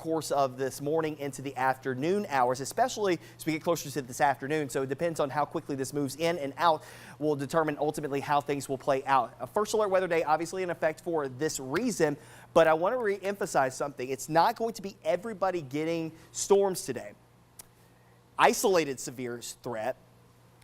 course of this morning into the afternoon hours, especially as we get closer to this afternoon. So it depends on how quickly this moves in and out will determine ultimately how things will play out. A first alert weather day obviously in effect for this reason, but I want to re-emphasize something. It's not going to be everybody getting storms today. Isolated severe threat,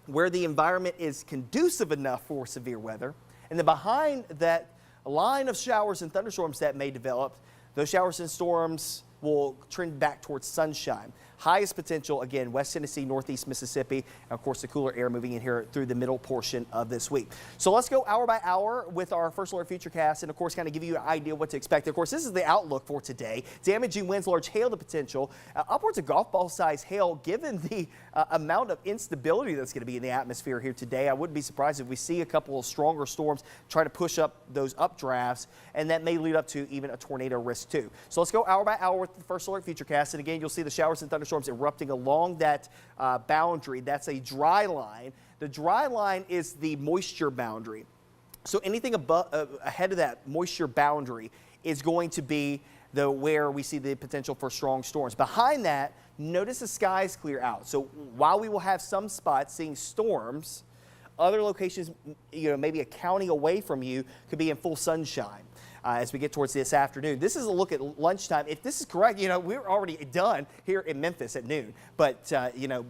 where the environment is conducive enough for severe weather, and then behind that line of showers and thunderstorms that may develop, those showers and storms will trend back towards sunshine. Highest potential, again, West Tennessee, Northeast Mississippi, and of course the cooler air moving in here through the middle portion of this week. So let's go hour by hour with our first alert futurecast and of course kind of give you an idea what to expect. Of course, this is the outlook for today. Damaging winds, large hail the potential, upwards of golf ball size hail given the amount of instability that's going to be in the atmosphere here today. I wouldn't be surprised if we see a couple of stronger storms try to push up those updrafts, and that may lead up to even a tornado risk too. So let's go hour by hour with the first alert futurecast, and again, you'll see the showers and thunderstorms erupting along that boundary. That's a dry line. The dry line is the moisture boundary. So anything above, ahead of that moisture boundary is going to be where we see the potential for strong storms. Behind that, notice the skies clear out. So while we will have some spots seeing storms, other locations, maybe a county away from you could be in full sunshine. As we get towards this afternoon. This is a look at lunchtime. If this is correct, we're already done here in Memphis at noon. But,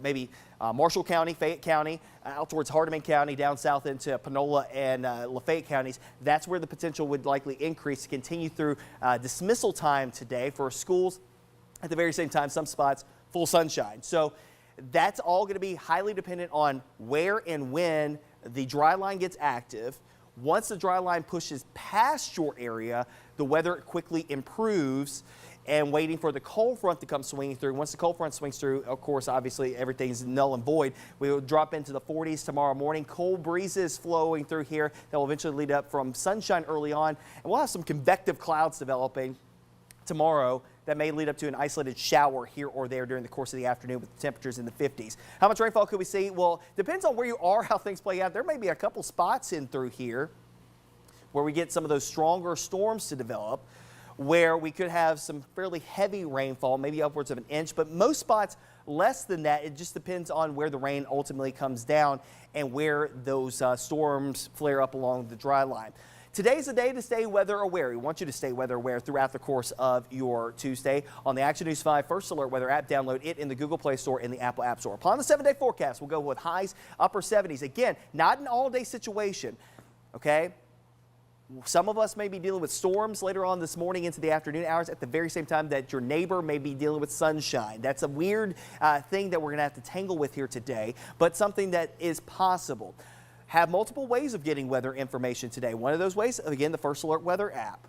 maybe Marshall County, Fayette County, out towards Hardeman County, down south into Panola and Lafayette counties, that's where the potential would likely increase to continue through dismissal time today for schools. At the very same time, some spots, full sunshine. So that's all going to be highly dependent on where and when the dry line gets active. Once the dry line pushes past your area, the weather quickly improves, and waiting for the cold front to come swinging through. Once the cold front swings through, of course, obviously everything's null and void. We will drop into the 40s tomorrow morning. Cold breezes flowing through here that will eventually lead up from sunshine early on, and we'll have some convective clouds developing tomorrow that may lead up to an isolated shower here or there during the course of the afternoon with temperatures in the 50s. How much rainfall could we see? Well, depends on where you are, how things play out. There may be a couple spots in through here where we get some of those stronger storms to develop, where we could have some fairly heavy rainfall, maybe upwards of an inch, but most spots less than that. It just depends on where the rain ultimately comes down and where those storms flare up along the dry line. Today's a day to stay weather aware. We want you to stay weather aware throughout the course of your Tuesday. On the Action News 5 First Alert Weather app, download it in the Google Play Store and the Apple App Store. Upon the 7-day forecast, we'll go with highs upper 70s. Again, not an all-day situation, okay? Some of us may be dealing with storms later on this morning into the afternoon hours at the very same time that your neighbor may be dealing with sunshine. That's a weird thing that we're going to have to tangle with here today, but something that is possible. Have multiple ways of getting weather information today. One of those ways, again, the First Alert Weather app.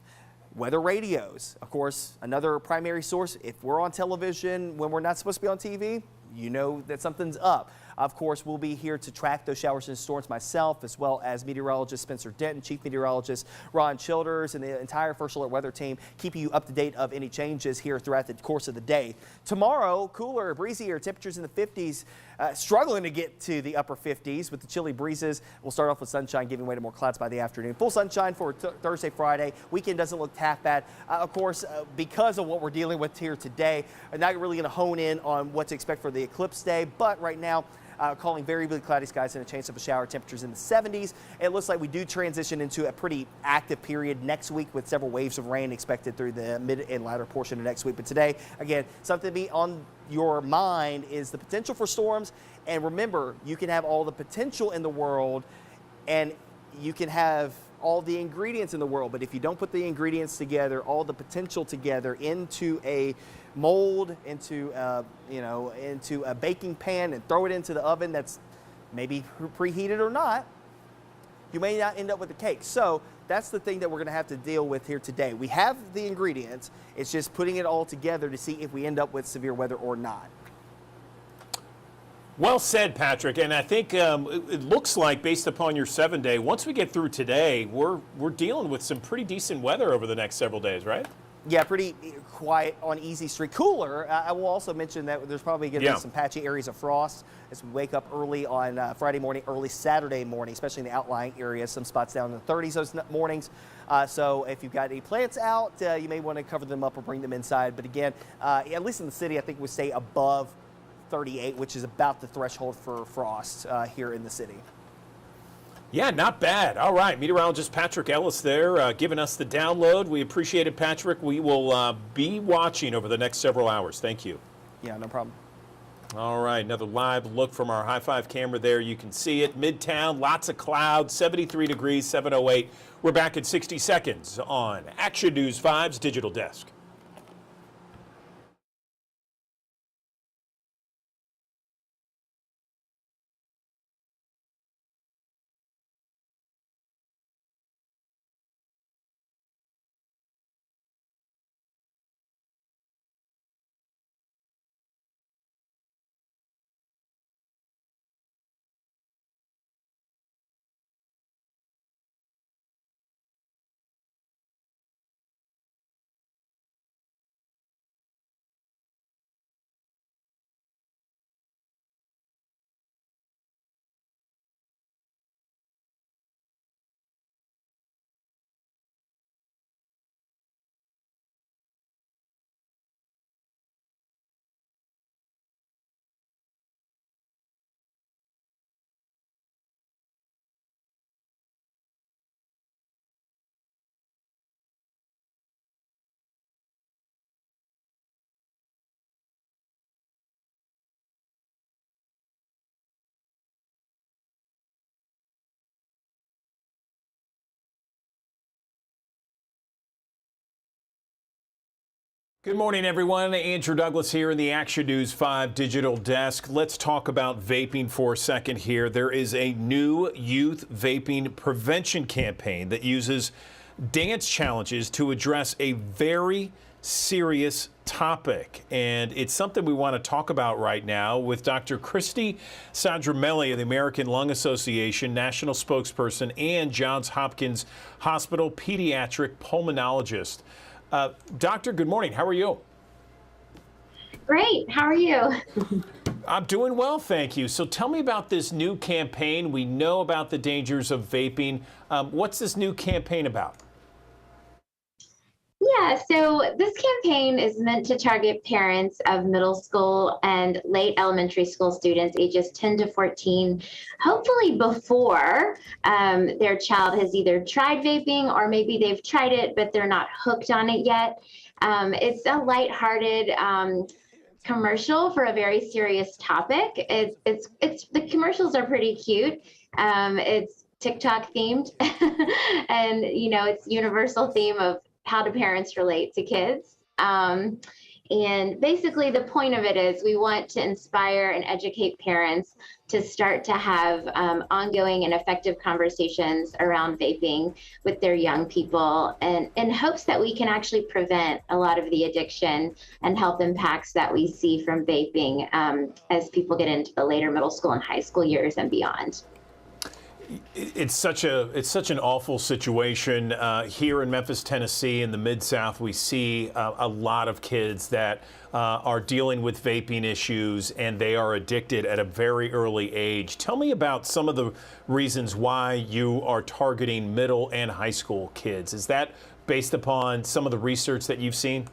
Weather radios, of course, another primary source. If we're on television when we're not supposed to be on TV, you know that something's up. Of course, we'll be here to track those showers and storms myself, as well as meteorologist Spencer Denton, chief meteorologist Ron Childers, and the entire First Alert Weather team, keeping you up to date of any changes here throughout the course of the day. Tomorrow, cooler, breezier, temperatures in the 50s, struggling to get to the upper 50s with the chilly breezes. We'll start off with sunshine, giving way to more clouds by the afternoon. Full sunshine for Thursday, Friday. Weekend doesn't look half bad. Of course, because of what we're dealing with here today, I'm not really going to hone in on what to expect for the eclipse day, but right now, calling variably cloudy skies and a chance of a shower, temperatures in the 70s. It looks like we do transition into a pretty active period next week with several waves of rain expected through the mid and latter portion of next week. But today, again, something to be on your mind is the potential for storms. And remember, you can have all the potential in the world and you can have all the ingredients in the world, but if you don't put the ingredients together, all the potential together into a mold, into a baking pan and throw it into the oven that's maybe preheated or not, you may not end up with a cake. So that's the thing that we're going to have to deal with here today. We have the ingredients. It's just putting it all together to see if we end up with severe weather or not. Well said, Patrick. And I think it looks like, based upon your 7-day, once we get through today, we're dealing with some pretty decent weather over the next several days, right? Yeah, pretty quiet on Easy Street. Cooler. I will also mention that there's probably going to Yeah. be some patchy areas of frost as we wake up early on Friday morning, early Saturday morning, especially in the outlying areas. Some spots down in the 30s those mornings. So if you've got any plants out, you may want to cover them up or bring them inside. But again, at least in the city, I think we stay above 38, which is about the threshold for frost here in the city. Yeah, not bad. All right, meteorologist Patrick Ellis there giving us the download. We appreciate it, Patrick. We will be watching over the next several hours. Thank you. Yeah, no problem. All right, another live look from our high five camera there. You can see it. Midtown, lots of clouds, 73 degrees, 7:08. We're back in 60 seconds on Action News 5's Digital Desk. Good morning, everyone. Andrew Douglas here in the Action News 5 Digital Desk. Let's talk about vaping for a second here. There is a new youth vaping prevention campaign that uses dance challenges to address a very serious topic. And it's something we want to talk about right now with Dr. Christy Sadramelli of the American Lung Association, national spokesperson, and Johns Hopkins Hospital pediatric pulmonologist. Doctor, good morning. How are you? Great. How are you? I'm doing well, thank you. So tell me about this new campaign. We know about the dangers of vaping. What's this new campaign about? Yeah, so this campaign is meant to target parents of middle school and late elementary school students ages 10 to 14, hopefully before their child has either tried vaping or maybe they've tried it, but they're not hooked on it yet. It's a lighthearted commercial for a very serious topic. It's the commercials are pretty cute. It's TikTok themed, and it's universal theme of how do parents relate to kids. And basically the point of it is we want to inspire and educate parents to start to have ongoing and effective conversations around vaping with their young people, and in hopes that we can actually prevent a lot of the addiction and health impacts that we see from vaping as people get into the later middle school and high school years and beyond. It's such an awful situation here in Memphis, Tennessee, in the Mid-South. We see a lot of kids that are dealing with vaping issues, and they are addicted at a very early age. Tell me about some of the reasons why you are targeting middle and high school kids. Is that based upon some of the research that you've seen?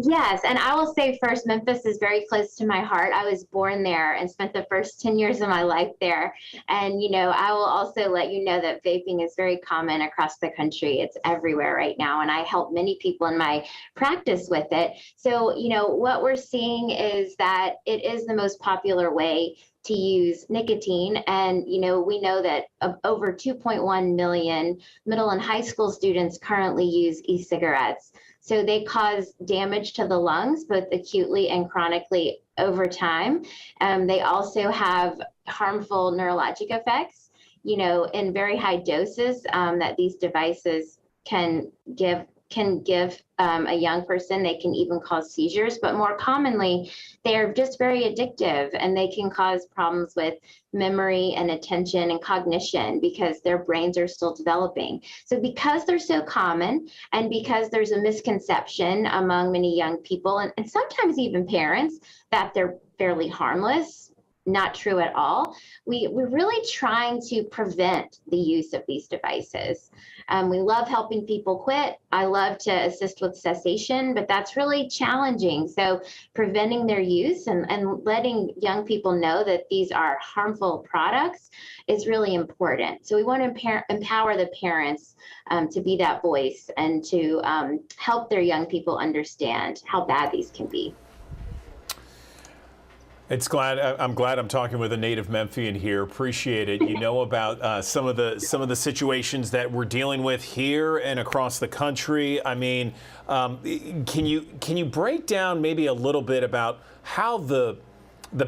Yes, and I will say first, Memphis is very close to my heart. I was born there and spent the first 10 years of my life there. And, I will also let you know that vaping is very common across the country. It's everywhere right now, and I help many people in my practice with it. So, what we're seeing is that it is the most popular way to use nicotine. And, we know that over 2.1 million middle and high school students currently use e-cigarettes. So they cause damage to the lungs, both acutely and chronically over time. They also have harmful neurologic effects, in very high doses that these devices can give can give a young person. They can even cause seizures, but more commonly, they're just very addictive, and they can cause problems with memory and attention and cognition because their brains are still developing. So because they're so common, and because there's a misconception among many young people, and sometimes even parents, that they're fairly harmless, not true at all. We're really trying to prevent the use of these devices. We love helping people quit. I love to assist with cessation, but that's really challenging. So preventing their use and letting young people know that these are harmful products is really important. So we want to empower the parents to be that voice and to help their young people understand how bad these can be. I'm glad I'm talking with a native Memphian here. Appreciate it. You know about some of the situations that we're dealing with here and across the country. I mean, can you break down maybe a little bit about how the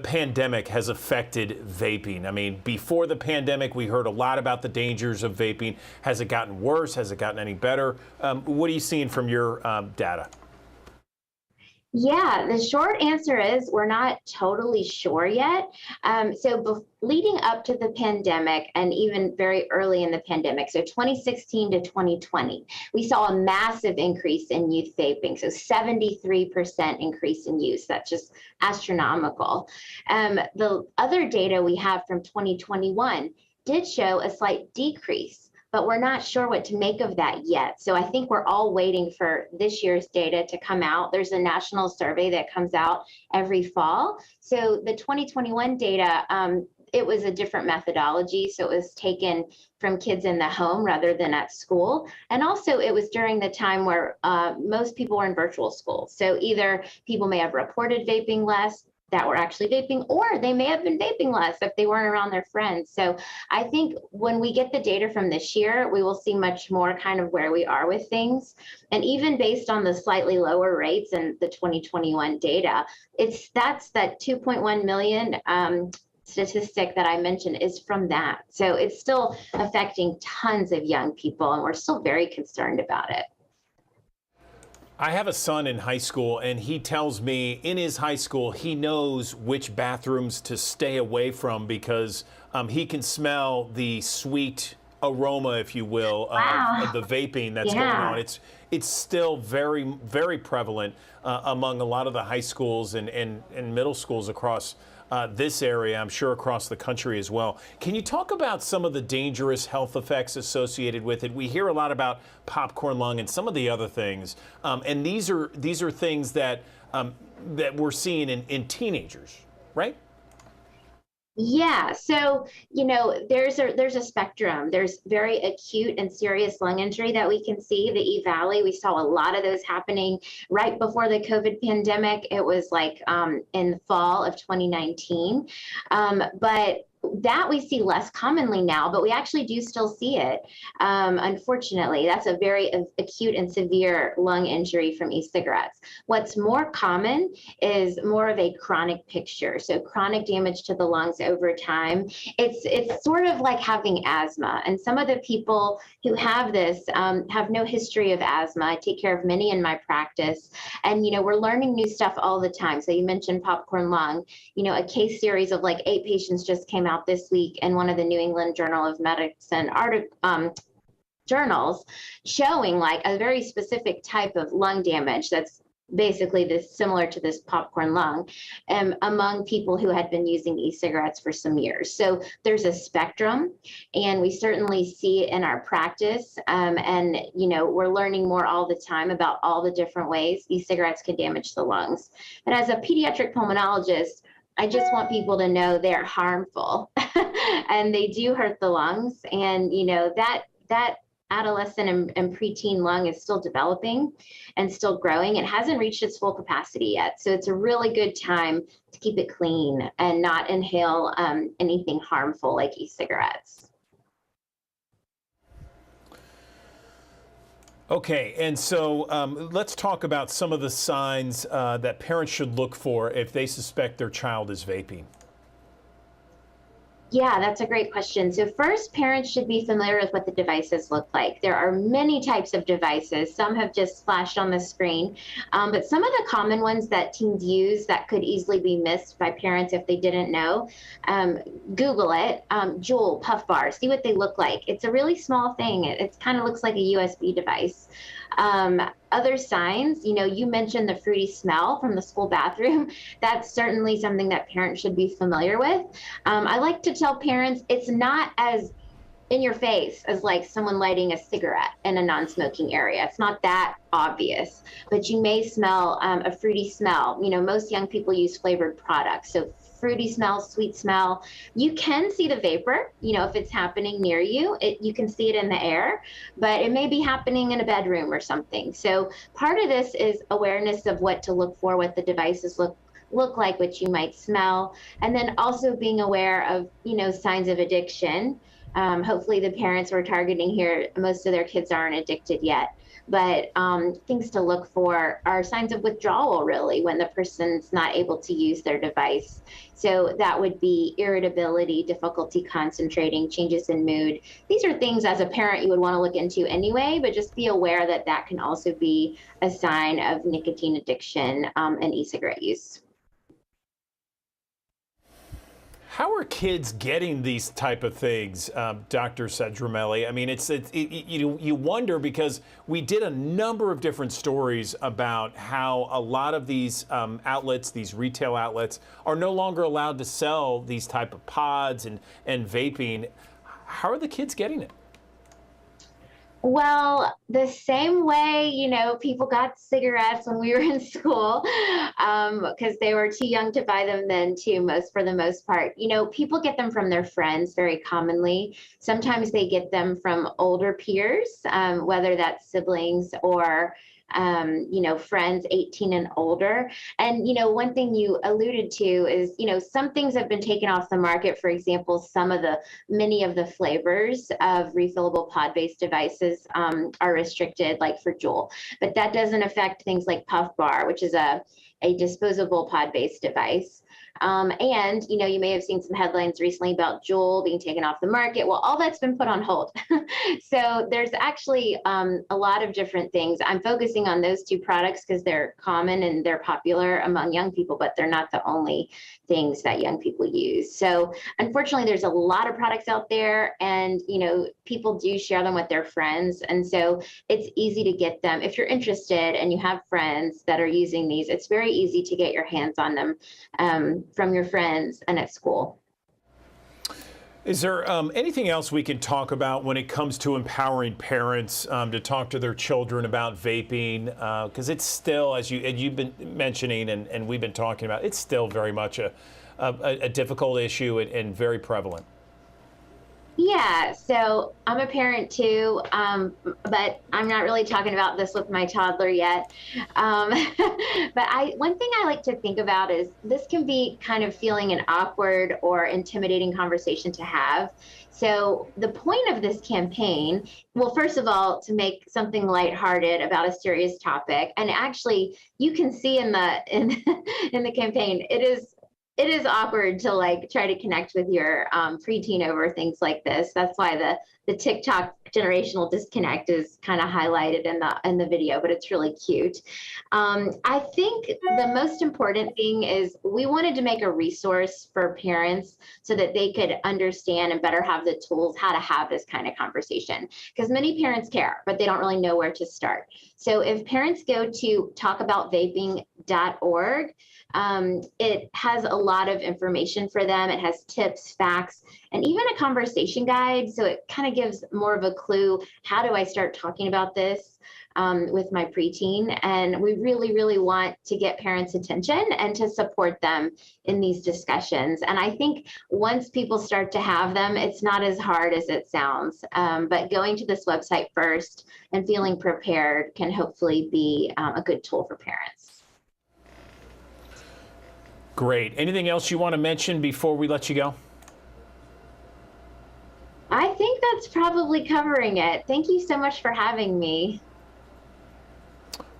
pandemic has affected vaping? I mean, before the pandemic, we heard a lot about the dangers of vaping. Has it gotten worse? Has it gotten any better? What are you seeing from your data? Yeah, the short answer is we're not totally sure yet. Leading up to the pandemic, and even very early in the pandemic, so 2016 to 2020, we saw a massive increase in youth vaping. So 73% increase in use. That's just astronomical. The other data we have from 2021 did show a slight decrease, but we're not sure what to make of that yet. So I think we're all waiting for this year's data to come out. There's a national survey that comes out every fall. So the 2021 data, it was a different methodology. So it was taken from kids in the home rather than at school. And also it was during the time where most people were in virtual school. So either people may have reported vaping less, that were actually vaping, or they may have been vaping less if they weren't around their friends. So I think when we get the data from this year, we will see much more kind of where we are with things. And even based on the slightly lower rates in the 2021 data, that's that 2.1 million statistic that I mentioned is from that. So it's still affecting tons of young people, and we're still very concerned about it. I have a son in high school, and he tells me in his high school he knows which bathrooms to stay away from because he can smell the sweet aroma, if you will, of the vaping that's going on. It's still very, very prevalent among a lot of the high schools and middle schools across this area, I'm sure across the country as well. Can you talk about some of the dangerous health effects associated with it? We hear a lot about popcorn lung and some of the other things, and these are things that that we're seeing in teenagers, right? Yeah, so there's a spectrum. There's very acute and serious lung injury that we can see. The E-Valley, we saw a lot of those happening right before the COVID pandemic. It was like in the fall of 2019, but that we see less commonly now, but we actually do still see it. Unfortunately, that's a very acute and severe lung injury from e-cigarettes. What's more common is more of a chronic picture. So chronic damage to the lungs over time. It's sort of like having asthma. And some of the people who have this have no history of asthma. I take care of many in my practice. And, we're learning new stuff all the time. So you mentioned popcorn lung. A case series of like 8 patients just came out this week in one of the New England Journal of Medicine journals showing like a very specific type of lung damage that's basically similar to this popcorn lung among people who had been using e-cigarettes for some years. So there's a spectrum, and we certainly see it in our practice. And we're learning more all the time about all the different ways e-cigarettes can damage the lungs. But as a pediatric pulmonologist, I just want people to know they're harmful and they do hurt the lungs. And, that adolescent and preteen lung is still developing and still growing. It hasn't reached its full capacity yet. So it's a really good time to keep it clean and not inhale anything harmful like e-cigarettes. Okay, and so let's talk about some of the signs that parents should look for if they suspect their child is vaping. Yeah, that's a great question. So first, parents should be familiar with what the devices look like. There are many types of devices. Some have just flashed on the screen, but some of the common ones that teens use that could easily be missed by parents if they didn't know, um, Google it, Juul, Puff Bar, see what they look like. It's a really small thing. It kind of looks like a USB device. Other signs, you mentioned the fruity smell from the school bathroom. That's certainly something that parents should be familiar with. I like to tell parents it's not as in your face as like someone lighting a cigarette in a non-smoking area. It's not that obvious, but you may smell a fruity smell. Most young people use flavored products, so fruity smell, sweet smell. You can see the vapor, if it's happening near you, you can see it in the air, but it may be happening in a bedroom or something. So part of this is awareness of what to look for, what the devices look like, what you might smell, and then also being aware of, signs of addiction. Hopefully the parents we're targeting here, most of their kids aren't addicted yet, but things to look for are signs of withdrawal, really, when the person's not able to use their device. So that would be irritability, difficulty concentrating, changes in mood. These are things as a parent you would want to look into anyway, but just be aware that that can also be a sign of nicotine addiction and e-cigarette use. How are kids getting these type of things, Dr. Cedrameli? I mean, you wonder, because we did a number of different stories about how a lot of these outlets, these retail outlets, are no longer allowed to sell these type of pods and vaping. How are the kids getting it? Well, the same way, people got cigarettes when we were in school, because they were too young to buy them then too, for the most part. People get them from their friends very commonly. Sometimes they get them from older peers, whether that's siblings or friends 18 and older. And, one thing you alluded to is, some things have been taken off the market. For example, many of the flavors of refillable pod-based devices are restricted, like for Juul. But that doesn't affect things like Puff Bar, which is a disposable pod-based device. And, you may have seen some headlines recently about Juul being taken off the market. Well, all that's been put on hold. So there's actually a lot of different things. I'm focusing on those two products because they're common and they're popular among young people, but they're not the only things that young people use. So unfortunately, there's a lot of products out there, and, people do share them with their friends. And so it's easy to get them. If you're interested and you have friends that are using these, it's very easy to get your hands on them from your friends and at school. Is there anything else we can talk about when it comes to empowering parents to talk to their children about vaping? Because it's still, as you've been mentioning and we've been talking about, it's still very much a difficult issue and very prevalent. Yeah, so I'm a parent too, but I'm not really talking about this with my toddler yet. But one thing I like to think about is this can be kind of feeling an awkward or intimidating conversation to have. So the point of this campaign, well, first of all, to make something lighthearted about a serious topic, and actually, you can see in the in the campaign, it is awkward to try to connect with your preteen over things like this. That's why the TikTok generational disconnect is kind of highlighted in the video, but it's really cute. I think the most important thing is we wanted to make a resource for parents so that they could understand and better have the tools how to have this kind of conversation. Because many parents care, but they don't really know where to start. So if parents go to talkaboutvaping.org, it has a lot of information for them. It has tips, facts, and even a conversation guide. So it kind of gives more of a clue. How do I start talking about this with my preteen? And we really, really want to get parents' attention and to support them in these discussions. And I think once people start to have them, it's not as hard as it sounds. But going to this website first and feeling prepared can hopefully be a good tool for parents. Great. Anything else you want to mention before we let you go? I think that's probably covering it. Thank you so much for having me.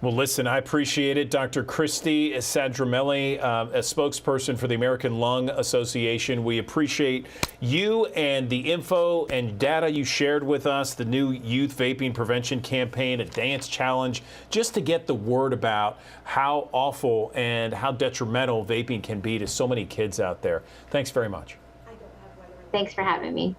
Well, listen, I appreciate it. Dr. Christy Sadramelli, a spokesperson for the American Lung Association. We appreciate you and the info and data you shared with us, the new youth vaping prevention campaign, a dance challenge, just to get the word about how awful and how detrimental vaping can be to so many kids out there. Thanks very much. Thanks for having me.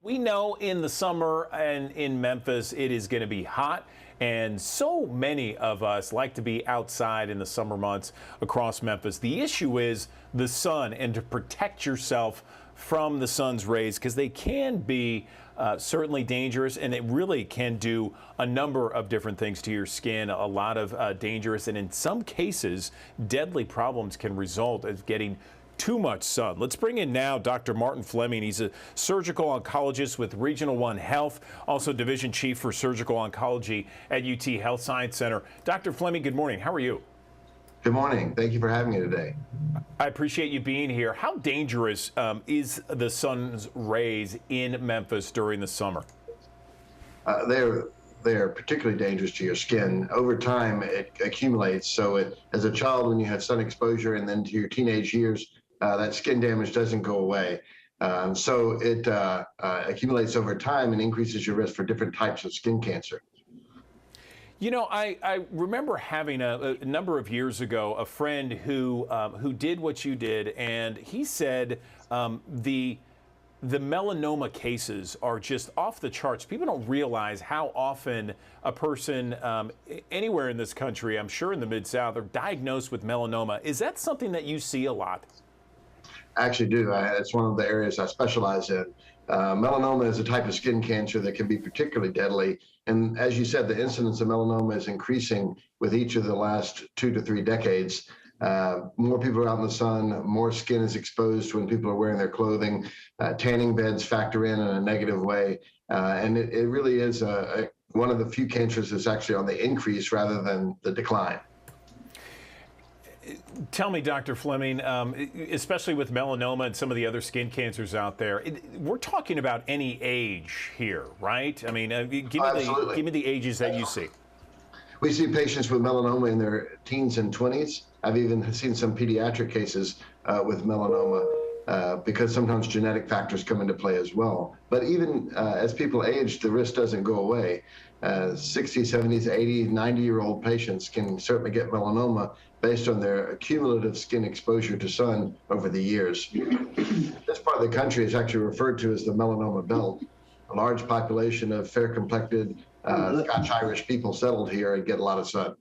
We know in the summer and in Memphis it is going to be hot, and so many of us like to be outside in the summer months across Memphis. The issue is the sun, and to protect yourself from the sun's rays, because they can be certainly dangerous, and it really can do a number of different things to your skin, a lot of dangerous, and in some cases, deadly problems can result of getting too much sun. Let's bring in now Dr. Martin Fleming. He's a surgical oncologist with Regional One Health, also division chief for surgical oncology at UT Health Science Center. Dr. Fleming, good morning. How are you? Good morning. Thank you for having me today. I appreciate you being here. How dangerous is the sun's rays in Memphis during the summer? They're particularly dangerous to your skin. Over time, it accumulates. So as a child, when you have sun exposure, and then to your teenage years, that skin damage doesn't go away. So it accumulates over time and increases your risk for different types of skin cancer. You know, I remember having a number of years ago a friend who did what you did, and he said the melanoma cases are just off the charts. People don't realize how often a person anywhere in this country, I'm sure in the Mid-South, are diagnosed with melanoma. Is that something that you see a lot? I actually do. It's one of the areas I specialize in. Melanoma is a type of skin cancer that can be particularly deadly. And as you said, the incidence of melanoma is increasing with each of the last 2 to 3 decades. More people are out in the sun, more skin is exposed when people are wearing their clothing. Tanning beds factor in a negative way. And it really is one of the few cancers that's actually on the increase rather than the decline. Tell me, Dr. Fleming, especially with melanoma and some of the other skin cancers out there, we're talking about any age here, right? I mean, give me the ages that you see. We see patients with melanoma in their teens and 20s. I've even seen some pediatric cases with melanoma because sometimes genetic factors come into play as well. But even as people age, the risk doesn't go away. 60s, 70s, 80s, 90-year-old patients can certainly get melanoma based on their cumulative skin exposure to sun over the years. This part of the country is actually referred to as the melanoma belt. A large population of fair-complected Scotch-Irish people settled here and get a lot of sun.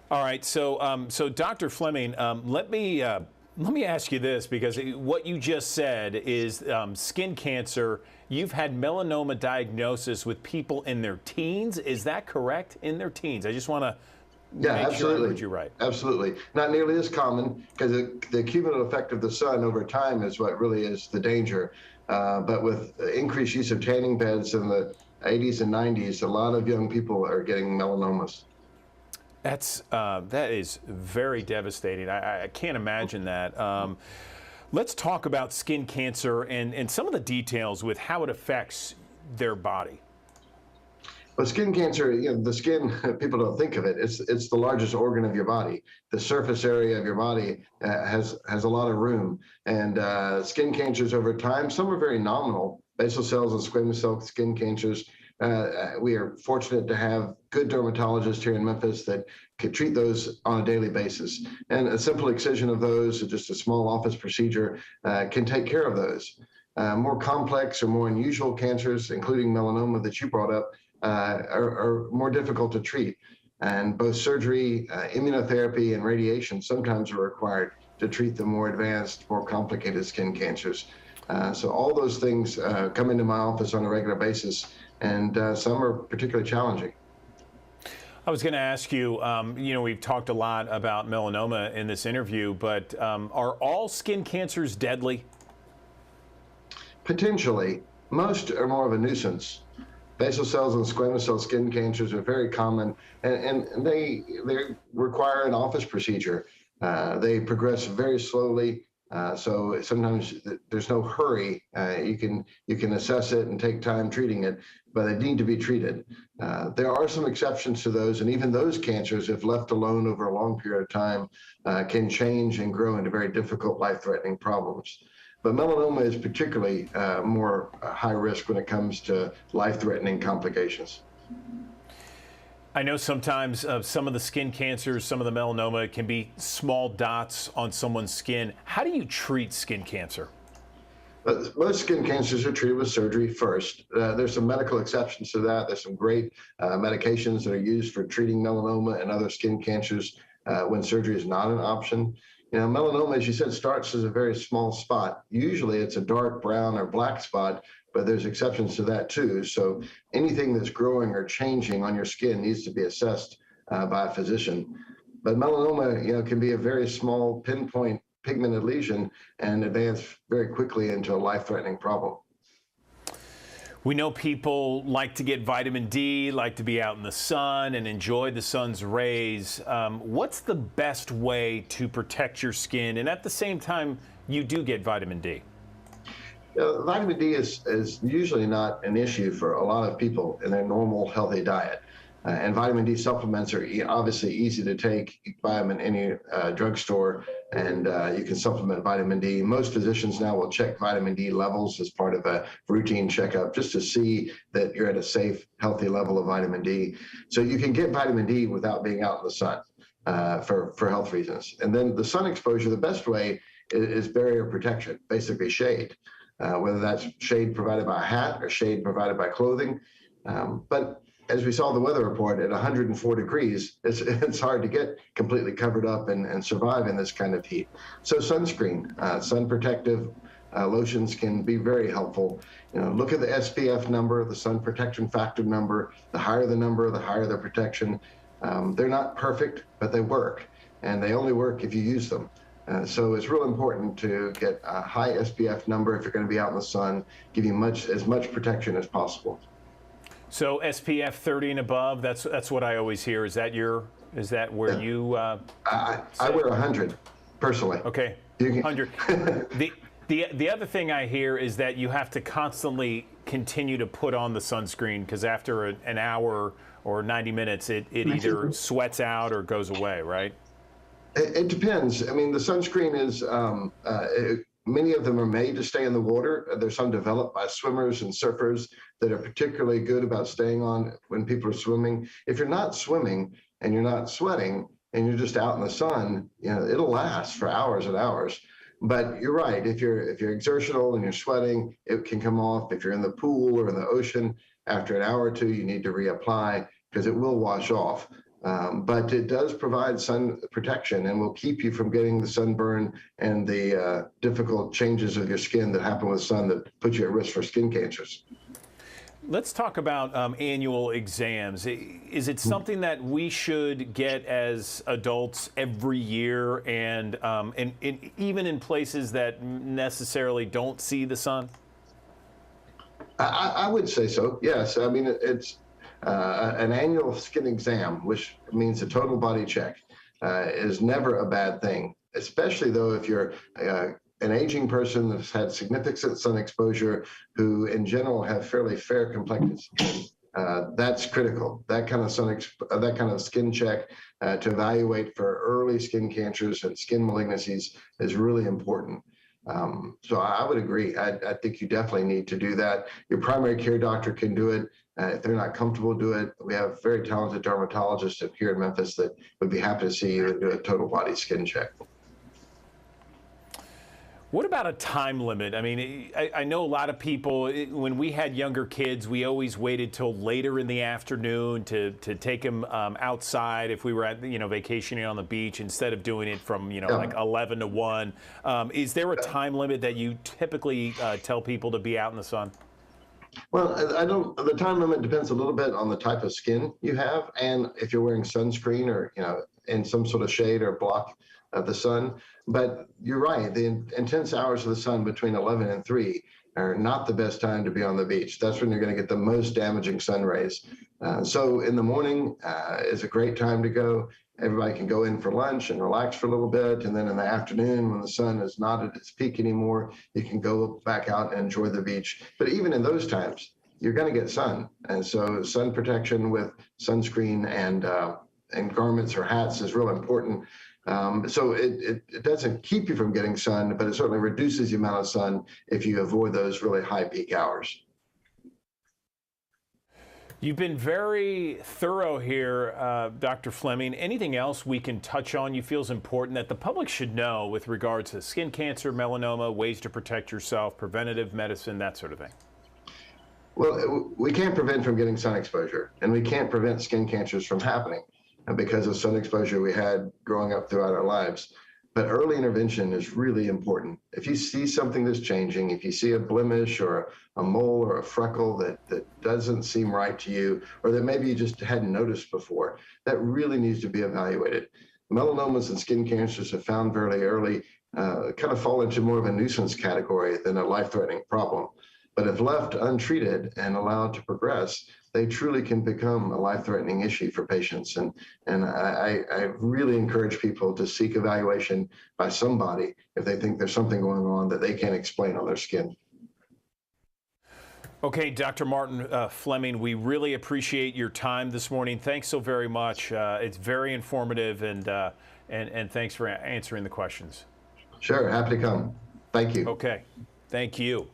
All right, so Dr. Fleming, let me ask you this, because what you just said is skin cancer. You've had melanoma diagnosis with people in their teens. Is that correct? In their teens? I just want to make sure I heard you right. Absolutely. Not nearly as common, because the cumulative effect of the sun over time is what really is the danger. But with increased use of tanning beds in the 80s and 90s, a lot of young people are getting melanomas. That is very devastating. I can't imagine that. Let's talk about skin cancer and some of the details with how it affects their body. Well, skin cancer, the skin, people don't think of it. It's the largest organ of your body. The surface area of your body has a lot of room. And skin cancers over time, some are very nominal. Basal cells and squamous cell skin cancers. We are fortunate to have good dermatologists here in Memphis that can treat those on a daily basis. And a simple excision of those, just a small office procedure, can take care of those. More complex or more unusual cancers, including melanoma that you brought up, are more difficult to treat. And both surgery, immunotherapy, and radiation sometimes are required to treat the more advanced, more complicated skin cancers. So all those things come into my office on a regular basis, and some are particularly challenging. I was going to ask you, we've talked a lot about melanoma in this interview, but are all skin cancers deadly? Potentially. Most are more of a nuisance. Basal cells and squamous cell skin cancers are very common, and they require an office procedure. They progress very slowly, so sometimes there's no hurry. You can assess it and take time treating it, but they need to be treated. There are some exceptions to those, and even those cancers, if left alone over a long period of time, can change and grow into very difficult, life-threatening problems. But melanoma is particularly more high risk when it comes to life-threatening complications. I know sometimes some of the skin cancers, some of the melanoma can be small dots on someone's skin. How do you treat skin cancer? Most skin cancers are treated with surgery first. There's some medical exceptions to that. There's some great medications that are used for treating melanoma and other skin cancers when surgery is not an option. Melanoma, as you said, starts as a very small spot. Usually it's a dark brown or black spot, but there's exceptions to that too. So anything that's growing or changing on your skin needs to be assessed by a physician. But melanoma, can be a very small pinpoint pigmented lesion and advance very quickly into a life-threatening problem. We know people like to get vitamin D, like to be out in the sun and enjoy the sun's rays. What's the best way to protect your skin and at the same time you do get vitamin D? Vitamin D is usually not an issue for a lot of people in their normal healthy diet. And vitamin D supplements are obviously easy to take. You can buy them in any drugstore, and you can supplement vitamin D. Most physicians now will check vitamin D levels as part of a routine checkup just to see that you're at a safe, healthy level of vitamin D. So you can get vitamin D without being out in the sun for health reasons. And then the sun exposure, the best way is barrier protection, basically shade, whether that's shade provided by a hat or shade provided by clothing. But as we saw the weather report, at 104 degrees, it's hard to get completely covered up and survive in this kind of heat. So sunscreen, sun protective lotions can be very helpful. Look at the SPF number, the sun protection factor number. The higher the number, the higher the protection. They're not perfect, but they work, and they only work if you use them. So it's real important to get a high SPF number if you're going to be out in the sun, give you as much protection as possible. So SPF 30 and above, that's what I always hear. Is that where you? I wear 100 personally. Okay, 100. The other thing I hear is that you have to constantly continue to put on the sunscreen because after an hour or 90 minutes, it either sweats out or goes away, right? It depends. I mean, the sunscreen is. Many of them are made to stay in the water. There's some developed by swimmers and surfers that are particularly good about staying on when people are swimming. If you're not swimming and you're not sweating and you're just out in the sun, it'll last for hours and hours. But you're right. If you're exertional and you're sweating, it can come off. If you're in the pool or in the ocean, after an hour or two, you need to reapply because it will wash off. But it does provide sun protection and will keep you from getting the sunburn and the difficult changes of your skin that happen with sun that put you at risk for skin cancers. Let's talk about annual exams. Is it something that we should get as adults every year and even in places that necessarily don't see the sun? I would say so, yes. I mean, it's an annual skin exam, which means a total body check, is never a bad thing, especially though if you're an aging person that's had significant sun exposure who in general have fairly fair complected skin. That's critical. That kind of skin check to evaluate for early skin cancers and skin malignancies is really important. So I would agree. I think you definitely need to do that. Your primary care doctor can do it. If they're not comfortable, do it. We have very talented dermatologists here in Memphis that would be happy to see you and do a total body skin check. What about a time limit? I mean, I know a lot of people, when we had younger kids, we always waited till later in the afternoon to take them outside if we were at, vacationing on the beach instead of doing it from, like 11 to 1. Is there a time limit that you typically tell people to be out in the sun? Well, the time limit depends a little bit on the type of skin you have and if you're wearing sunscreen or, in some sort of shade or block of the sun. But you're right, the intense hours of the sun between 11 and 3 are not the best time to be on the beach. That's when you're going to get the most damaging sun rays. So in the morning is a great time to go. Everybody can go in for lunch and relax for a little bit. And then in the afternoon, when the sun is not at its peak anymore, you can go back out and enjoy the beach. But even in those times, you're going to get sun. And so sun protection with sunscreen and garments or hats is real important. So it doesn't keep you from getting sun, but it certainly reduces the amount of sun if you avoid those really high peak hours. You've been very thorough here, Dr. Fleming. Anything else we can touch on you feel is important that the public should know with regards to skin cancer, melanoma, ways to protect yourself, preventative medicine, that sort of thing? Well, we can't prevent from getting sun exposure, and we can't prevent skin cancers from happening because of sun exposure we had growing up throughout our lives. But early intervention is really important. If you see something that's changing, if you see a blemish or a mole or a freckle that doesn't seem right to you, or that maybe you just hadn't noticed before, that really needs to be evaluated. Melanomas and skin cancers, if found very early, kind of fall into more of a nuisance category than a life-threatening problem. But if left untreated and allowed to progress, they truly can become a life-threatening issue for patients. And I really encourage people to seek evaluation by somebody if they think there's something going on that they can't explain on their skin. Okay, Dr. Martin Fleming, we really appreciate your time this morning. Thanks so very much. It's very informative, and thanks for answering the questions. Sure, happy to come. Thank you. Okay, thank you.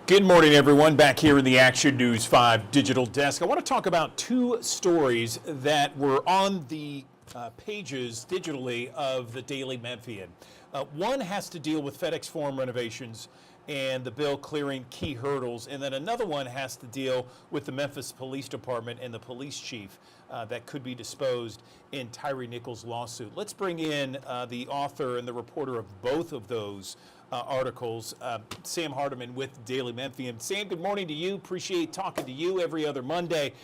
Good morning, everyone. Back here in the Action News 5 digital desk. I want to talk about two stories that were on the pages digitally of the Daily Memphian. One has to deal with FedEx Forum renovations and the bill clearing key hurdles, and then another one has to deal with the Memphis Police Department and the police chief that could be disposed in Tyree Nichols' lawsuit. Let's bring in the author and the reporter of both of those articles, Sam Hardiman with Daily Memphian. Sam, good morning to you. Appreciate talking to you every other Monday.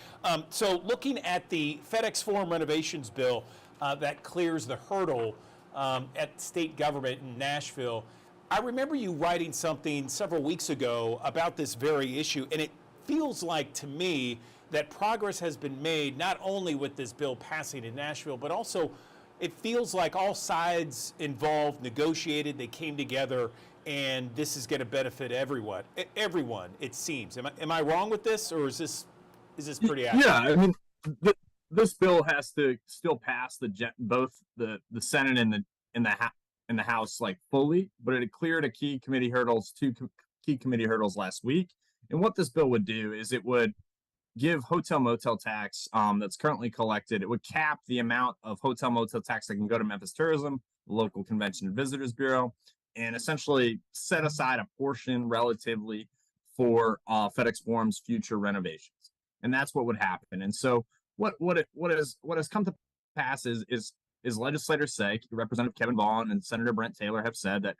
So looking at the FedEx Forum renovations bill that clears the hurdle at state government in Nashville, I remember you writing something several weeks ago about this very issue, and it feels like to me that progress has been made not only with this bill passing in Nashville, but also it feels like all sides involved negotiated, they came together, and this is going to benefit everyone. Everyone, it seems. Am I wrong with this, or is this pretty accurate? Yeah, I mean, this bill has to still pass both the Senate and the House like fully, but it cleared two key committee hurdles last week, And what this bill would do is it would give hotel motel tax that's currently collected. It would cap the amount of hotel motel tax that can go to Memphis Tourism, the local Convention and Visitors Bureau, and essentially set aside a portion relatively for FedEx Forum's future renovations. And that's what would happen. And so what has come to pass is legislators say, Representative Kevin Vaughn and Senator Brent Taylor have said that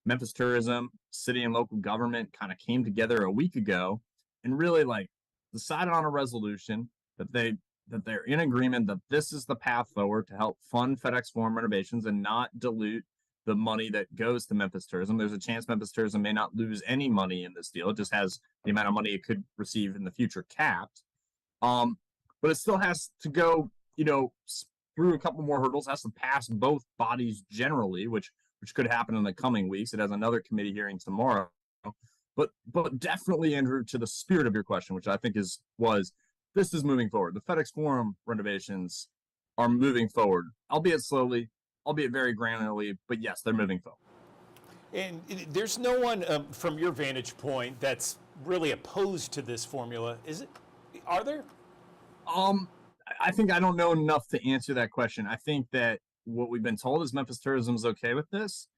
Memphis Tourism, city and local government kind of came together a week ago and really like decided on a resolution that they're in agreement that this is the path forward to help fund FedEx Forum renovations and not dilute the money that goes to Memphis Tourism. There's a chance Memphis Tourism may not lose any money in this deal. It just has the amount of money it could receive in the future capped. But it still has to go, through a couple more hurdles, has to pass both bodies generally, which could happen in the coming weeks. It has another committee hearing tomorrow. But definitely, Andrew, to the spirit of your question, which I think was this is moving forward. The FedEx Forum renovations are moving forward, albeit slowly, albeit very granularly, but yes, they're moving forward. And there's no one from your vantage point that's really opposed to this formula, is it? Are there? I think I don't know enough to answer that question. I think that what we've been told is Memphis Tourism is okay with this.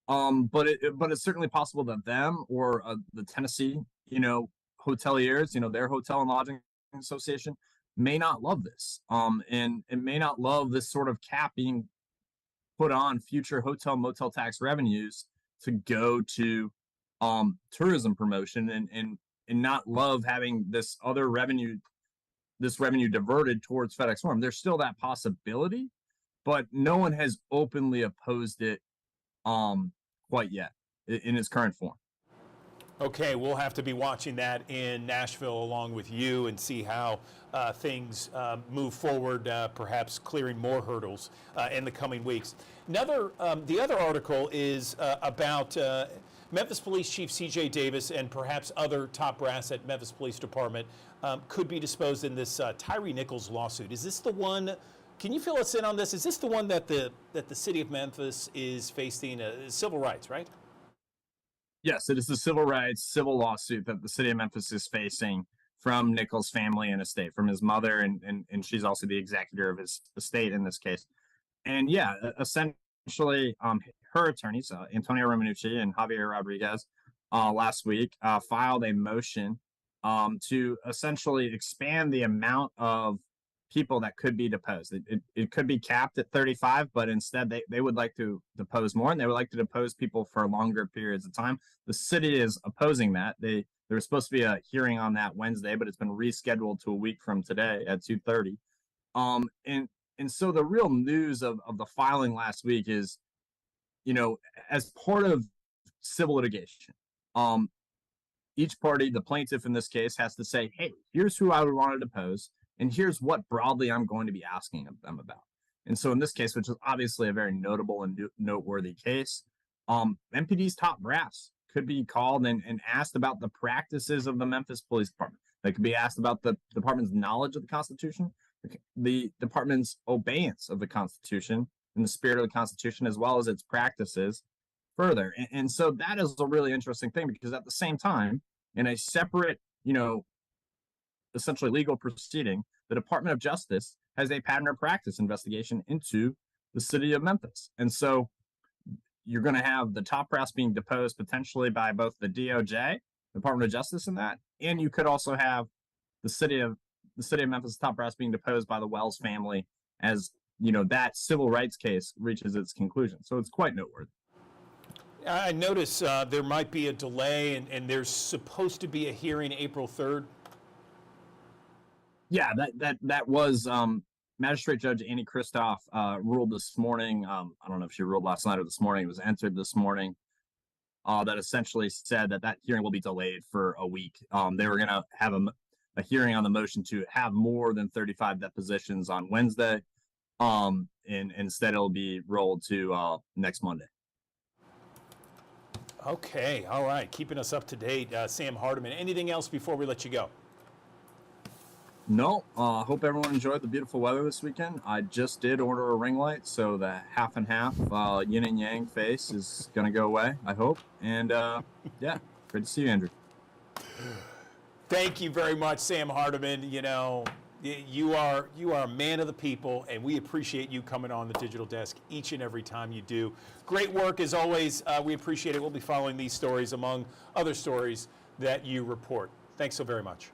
But it's certainly possible that them or the Tennessee, hoteliers, their hotel and lodging association may not love this. And may not love this sort of cap being put on future hotel motel tax revenues to go to tourism promotion and not love having this revenue diverted towards FedEx Forum. There's still that possibility, but no one has openly opposed it quite yet in its current form. Okay, we'll have to be watching that in Nashville along with you and see how things move forward, perhaps clearing more hurdles in the coming weeks. The other article is about Memphis Police Chief C.J. Davis and perhaps other top brass at Memphis Police Department could be disposed in this Tyree Nichols lawsuit. Is this the one? Can you fill us in on this? Is this the one that the city of Memphis is facing civil rights, right? Yes, it is the civil lawsuit that the city of Memphis is facing from Nichols' family and estate, from his mother, and she's also the executor of his estate in this case. And yeah, essentially, her attorneys, Antonio Romanucci and Javier Rodriguez, last week filed a motion to essentially expand the amount of people that could be deposed. It could be capped at 35, but instead they would like to depose more, and they would like to depose people for longer periods of time. The city is opposing that. There was supposed to be a hearing on that Wednesday, but it's been rescheduled to a week from today at 2:30. And so the real news of the filing last week is, as part of civil litigation, each party, the plaintiff in this case, has to say, hey, here's who I would want to depose, and here's what broadly I'm going to be asking them about. And so in this case, which is obviously a very notable and noteworthy case, MPD's top brass could be called and asked about the practices of the Memphis Police Department. They could be asked about the department's knowledge of the Constitution, the department's obeyance of the Constitution and the spirit of the Constitution, as well as its practices further. And so that is a really interesting thing, because at the same time, in a separate, essentially legal proceeding, the Department of Justice has a pattern or practice investigation into the city of Memphis. And so you're going to have the top brass being deposed potentially by both the DOJ, Department of Justice in that, and you could also have the city of Memphis top brass being deposed by the Wells family as, that civil rights case reaches its conclusion. So it's quite noteworthy. I notice there might be a delay, and there's supposed to be a hearing April 3rd. Yeah, that was Magistrate Judge Annie Kristoff ruled this morning. I don't know if she ruled last night or this morning. It was entered this morning. That essentially said that hearing will be delayed for a week. They were going to have a hearing on the motion to have more than 35 depositions on Wednesday. And instead it'll be rolled to next Monday. Okay, all right. Keeping us up to date, Sam Hardiman. Anything else before we let you go? No, hope everyone enjoyed the beautiful weather this weekend. I just did order a ring light, so the half and half yin and yang face is going to go away, I hope. And yeah, great to see you, Andrew. Thank you very much, Sam Hardiman. You know, you are a man of the people, and we appreciate you coming on the Digital Desk each and every time you do. Great work as always. We appreciate it. We'll be following these stories among other stories that you report. Thanks so very much.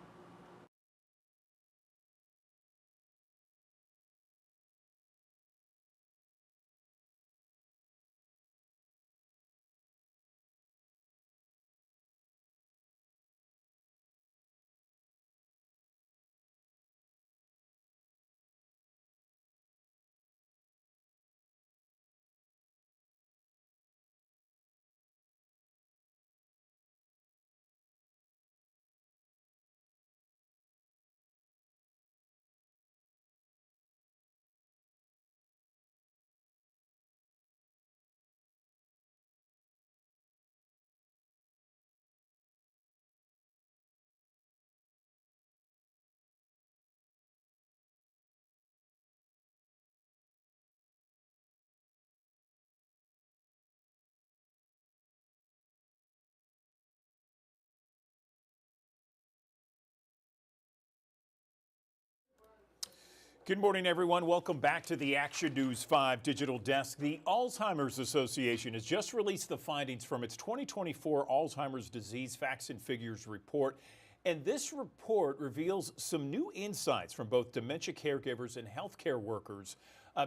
Good morning, everyone. Welcome back to the Action News 5 Digital Desk. The Alzheimer's Association has just released the findings from its 2024 Alzheimer's Disease Facts and Figures report. And this report reveals some new insights from both dementia caregivers and healthcare workers.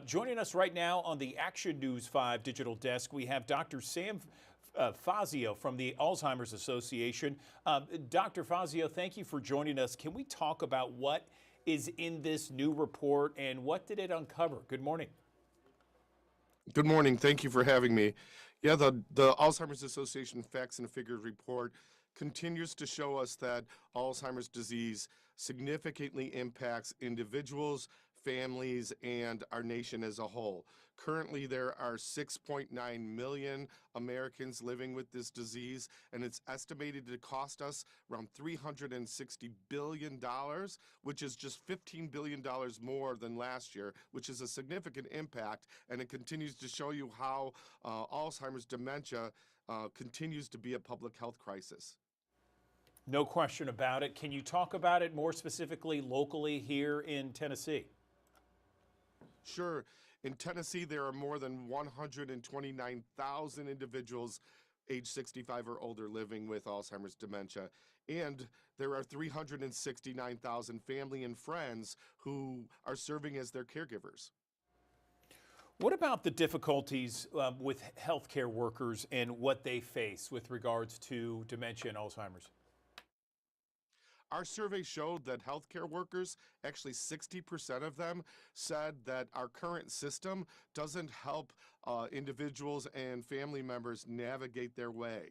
Joining us right now on the Action News 5 Digital Desk, we have Dr. Sam Fazio from the Alzheimer's Association. Dr. Fazio, thank you for joining us. Can we talk about what is in this new report and what did it uncover? Good morning. Good morning. Thank you for having me. Yeah, the Alzheimer's Association Facts and Figures report continues to show us that Alzheimer's disease significantly impacts individuals, families, and our nation as a whole. Currently, there are 6.9 million Americans living with this disease, and it's estimated to cost us around $360 billion, which is just $15 billion more than last year, which is a significant impact, and it continues to show you how Alzheimer's dementia continues to be a public health crisis. No question about it. Can you talk about it more specifically locally here in Tennessee? Sure. In Tennessee, there are more than 129,000 individuals age 65 or older living with Alzheimer's dementia. And there are 369,000 family and friends who are serving as their caregivers. What about the difficulties with healthcare workers and what they face with regards to dementia and Alzheimer's? Our survey showed that healthcare workers, actually 60% of them, said that our current system doesn't help individuals and family members navigate their way.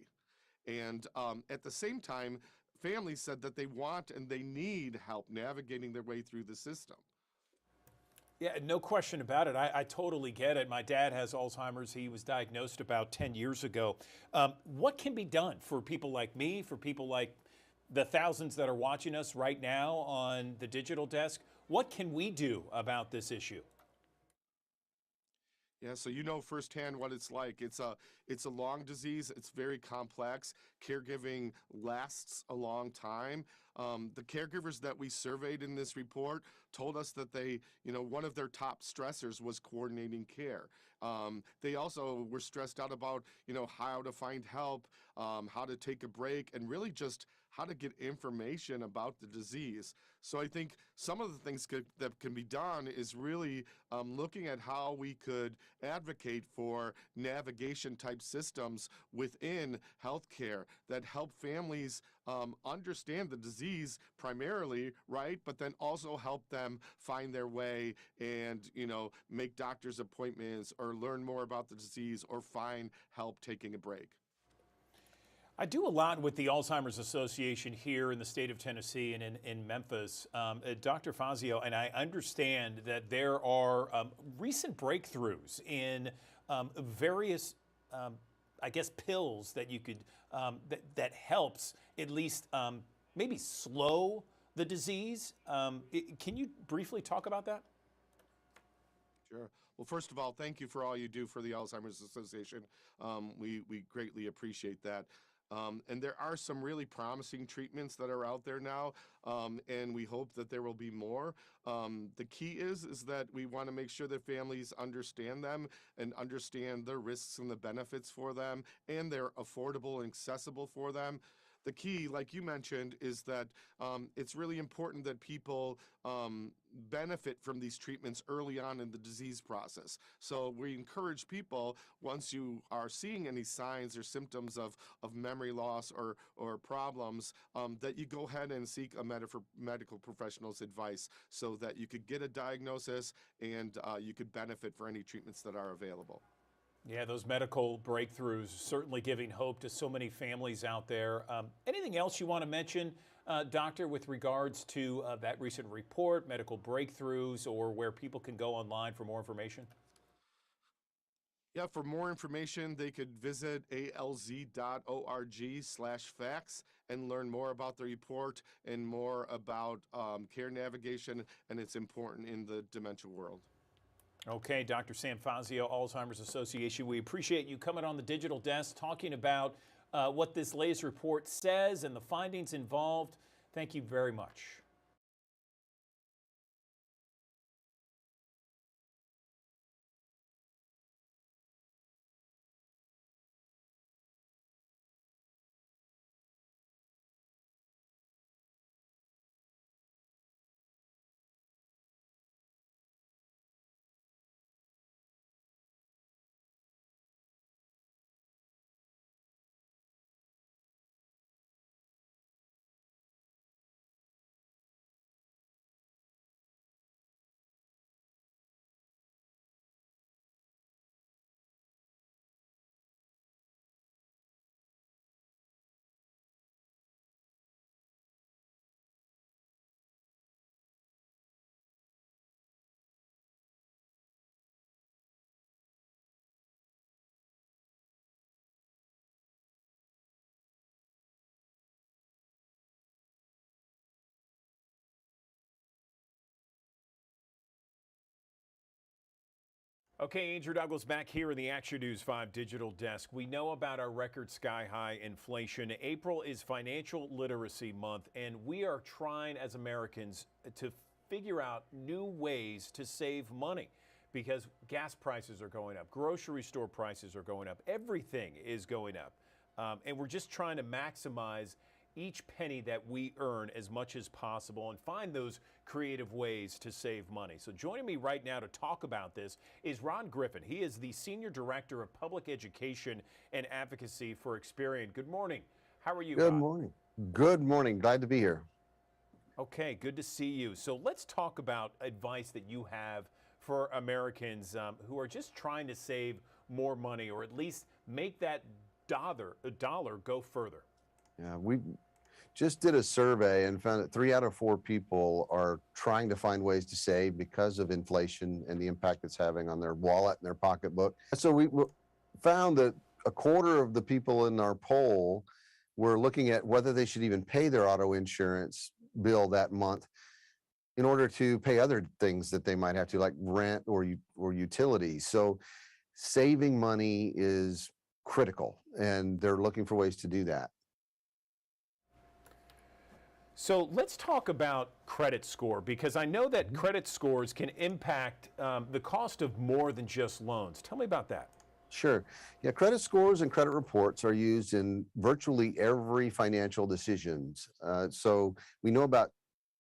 And at the same time, families said that they want and they need help navigating their way through the system. Yeah, no question about it. I totally get it. My dad has Alzheimer's. He was diagnosed about 10 years ago. What can be done for people like me, for people like the thousands that are watching us right now on the Digital Desk? What can we do about this issue? Yeah, so you know firsthand what it's like. It's a long disease. It's very complex. Caregiving lasts a long time. The caregivers that we surveyed in this report told us that one of their top stressors was coordinating care. They also were stressed out about, how to find help, how to take a break, and really just how to get information about the disease. So I think some of the things that can be done is really looking at how we could advocate for navigation type systems within healthcare that help families understand the disease primarily, right? But then also help them find their way and, make doctor's appointments or learn more about the disease or find help taking a break. I do a lot with the Alzheimer's Association here in the state of Tennessee and in Memphis. Dr. Fazio, and I understand that there are recent breakthroughs in various, pills that you could, that helps at least maybe slow the disease. Can you briefly talk about that? Sure. Well, first of all, thank you for all you do for the Alzheimer's Association. We greatly appreciate that. And there are some really promising treatments that are out there now, and we hope that there will be more. The key is that we want to make sure that families understand them and understand the risks and the benefits for them, and they're affordable and accessible for them. The key, like you mentioned, is that it's really important that people benefit from these treatments early on in the disease process. So we encourage people, once you are seeing any signs or symptoms of memory loss or problems, that you go ahead and seek a medical professional's advice so that you could get a diagnosis and you could benefit for any treatments that are available. Yeah, those medical breakthroughs certainly giving hope to so many families out there. Anything else you want to mention, Doctor, with regards to that recent report, medical breakthroughs, or where people can go online for more information? Yeah, for more information, they could visit alz.org/facts and learn more about the report and more about care navigation and its important in the dementia world. Okay, Dr. Sam Fazio, Alzheimer's Association, we appreciate you coming on the digital desk, talking about what this latest report says and the findings involved. Thank you very much. Okay, Andrew Douglas back here in the Action News 5 digital desk. We know about our record sky-high inflation. April is Financial Literacy Month, and we are trying as Americans to figure out new ways to save money because gas prices are going up, grocery store prices are going up, everything is going up. And we're just trying to maximize each penny that we earn as much as possible and find those creative ways to save money. So joining me right now to talk about this is Ron Griffin. He is the Senior Director of Public Education and Advocacy for Experian. Good morning. How are you, Good Ron? morning. Good morning. Glad to be here. Okay, good to see you. So let's talk about advice that you have for Americans who are just trying to save more money or at least make that dollar go further. Yeah, we just did a survey and found that 3 out of 4 people are trying to find ways to save because of inflation and the impact it's having on their wallet and their pocketbook. So we found that a quarter of the people in our poll were looking at whether they should even pay their auto insurance bill that month in order to pay other things that they might have to, like rent or utilities. So saving money is critical, and they're looking for ways to do that. So let's talk about credit score, because I know that credit scores can impact the cost of more than just loans. Tell me about that. Sure. Yeah, credit scores and credit reports are used in virtually every financial decisions. So we know about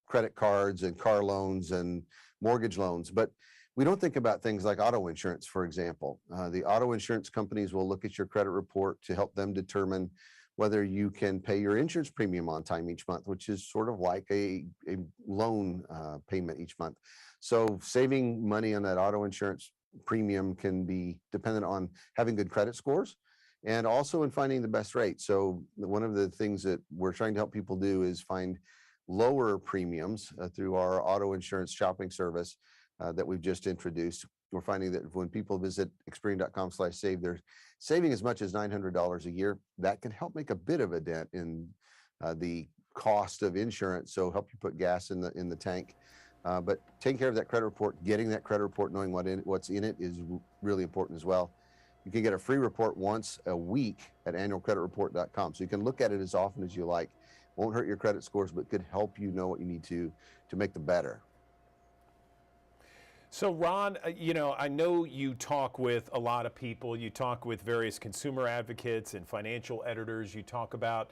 credit cards and car loans and mortgage loans, but we don't think about things like auto insurance, for example. The auto insurance companies will look at your credit report to help them determine whether you can pay your insurance premium on time each month, which is sort of like a loan payment each month. So saving money on that auto insurance premium can be dependent on having good credit scores and also in finding the best rate. So one of the things that we're trying to help people do is find lower premiums through our auto insurance shopping service that we've just introduced. We're finding that when people visit Experian.com/save, they're saving as much as $900 a year. That can help make a bit of a dent in the cost of insurance. So help you put gas in the tank. But taking care of that credit report, getting that credit report, knowing what's in it is really important as well. You can get a free report once a week at annualcreditreport.com. So you can look at it as often as you like. Won't hurt your credit scores, but could help you know what you need to make them better. So Ron, I know you talk with a lot of people. You talk with various consumer advocates and financial editors. You talk about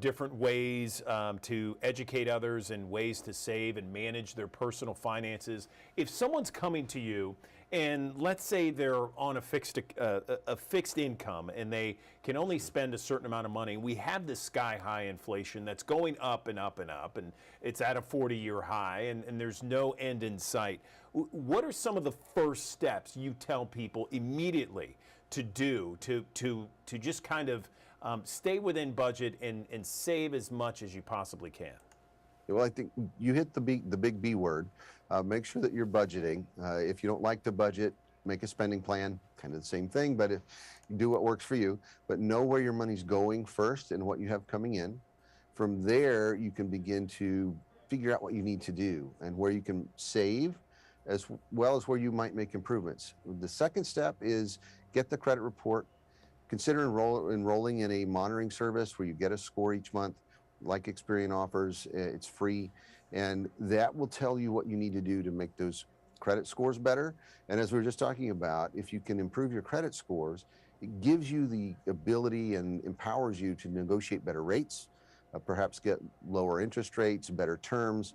different ways to educate others and ways to save and manage their personal finances. If someone's coming to you and let's say they're on a fixed income and they can only spend a certain amount of money, we have this sky-high inflation that's going up and up and up, and it's at a 40-year high, and there's no end in sight. What are some of the first steps you tell people immediately to do to just kind of stay within budget and save as much as you possibly can? Well, I think you hit the big B word. Make sure that you're budgeting. If you don't like to budget, make a spending plan. Kind of the same thing, but if you do what works for you. But know where your money's going first and what you have coming in. From there, you can begin to figure out what you need to do and where you can save, as well as where you might make improvements. The second step is get the credit report. Consider enrolling in a monitoring service where you get a score each month, like Experian offers. It's free, and that will tell you what you need to do to make those credit scores better. And as we were just talking about, if you can improve your credit scores, it gives you the ability and empowers you to negotiate better rates, perhaps get lower interest rates, better terms.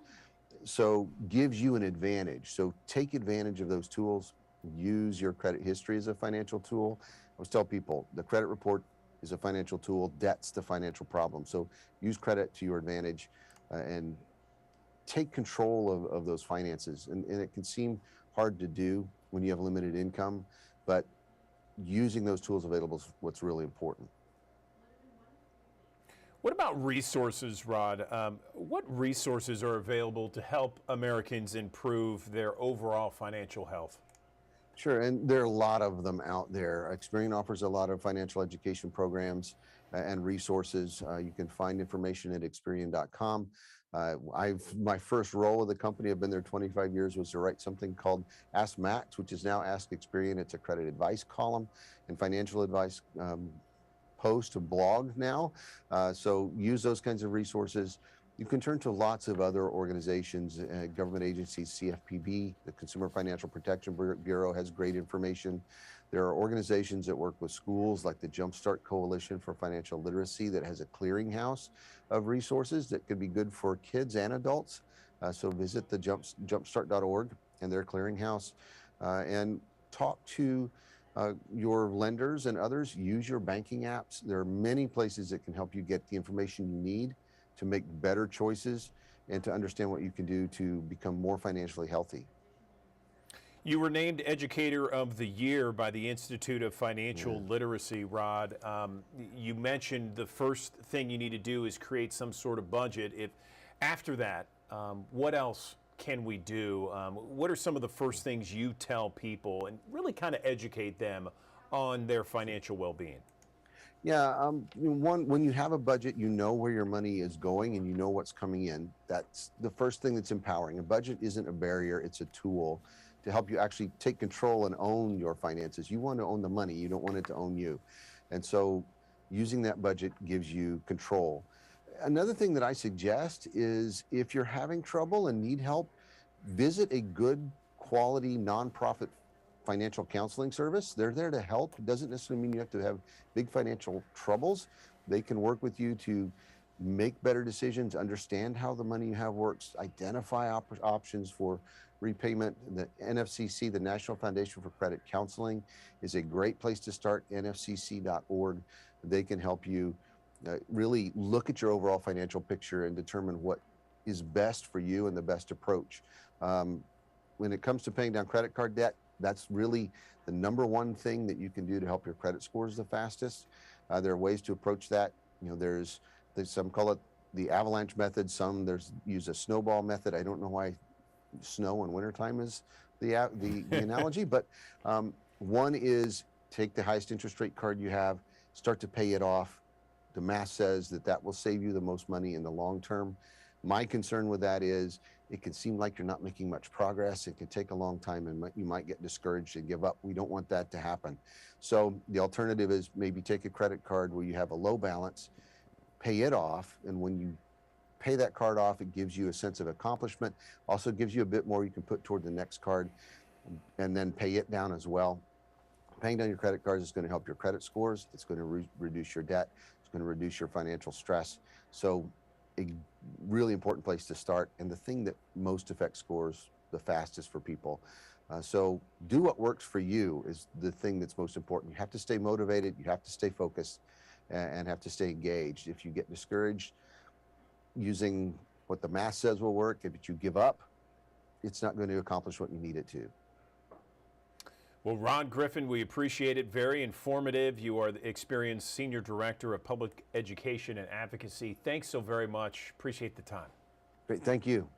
So gives you an advantage. So take advantage of those tools. Use your credit history as a financial tool. I always tell people the credit report is a financial tool. Debt's the financial problem. So use credit to your advantage and take control of those finances. And it can seem hard to do when you have limited income, but using those tools available is what's really important. What about resources, Rod? What resources are available to help Americans improve their overall financial health? Sure, and there are a lot of them out there. Experian offers a lot of financial education programs and resources. You can find information at Experian.com. My first role with the company, I've been there 25 years, was to write something called Ask Max, which is now Ask Experian. It's a credit advice column and financial advice post and blog now. So use those kinds of resources. You can turn to lots of other organizations, government agencies. CFPB, the Consumer Financial Protection Bureau, has great information. There are organizations that work with schools like the Jumpstart Coalition for Financial Literacy that has a clearinghouse of resources that could be good for kids and adults. So visit the jumpstart.org and their clearinghouse and talk to your lenders and others. Use your banking apps. There are many places that can help you get the information you need to make better choices and to understand what you can do to become more financially healthy. You were named Educator of the Year by the Institute of Financial Literacy, Rod. You mentioned the first thing you need to do is create some sort of budget. After that, what else can we do? What are some of the first things you tell people and really kind of educate them on their financial well-being? Yeah, when you have a budget, you know where your money is going and you know what's coming in. That's the first thing that's empowering. A budget isn't a barrier, it's a tool to help you actually take control and own your finances. You want to own the money, you don't want it to own you. And so using that budget gives you control. Another thing that I suggest is if you're having trouble and need help, visit a good quality nonprofit financial counseling service. They're there to help. It doesn't necessarily mean you have to have big financial troubles. They can work with you to make better decisions, understand how the money you have works, identify options for repayment. The NFCC, the National Foundation for Credit Counseling, is a great place to start, nfcc.org. They can help you really look at your overall financial picture and determine what is best for you and the best approach. When it comes to paying down credit card debt, that's really the number one thing that you can do to help your credit scores the fastest. There are ways to approach that. There's some call it the avalanche method. Some use a snowball method. I don't know why snow in wintertime is the analogy, but one is take the highest interest rate card you have, start to pay it off. The math says that will save you the most money in the long term. My concern with that is it can seem like you're not making much progress. It can take a long time and you might get discouraged and give up. We don't want that to happen. So the alternative is maybe take a credit card where you have a low balance, pay it off, and when you pay that card off, it gives you a sense of accomplishment. Also gives you a bit more you can put toward the next card, and then pay it down as well. Paying down your credit cards is going to help your credit scores. It's going to reduce your debt. It's going to reduce your financial stress. So a really important place to start, and the thing that most affects scores the fastest for people. So do what works for you is the thing that's most important. You have to stay motivated. You have to stay focused and have to stay engaged. If you get discouraged using what the math says will work, if you give up, it's not going to accomplish what you need it to. Well, Ron Griffin, we appreciate it. Very informative. You are the experienced Senior Director of Public Education and Advocacy. Thanks so very much. Appreciate the time. Great. Thank you.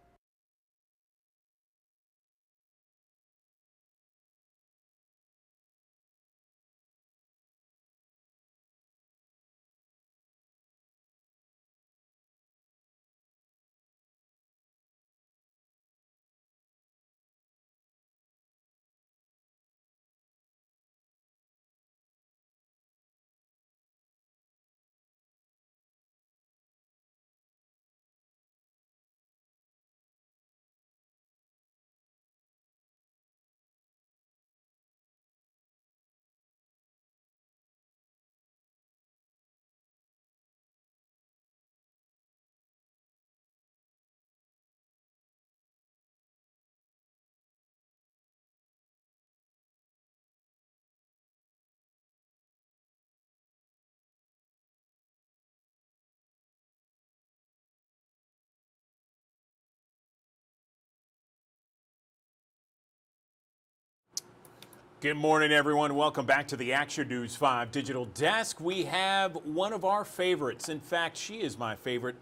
Good morning, everyone. Welcome back to the Action News 5 Digital Desk. We have one of our favorites. In fact, she is my favorite,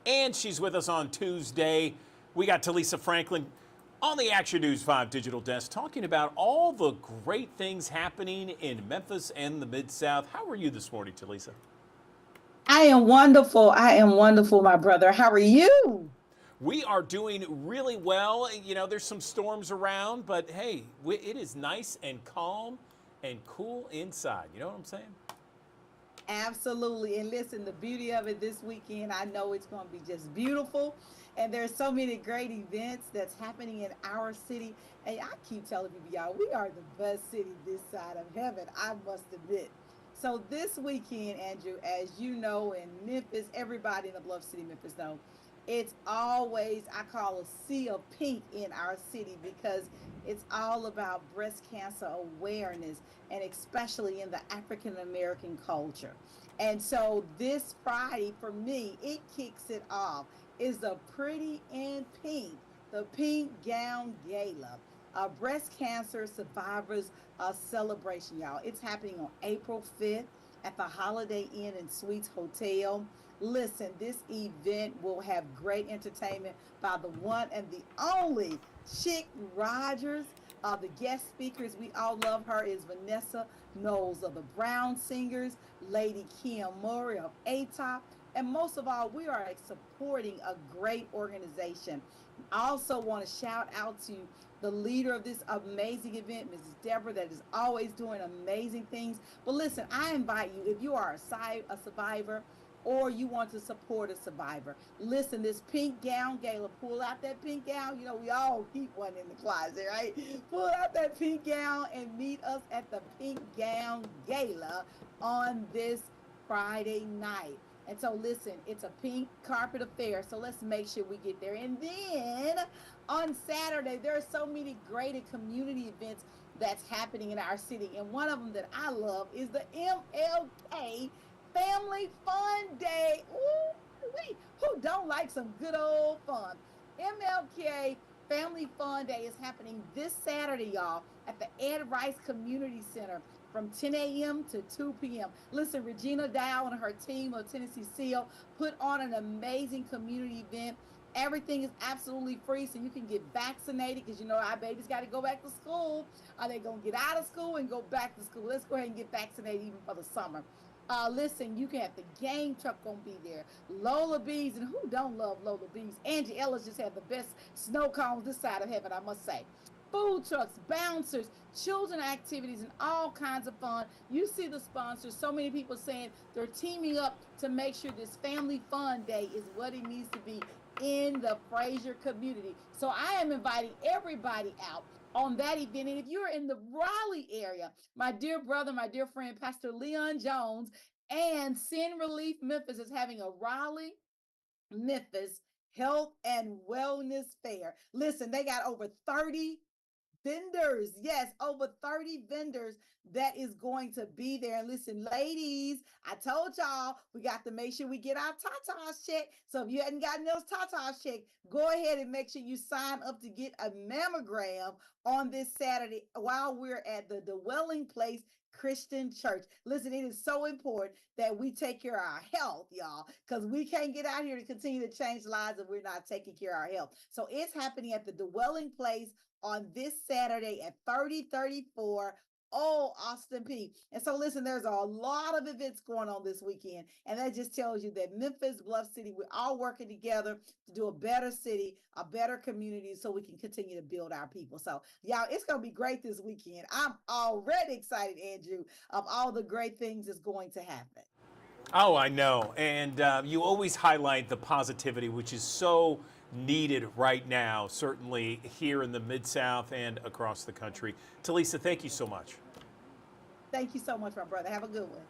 and she's with us on Tuesday. We got Talisa Franklin on the Action News 5 Digital Desk talking about all the great things happening in Memphis and the Mid-South. How are you this morning, Talisa? I am wonderful. I am wonderful, my brother. How are you? We are doing really well. You know, there's some storms around, but hey, it is nice and calm and cool inside. You know what I'm saying? Absolutely. And listen, the beauty of it this weekend, I know it's going to be just beautiful. And there's so many great events that's happening in our city. And I keep telling people, y'all, we are the best city this side of heaven, I must admit. So this weekend, Andrew, as you know, in Memphis, everybody in the Bluff City, Memphis know, it's always, I call a sea of pink in our city because it's all about breast cancer awareness, and especially in the African American culture. And so this Friday, for me, it kicks it off, is the Pretty in Pink, the Pink Gown Gala, a breast cancer survivors celebration, y'all. It's happening on April 5th at the Holiday Inn and Suites Hotel. Listen, this event will have great entertainment by the one and the only Chick Rogers. The guest speakers, we all love her, is Vanessa Knowles of the Brown Singers, Lady Kim Murray of ATOP, and most of all, we are supporting a great organization. I also want to shout out to the leader of this amazing event, Mrs. Deborah, that is always doing amazing things. But listen, I invite you, if you are a survivor, or you want to support a survivor, listen, this Pink Gown Gala, pull out that pink gown. You know, we all keep one in the closet, right? Pull out that pink gown and meet us at the Pink Gown Gala on this Friday night. And so listen, it's a pink carpet affair, so let's make sure we get there. And then on Saturday, there are so many great community events that's happening in our city. And one of them that I love is the MLK Family Fun Day. Ooh, who don't like some good old fun? MLK Family Fun Day is happening this Saturday, y'all, at the Ed Rice Community Center from 10 a.m. to 2 p.m. Listen, Regina Dow and her team of Tennessee Seal put on an amazing community event. Everything is absolutely free, so you can get vaccinated because, you know, our babies got to go back to school. Are they going to get out of school and go back to school? Let's go ahead and get vaccinated even for the summer. Listen, you can have the game truck gonna be there. Lola Bees, and who don't love Lola Bees? Angie Ellis just had the best snow cones this side of heaven, I must say. Food trucks, bouncers, children activities, and all kinds of fun. You see the sponsors. So many people saying they're teaming up to make sure this family fun day is what it needs to be in the Fraser community. So I am inviting everybody out on that event. And if you're in the Raleigh area, my dear brother, my dear friend, Pastor Leon Jones and Sin Relief Memphis is having a Raleigh, Memphis health and wellness fair. Listen, they got over 30 vendors. Yes, over 30 vendors that is going to be there. And listen, ladies, I told y'all we got to make sure we get our tatas checked. So if you hadn't gotten those tatas checked, go ahead and make sure you sign up to get a mammogram on this Saturday while we're at the Dwelling Place Christian Church. Listen, it is so important that we take care of our health, y'all, because we can't get out here to continue to change lives if we're not taking care of our health. So it's happening at the Dwelling Place on this Saturday at 3034 Old Austin P. And so listen, there's a lot of events going on this weekend, and that just tells you that Memphis, Bluff City, we're all working together to do a better city, a better community, so we can continue to build our people. So y'all, it's going to be great this weekend. I'm already excited, Andrew, of all the great things that's going to happen. Oh, I know. And you always highlight the positivity, which is so needed right now, certainly here in the Mid-South and across the country. Talisa, thank you so much. Thank you so much, my brother. Have a good one.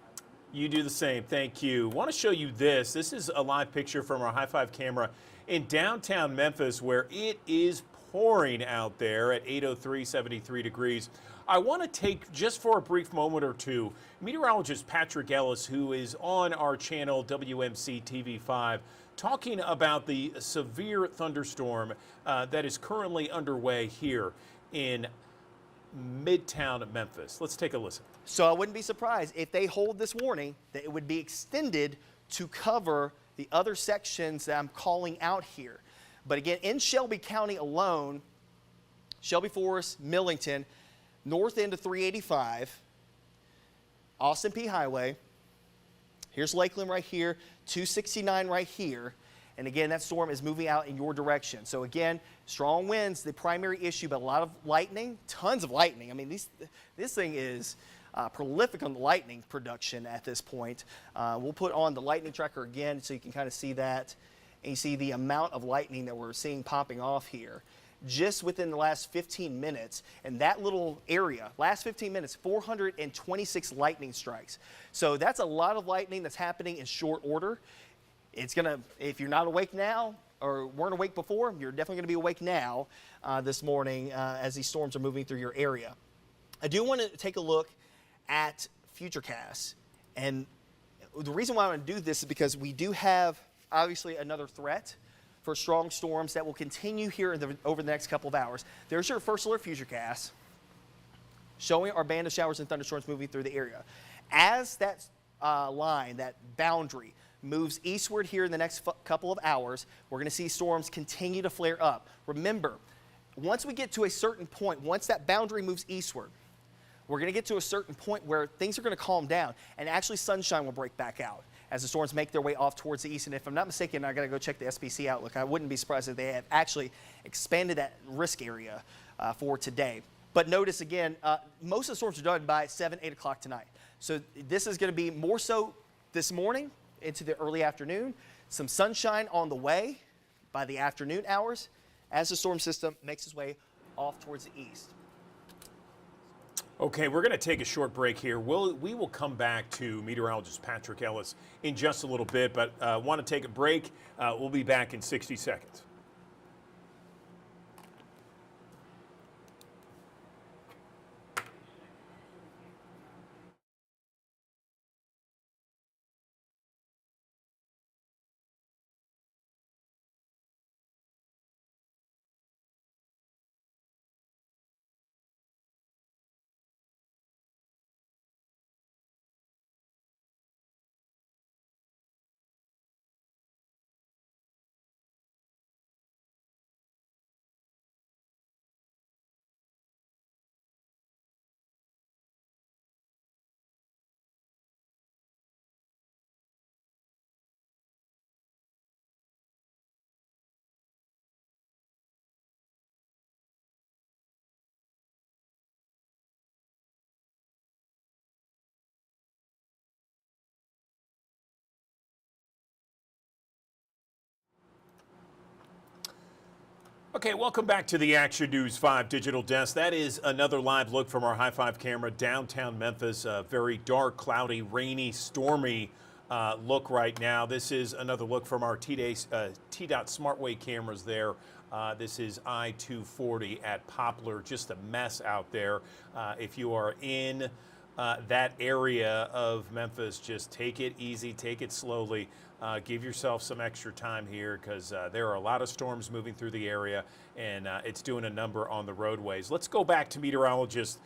You do the same. Thank you. Want to show you this. This is a live picture from our High Five camera in downtown Memphis, where it is pouring out there at 8:03, 73 degrees. I want to take, just for a brief moment or two, meteorologist Patrick Ellis, who is on our channel WMC TV5, talking about the severe thunderstorm that is currently underway here in Midtown Memphis. Let's take a listen. So I wouldn't be surprised if they hold this warning that it would be extended to cover the other sections that I'm calling out here. But again, in Shelby County alone, Shelby Forest, Millington, north end of 385, Austin P Highway, here's Lakeland right here, 269 right here. And again, that storm is moving out in your direction. So again, strong winds, the primary issue, but a lot of lightning, tons of lightning. I mean, this thing is prolific on the lightning production at this point. We'll put on the lightning tracker again so you can kind of see that. And you see the amount of lightning that we're seeing popping off here just within the last 15 minutes. And that little area, last 15 minutes, 426 lightning strikes. So that's a lot of lightning that's happening in short order. It's gonna, if you're not awake now or weren't awake before, you're definitely gonna be awake now this morning as these storms are moving through your area. I do want to take a look at Futurecast. And the reason why I want to do this is because we do have obviously another threat for strong storms that will continue here over the next couple of hours. There's your First Alert Futurecast showing our band of showers and thunderstorms moving through the area. As that line, that boundary, moves eastward here in the next couple of hours, we're going to see storms continue to flare up. Remember, once we get to a certain point, once that boundary moves eastward, we're going to get to a certain point where things are going to calm down, and actually sunshine will break back out as the storms make their way off towards the east. And if I'm not mistaken, I got to go check the SPC outlook. I wouldn't be surprised if they have actually expanded that risk area for today. But notice again, most of the storms are done by 7, 8 o'clock tonight. So this is going to be more so this morning into the early afternoon. Some sunshine on the way by the afternoon hours as the storm system makes its way off towards the east. Okay, we're going to take a short break here. We will come back to meteorologist Patrick Ellis in just a little bit, but want to take a break. We'll be back in 60 seconds. Okay, welcome back to the Action News 5 Digital Desk. That is another live look from our High 5 camera downtown Memphis. A very dark, cloudy, rainy, stormy look right now. This is another look from our T-Dot SmartWay cameras there. This is I-240 at Poplar. Just a mess out there. If you are in that area of Memphis, just take it easy, take it slowly. Give yourself some extra time here because there are a lot of storms moving through the area, and it's doing a number on the roadways. Let's go back to meteorologist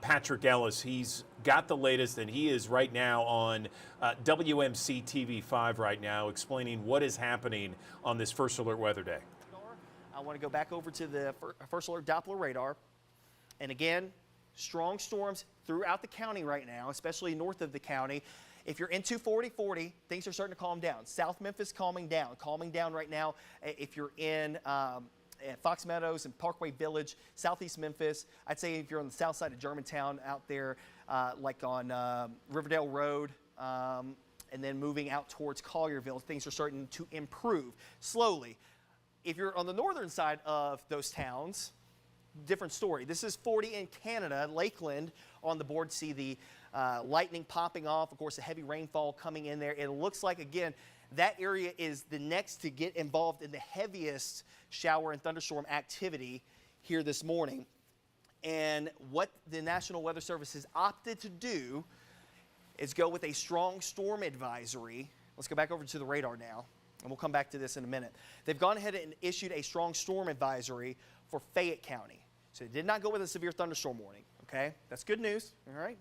Patrick Ellis. He's got the latest, and he is right now on WMC TV5 right now explaining what is happening on this First Alert Weather Day. I want to go back over to the First Alert Doppler radar. And again, strong storms throughout the county right now, especially north of the county. If you're in 240-40, things are starting to calm down. South Memphis calming down right now. If you're in Fox Meadows and Parkway Village, southeast Memphis, I'd say if you're on the south side of Germantown out there, like on Riverdale Road, and then moving out towards Collierville, things are starting to improve slowly. If you're on the northern side of those towns, different story. This is 40 in Canada, Lakeland on the board. See the lightning popping off, of course, the heavy rainfall coming in there. It looks like, again, that area is the next to get involved in the heaviest shower and thunderstorm activity here this morning. And what the National Weather Service has opted to do is go with a strong storm advisory. Let's go back over to the radar now, and we'll come back to this in a minute. They've gone ahead and issued a strong storm advisory for Fayette County. So they did not go with a severe thunderstorm warning, okay? That's good news, all right?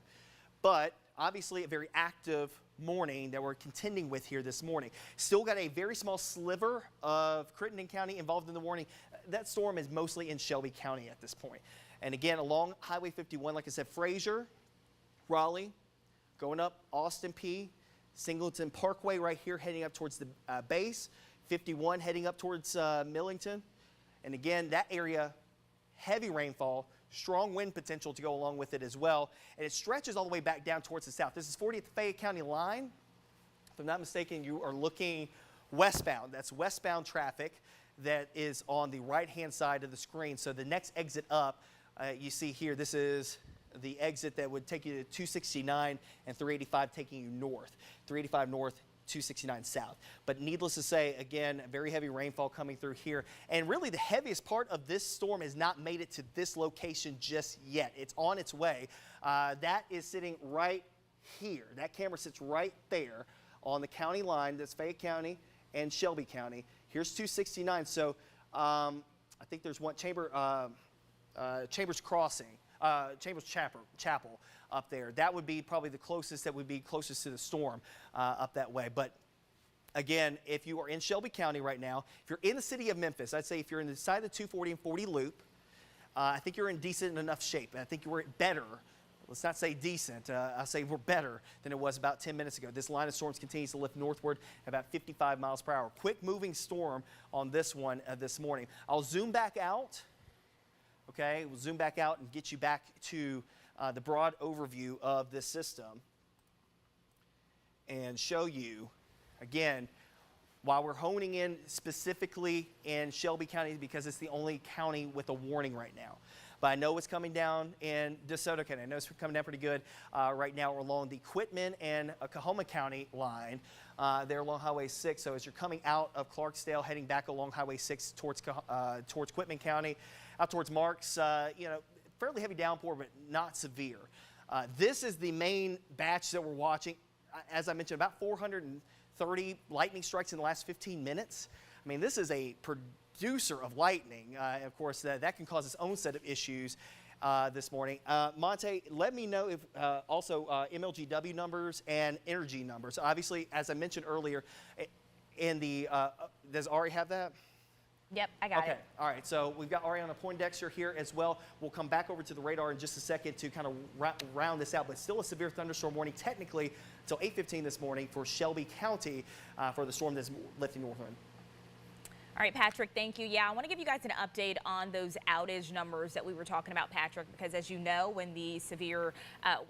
But obviously a very active morning that we're contending with here this morning. Still got a very small sliver of Crittenden County involved in the warning. That storm is mostly in Shelby County at this point. And again, along Highway 51, like I said, Fraser, Raleigh, going up Austin P, Singleton Parkway right here heading up towards the base, 51 heading up towards Millington. And again, that area, heavy rainfall, strong wind potential to go along with it as well. And it stretches all the way back down towards the south. This is 40 at the Fayette County line. If I'm not mistaken, you are looking westbound. That's westbound traffic that is on the right-hand side of the screen. So the next exit up, you see here, this is the exit that would take you to 269 and 385 taking you north. 385 north, 269 south. But needless to say, again, very heavy rainfall coming through here. And really the heaviest part of this storm has not made it to this location just yet. It's on its way. That is sitting right here. That camera sits right there on the county line. That's Fayette County and Shelby County. Here's 269. So I think there's one Chambers Crossing. Chambers Chapel up there. That would be probably the closest that would be closest to the storm up that way. But again, if you are in Shelby County right now, if you're in the city of Memphis, I'd say if you're in the side of the 240 and 40 loop, I think you're in decent enough shape. And I think you're better. Let's not say decent. I'll say we're better than it was about 10 minutes ago. This line of storms continues to lift northward at about 55 miles per hour. Quick moving storm on this one this morning. I'll zoom back out. Okay, we'll zoom back out and get you back to the broad overview of this system and show you, again, while we're honing in specifically in Shelby County because it's the only county with a warning right now. But I know it's coming down in DeSoto County. I know it's coming down pretty good right now along the Quitman and Coahoma County line. There along Highway 6. So as you're coming out of Clarksdale, heading back along Highway 6 towards Quitman County, out towards Marks, fairly heavy downpour, but not severe. This is the main batch that we're watching. As I mentioned, about 430 lightning strikes in the last 15 minutes. I mean, this is a producer of lightning. Of course, that can cause its own set of issues this morning. Monte, let me know if also MLGW numbers and energy numbers. Obviously, as I mentioned earlier, in the does Ari have that? Yep, I got it. All right, so we've got Ariana Poindexter here as well. We'll come back over to the radar in just a second to kind of round this out, but still a severe thunderstorm warning technically until 8:15 this morning for Shelby County for the storm that's lifting northward. All right, Patrick, thank you. Yeah, I want to give you guys an update on those outage numbers that we were talking about, Patrick, because as you know, when the severe weather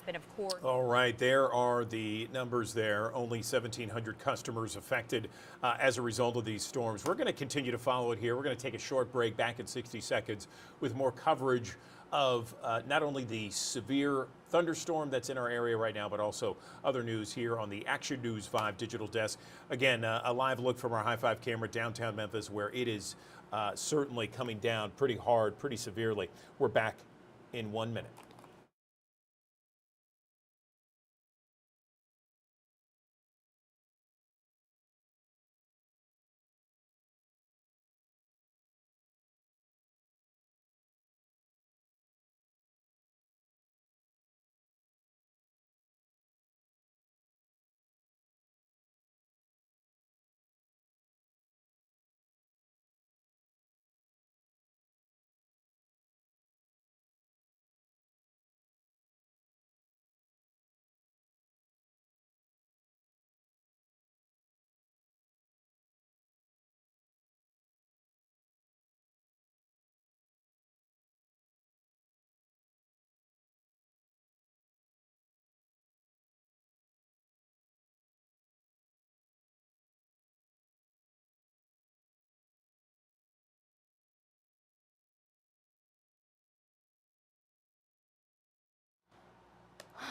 But of course, All right, there are the numbers there. Only 1,700 customers affected as a result of these storms. We're going to continue to follow it here. We're going to take a short break, back in 60 seconds with more coverage of not only the severe thunderstorm that's in our area right now, but also other news here on the Action News 5 digital desk. Again, a live look from our High 5 camera downtown Memphis, where it is certainly coming down pretty hard, pretty severely. We're back in 1 minute.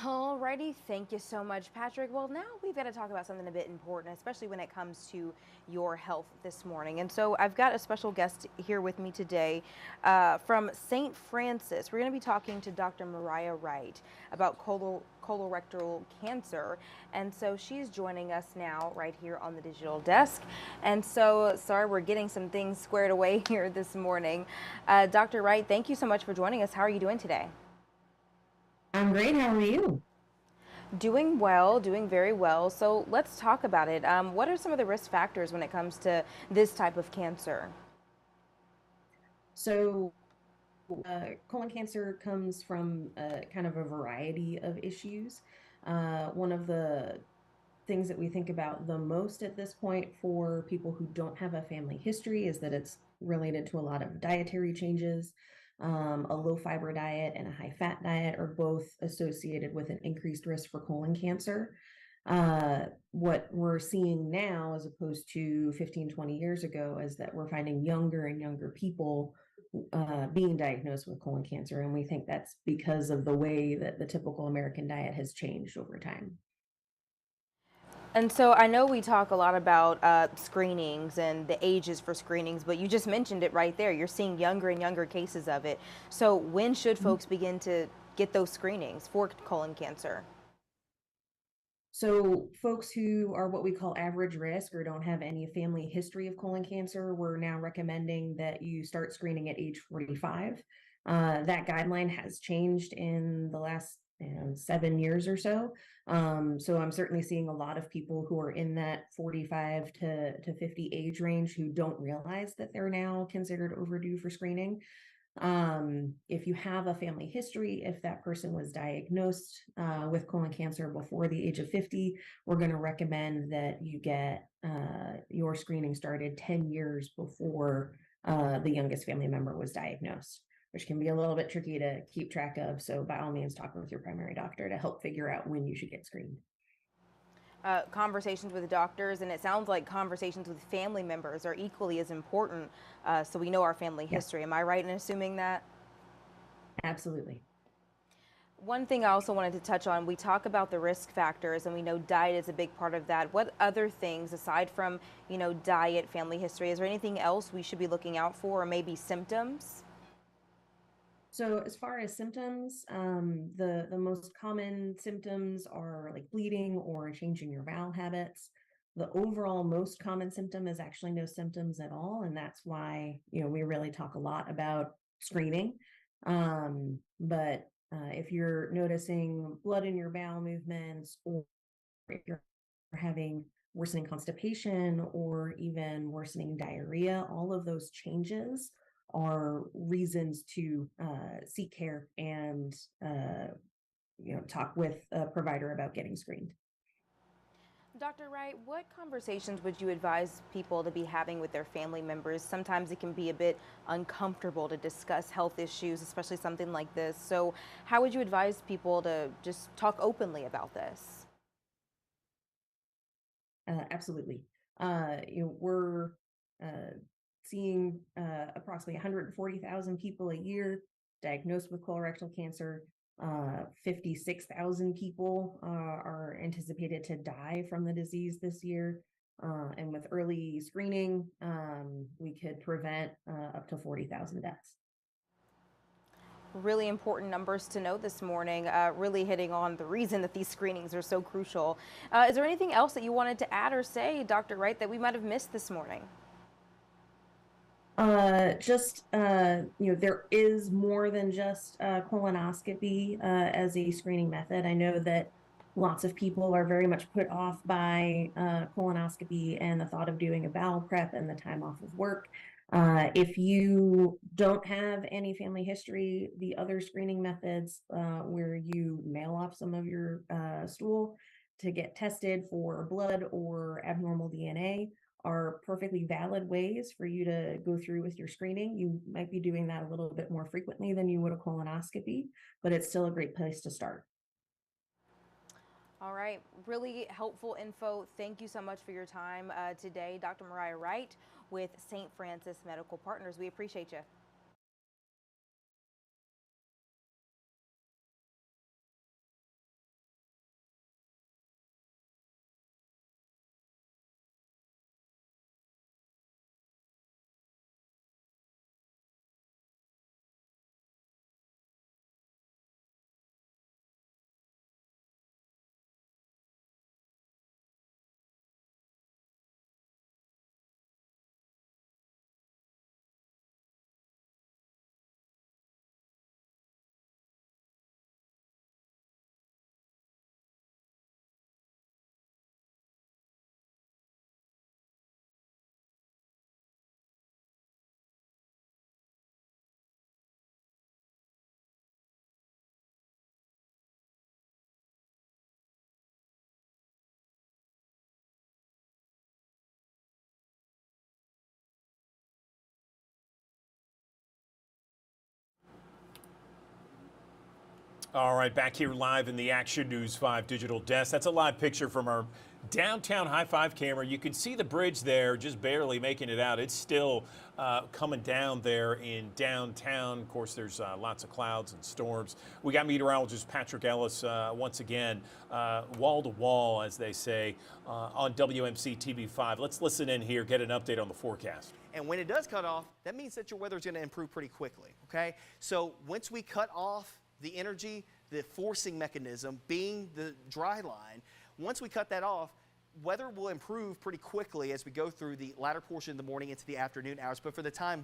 Alrighty, thank you so much, Patrick. Well, now we've got to talk about something a bit important, especially when it comes to your health this morning. And so I've got a special guest here with me today from St. Francis. We're going to be talking to Dr. Mariah Wright about colorectal cancer. And so she's joining us now right here on the digital desk. And so, sorry, we're getting some things squared away here this morning. Dr. Wright, thank you so much for joining us. How are you doing today? I'm great. How are you? Doing well, doing very well. So let's talk about it. What are some of the risk factors when it comes to this type of cancer? So, colon cancer comes from kind of a variety of issues. One of the things that we think about the most at this point for people who don't have a family history is that it's related to a lot of dietary changes. A low fiber diet and a high fat diet are both associated with an increased risk for colon cancer. What we're seeing now, as opposed to 15, 20 years ago, is that we're finding younger and younger people being diagnosed with colon cancer. And we think that's because of the way that the typical American diet has changed over time. And so I know we talk a lot about screenings and the ages for screenings, but you just mentioned it right there. You're seeing younger and younger cases of it. So when should folks begin to get those screenings for colon cancer? So folks who are what we call average risk or don't have any family history of colon cancer, we're now recommending that you start screening at age 45. That guideline has changed in the last 7 years or so. So I'm certainly seeing a lot of people who are in that 45 to 50 age range who don't realize that they're now considered overdue for screening. If you have a family history, if that person was diagnosed with colon cancer before the age of 50, we're going to recommend that you get your screening started 10 years before the youngest family member was diagnosed, which can be a little bit tricky to keep track of. So by all means, talk with your primary doctor to help figure out when you should get screened. Conversations with doctors, and it sounds like conversations with family members are equally as important, so we know our family history. Am I right in assuming that? Absolutely. One thing I also wanted to touch on, we talk about the risk factors, and we know diet is a big part of that. What other things, aside from, diet, family history, is there anything else we should be looking out for, or maybe symptoms? So as far as symptoms, the most common symptoms are like bleeding or a change in your bowel habits. The overall most common symptom is actually no symptoms at all, and that's why we really talk a lot about screening. But if you're noticing blood in your bowel movements, or if you're having worsening constipation or even worsening diarrhea, all of those changes are reasons to seek care and talk with a provider about getting screened. Dr. Wright, what conversations would you advise people to be having with their family members? Sometimes it can be a bit uncomfortable to discuss health issues, especially something like this. So how would you advise people to just talk openly about this? Absolutely. We're seeing approximately 140,000 people a year diagnosed with colorectal cancer. 56,000 people are anticipated to die from the disease this year. And with early screening, we could prevent up to 40,000 deaths. Really important numbers to know this morning, really hitting on the reason that these screenings are so crucial. Is there anything else that you wanted to add or say, Dr. Wright, that we might have missed this morning? There is more than just colonoscopy as a screening method. I know that lots of people are very much put off by colonoscopy and the thought of doing a bowel prep and the time off of work. If you don't have any family history, the other screening methods where you mail off some of your stool to get tested for blood or abnormal DNA are perfectly valid ways for you to go through with your screening. You might be doing that a little bit more frequently than you would a colonoscopy, but it's still a great place to start. All right, really helpful info. Thank you so much for your time today, Dr. Mariah Wright with St. Francis Medical Partners. We appreciate you. All right, back here live in the Action News 5 digital desk. That's a live picture from our downtown High Five camera. You can see the bridge there, just barely making it out. It's still coming down there in downtown. Of course, there's lots of clouds and storms. We got meteorologist Patrick Ellis once again, wall to wall, as they say, on WMC TV5. Let's listen in here, get an update on the forecast. And when it does cut off, that means that your weather is going to improve pretty quickly, okay? So once we cut off the energy, the forcing mechanism being the dry line, once we cut that off, weather will improve pretty quickly as we go through the latter portion of the morning into the afternoon hours. But for the time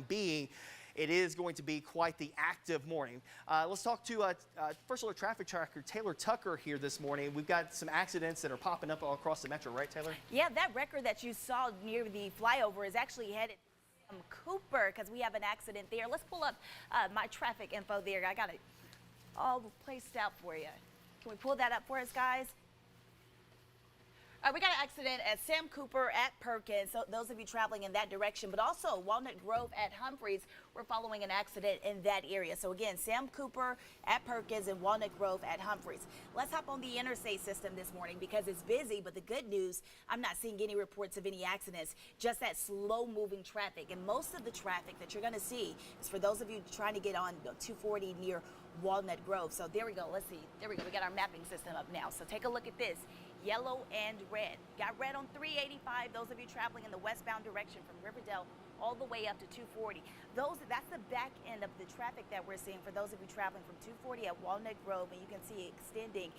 being, it is going to be quite the active morning. Let's talk to First Alert Traffic Tracker Taylor Tucker here this morning. We've got some accidents that are popping up all across the metro, right, Taylor? Yeah, that record that you saw near the flyover is actually headed Cooper because we have an accident there. Let's pull up my traffic info there. I got it all placed out for you. Can we pull that up for us, guys? We got an accident at Sam Cooper at Perkins, so those of you traveling in that direction, but also Walnut Grove at Humphreys. We're following an accident in that area. So again, Sam Cooper at Perkins and Walnut Grove at Humphreys. Let's hop on the interstate system this morning because it's busy, but the good news, I'm not seeing any reports of any accidents, just that slow moving traffic. And most of the traffic that you're going to see is for those of you trying to get on 240 near Walnut Grove. So there we go. Let's see. There we go. We got our mapping system up now. So take a look at this. Yellow and red. Got red on 385. Those of you traveling in the westbound direction from Riverdale all the way up to 240. That's the back end of the traffic that we're seeing for those of you traveling from 240 at Walnut Grove, and you can see it extending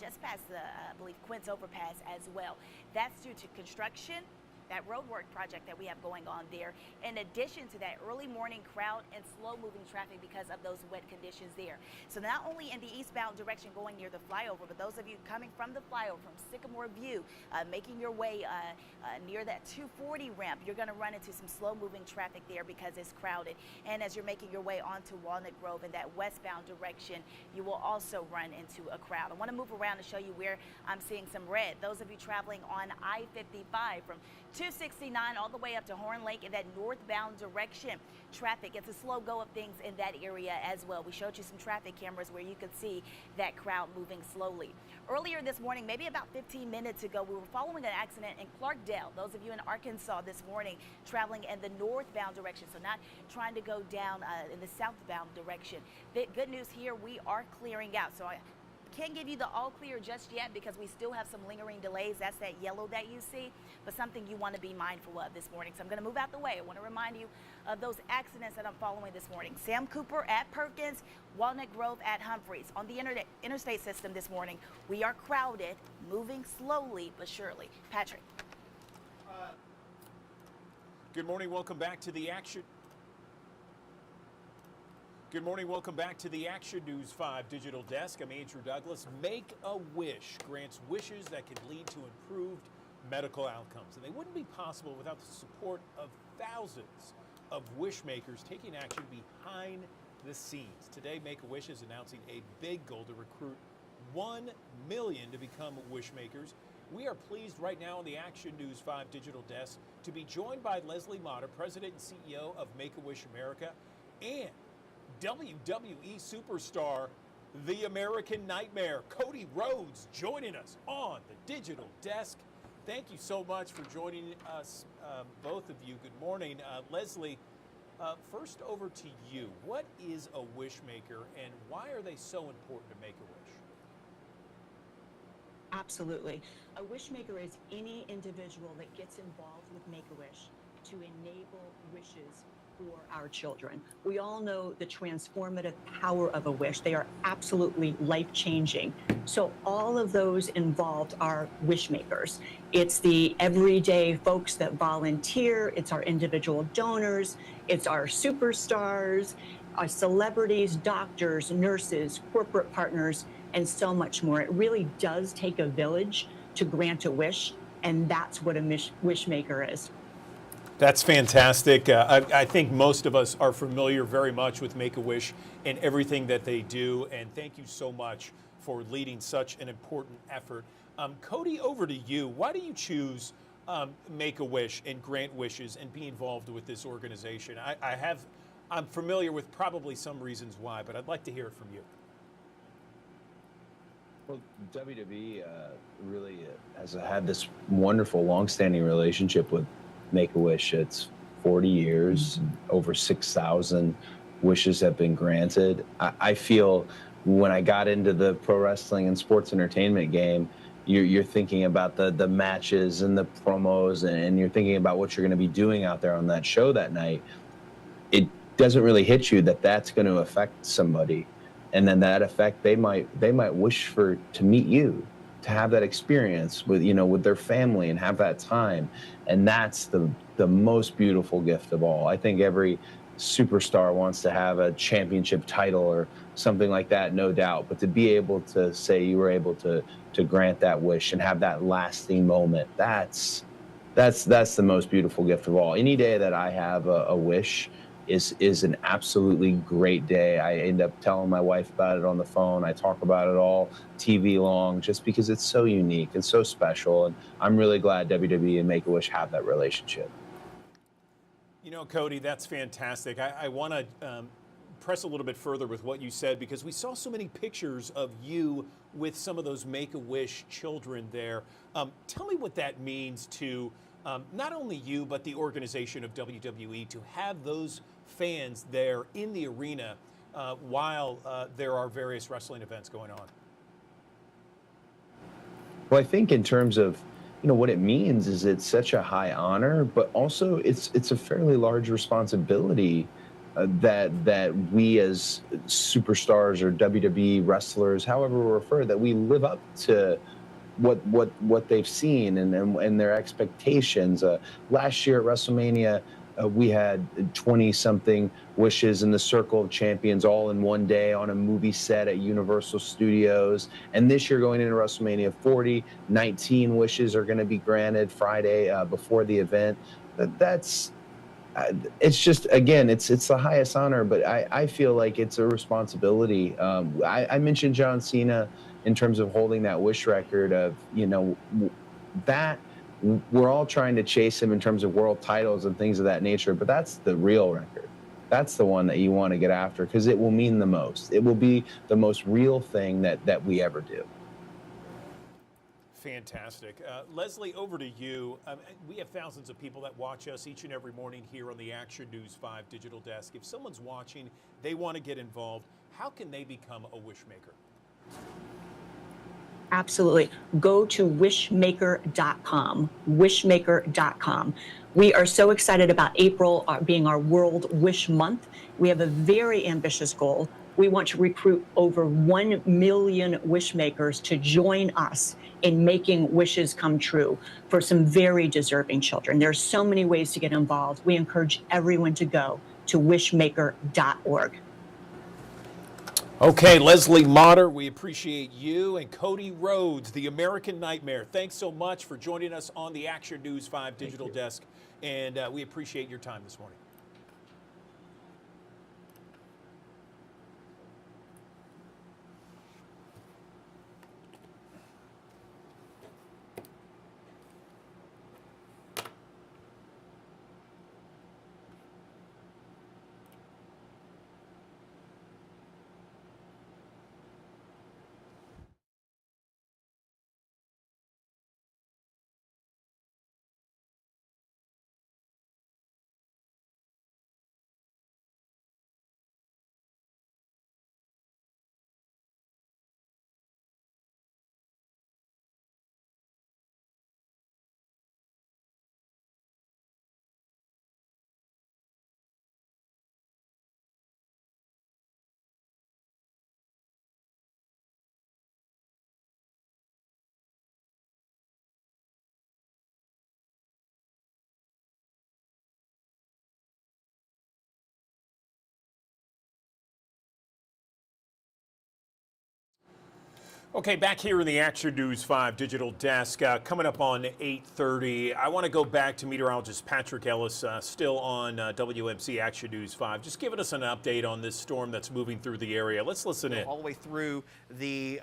just past the, I believe, Quince overpass as well. That's due to construction that roadwork project that we have going on there. In addition to that, early morning crowd and slow moving traffic because of those wet conditions there. So not only in the eastbound direction going near the flyover, but those of you coming from the flyover from Sycamore View, making your way near that 240 ramp, you're going to run into some slow moving traffic there because it's crowded. And as you're making your way onto Walnut Grove in that westbound direction, you will also run into a crowd. I want to move around and show you where I'm seeing some red. Those of you traveling on I-55 from 269 all the way up to Horn Lake in that northbound direction, traffic, it's a slow go of things in that area as well. We showed you some traffic cameras where you could see that crowd moving slowly. Earlier this morning, maybe about 15 minutes ago, we were following an accident in Clarkdale. Those of you in Arkansas this morning traveling in the northbound direction, so not trying to go down in the southbound direction. The good news here, we are clearing out. So I can't give you the all clear just yet because we still have some lingering delays. That's that yellow that you see, but something you want to be mindful of this morning. So I'm going to move out the way. I want to remind you of those accidents that I'm following this morning. Sam Cooper at Perkins, Walnut Grove at Humphreys. On the interstate system this morning, we are crowded, moving slowly but surely. Patrick. Good morning. Welcome back to the Action. Good morning. Welcome back to the Action News 5 Digital Desk. I'm Andrew Douglas. Make-A-Wish grants wishes that can lead to improved medical outcomes. And they wouldn't be possible without the support of thousands of wish makers taking action behind the scenes. Today, Make-A-Wish is announcing a big goal to recruit 1 million to become wish makers. We are pleased right now on the Action News 5 Digital Desk to be joined by Leslie Motter, President and CEO of Make-A-Wish America, and WWE superstar, the American Nightmare, Cody Rhodes, joining us on the digital desk. Thank you so much for joining us, both of you. Good morning. Leslie, first over to you. What is a wish maker and why are they so important to Make-A-Wish? Absolutely. A wish maker is any individual that gets involved with Make-A-Wish to enable wishes for our children. We all know the transformative power of a wish. They are absolutely life-changing. So all of those involved are wish makers. It's the everyday folks that volunteer, it's our individual donors, it's our superstars, our celebrities, doctors, nurses, corporate partners, and so much more. It really does take a village to grant a wish, and that's what a wish maker is. That's fantastic. I think most of us are familiar very much with Make-A-Wish and everything that they do, and thank you so much for leading such an important effort. Cody, over to you. Why do you choose Make-A-Wish and grant wishes and be involved with this organization? I'm familiar with probably some reasons why, but I'd like to hear it from you. Well, WWE really has had this wonderful, long-standing relationship with Make-A-Wish. It's 40 years, over 6,000 wishes have been granted. I feel when I got into the pro wrestling and sports entertainment game, you're thinking about the matches and the promos, and you're thinking about what you're going to be doing out there on that show that night. It doesn't really hit you that that's going to affect somebody, and then that effect they might wish to meet you, to have that experience with their family and have that time. And that's the most beautiful gift of all. I think every superstar wants to have a championship title or something like that, no doubt. But to be able to say you were able to grant that wish and have that lasting moment, that's the most beautiful gift of all. Any day that I have a wish is an absolutely great day. I end up telling my wife about it on the phone. I talk about it all TV long, just because it's so unique and so special. And I'm really glad WWE and Make-A-Wish have that relationship. You know, Cody, that's fantastic. I want to press a little bit further with what you said, because we saw so many pictures of you with some of those Make-A-Wish children there. Tell me what that means to not only you, but the organization of WWE, to have those fans there in the arena while there are various wrestling events going on. Well, I think in terms of what it means is it's such a high honor, but also it's a fairly large responsibility that we as superstars or WWE wrestlers, however we're referred, that we live up to what they've seen and their expectations. Last year at WrestleMania, we had 20-something wishes in the Circle of Champions all in one day on a movie set at Universal Studios. And this year going into WrestleMania 40, 19 wishes are going to be granted Friday before the event. That's it's just, again, it's the highest honor, but I feel like it's a responsibility. I mentioned John Cena in terms of holding that wish record of, that we're all trying to chase him in terms of world titles and things of that nature, but that's the real record. That's the one that you want to get after because it will mean the most. It will be the most real thing that we ever do. Fantastic. Leslie, over to you. We have thousands of people that watch us each and every morning here on the Action News 5 digital desk. If someone's watching, they want to get involved, how can they become a wish maker? Absolutely. Go to wishmaker.com, wishmaker.com. We are so excited about April being our World Wish Month. We have a very ambitious goal. We want to recruit over 1 million wish makers to join us in making wishes come true for some very deserving children. There are so many ways to get involved. We encourage everyone to go to wishmaker.org. Okay, Leslie Motter, we appreciate you. And Cody Rhodes, the American Nightmare, thanks so much for joining us on the Action News 5 digital desk. And we appreciate your time this morning. Okay, back here in the Action News 5 digital desk, coming up on 8:30. I want to go back to meteorologist Patrick Ellis, still on WMC Action News 5, just giving us an update on this storm that's moving through the area. Let's listen in. All the way through the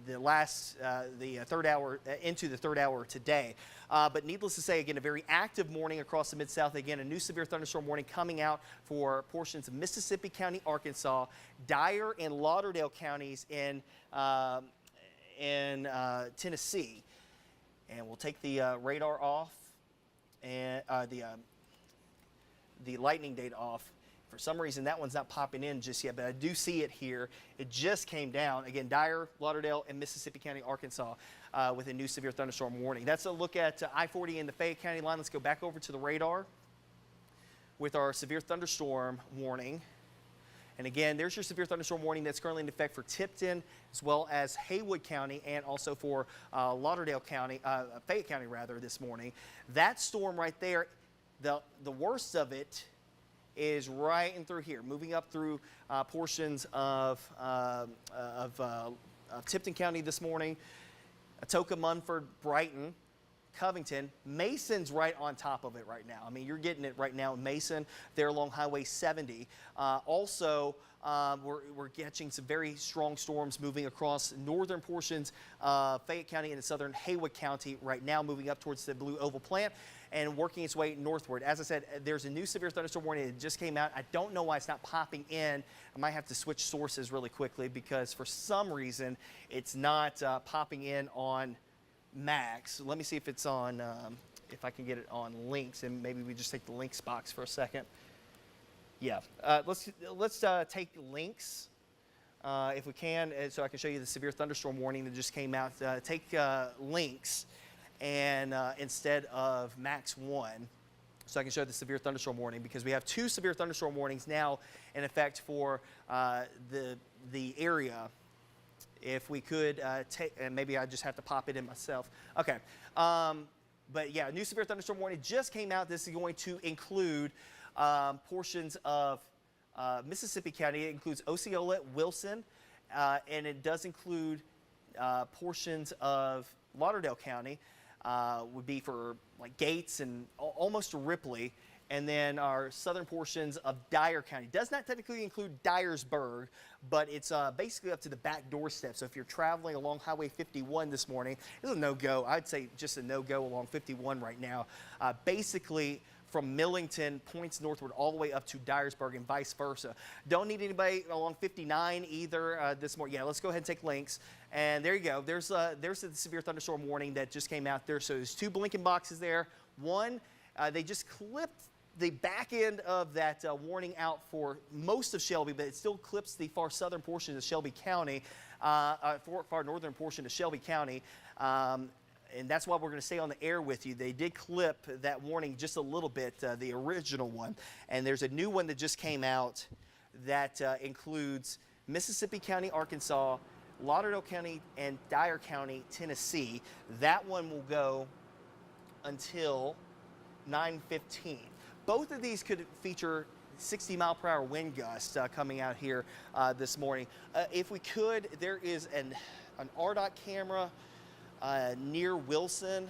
third hour, into the third hour today. But needless to say, again, a very active morning across the Mid-South. Again, a new severe thunderstorm warning coming out for portions of Mississippi County, Arkansas, Dyer and Lauderdale counties in Tennessee. And we'll take the radar off and the lightning data off. For some reason, that one's not popping in just yet, but I do see it here. It just came down. Again, Dyer, Lauderdale, and Mississippi County, Arkansas, with a new severe thunderstorm warning. That's a look at I-40 in the Fayette County line. Let's go back over to the radar with our severe thunderstorm warning. And again, there's your severe thunderstorm warning that's currently in effect for Tipton, as well as Haywood County, and also for Lauderdale County, Fayette County rather, this morning. That storm right there, the worst of it is right in through here, moving up through portions of Tipton County this morning, Atoka, Munford, Brighton, Covington. Mason's right on top of it right now. I mean, you're getting it right now in Mason, there along Highway 70. We're catching some very strong storms moving across northern portions of Fayette County and southern Haywood County right now, moving up towards the Blue Oval Plant and working its way northward. As I said, there's a new severe thunderstorm warning that just came out. I don't know why it's not popping in. I might have to switch sources really quickly because for some reason it's not popping in on Max. Let me see if it's on, if I can get it on links, and maybe we just take the links box for a second. Yeah, let's take links if we can, so I can show you the severe thunderstorm warning that just came out. Take links and instead of Max 1, so I can show the severe thunderstorm warning, because we have two severe thunderstorm warnings now in effect for the area if we could take, and maybe I just have to pop it in myself. Okay. But yeah, new severe thunderstorm warning just came out. This is going to include portions of Mississippi County. It includes Osceola, Wilson, and it does include portions of Lauderdale County. Would be for like Gates and almost to Ripley. And then our southern portions of Dyer County. Does not technically include Dyersburg, but it's basically up to the back doorstep. So if you're traveling along Highway 51 this morning, it's a no-go. I'd say just a no-go along 51 right now. Basically, from Millington points northward all the way up to Dyersburg and vice versa. Don't need anybody along 59 either this morning. Yeah, let's go ahead and take links. And there you go. There's the severe thunderstorm warning that just came out there. So there's two blinking boxes there. One, they just clipped the back end of that warning out for most of Shelby, but it still clips the far southern portion of Shelby County, far northern portion of Shelby County. And that's why we're going to stay on the air with you. They did clip that warning just a little bit, the original one. And there's a new one that just came out that includes Mississippi County, Arkansas, Lauderdale County, and Dyer County, Tennessee. That one will go until 9:15. Both of these could feature 60-mile-per-hour wind gusts coming out here this morning. If we could, there is an RDOT camera near Wilson.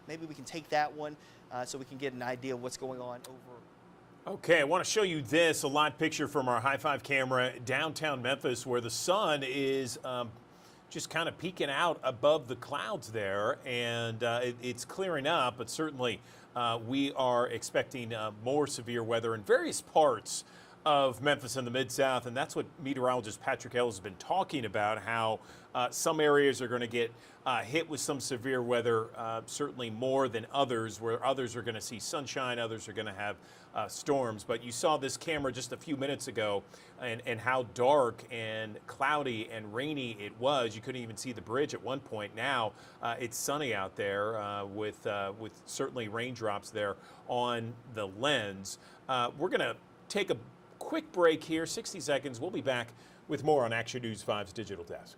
Maybe we can take that one so we can get an idea of what's going on over. Okay, I want to show you this, a live picture from our High 5 camera downtown Memphis where the sun is just kind of peeking out above the clouds there, and it's clearing up, but certainly we are expecting more severe weather in various parts of Memphis and the Mid-South, and that's what meteorologist Patrick Ellis has been talking about, how some areas are going to get hit with some severe weather, certainly more than others, where others are going to see sunshine, others are going to have storms. But you saw this camera just a few minutes ago and how dark and cloudy and rainy it was. You couldn't even see the bridge at one point. Now it's sunny out there with certainly raindrops there on the lens. We're going to take a quick break here, 60 seconds. We'll be back with more on Action News 5's Digital Desk.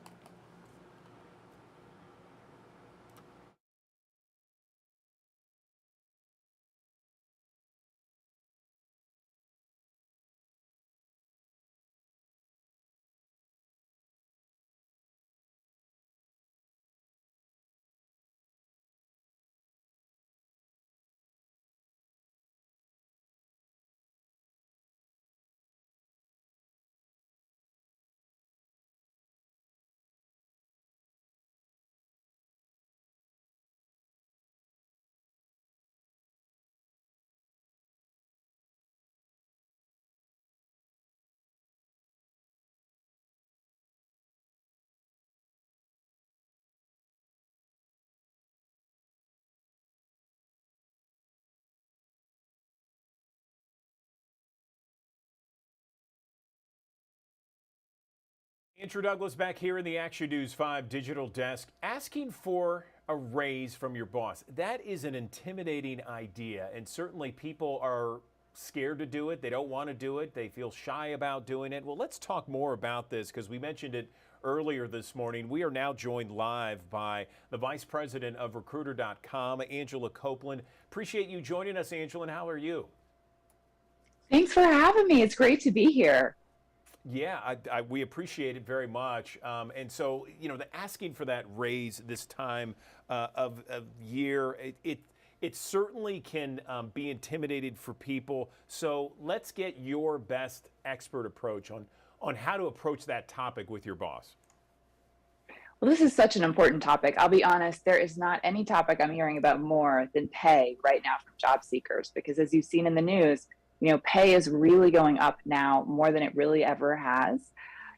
Andrew Douglas back here in the Action News 5 Digital Desk. Asking for a raise from your boss, that is an intimidating idea, and certainly people are scared to do it. They don't want to do it. They feel shy about doing it. Well, let's talk more about this because we mentioned it earlier this morning. We are now joined live by the Vice President of Recruiter.com, Angela Copeland. Appreciate you joining us, Angela, and how are you? Thanks for having me. It's great to be here. Yeah, we appreciate it very much. And so, you know, the asking for that raise this time of year, it certainly can be intimidating for people. So let's get your best expert approach on how to approach that topic with your boss. Well, this is such an important topic. I'll be honest, there is not any topic I'm hearing about more than pay right now from job seekers, because as you've seen in the news, you know, pay is really going up now more than it really ever has.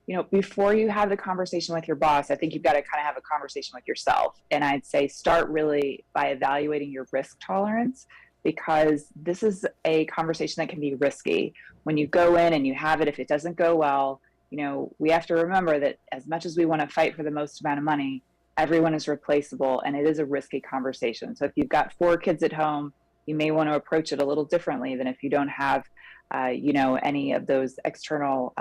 You know, before you have the conversation with your boss, I think you've got to kind of have a conversation with yourself. And I'd say start really by evaluating your risk tolerance, because this is a conversation that can be risky. When you go in and you have it, if it doesn't go well, you know, we have to remember that as much as we want to fight for the most amount of money, everyone is replaceable, and it is a risky conversation. So if you've got 4 kids at home, you may want to approach it a little differently than if you don't have, you know, any of those external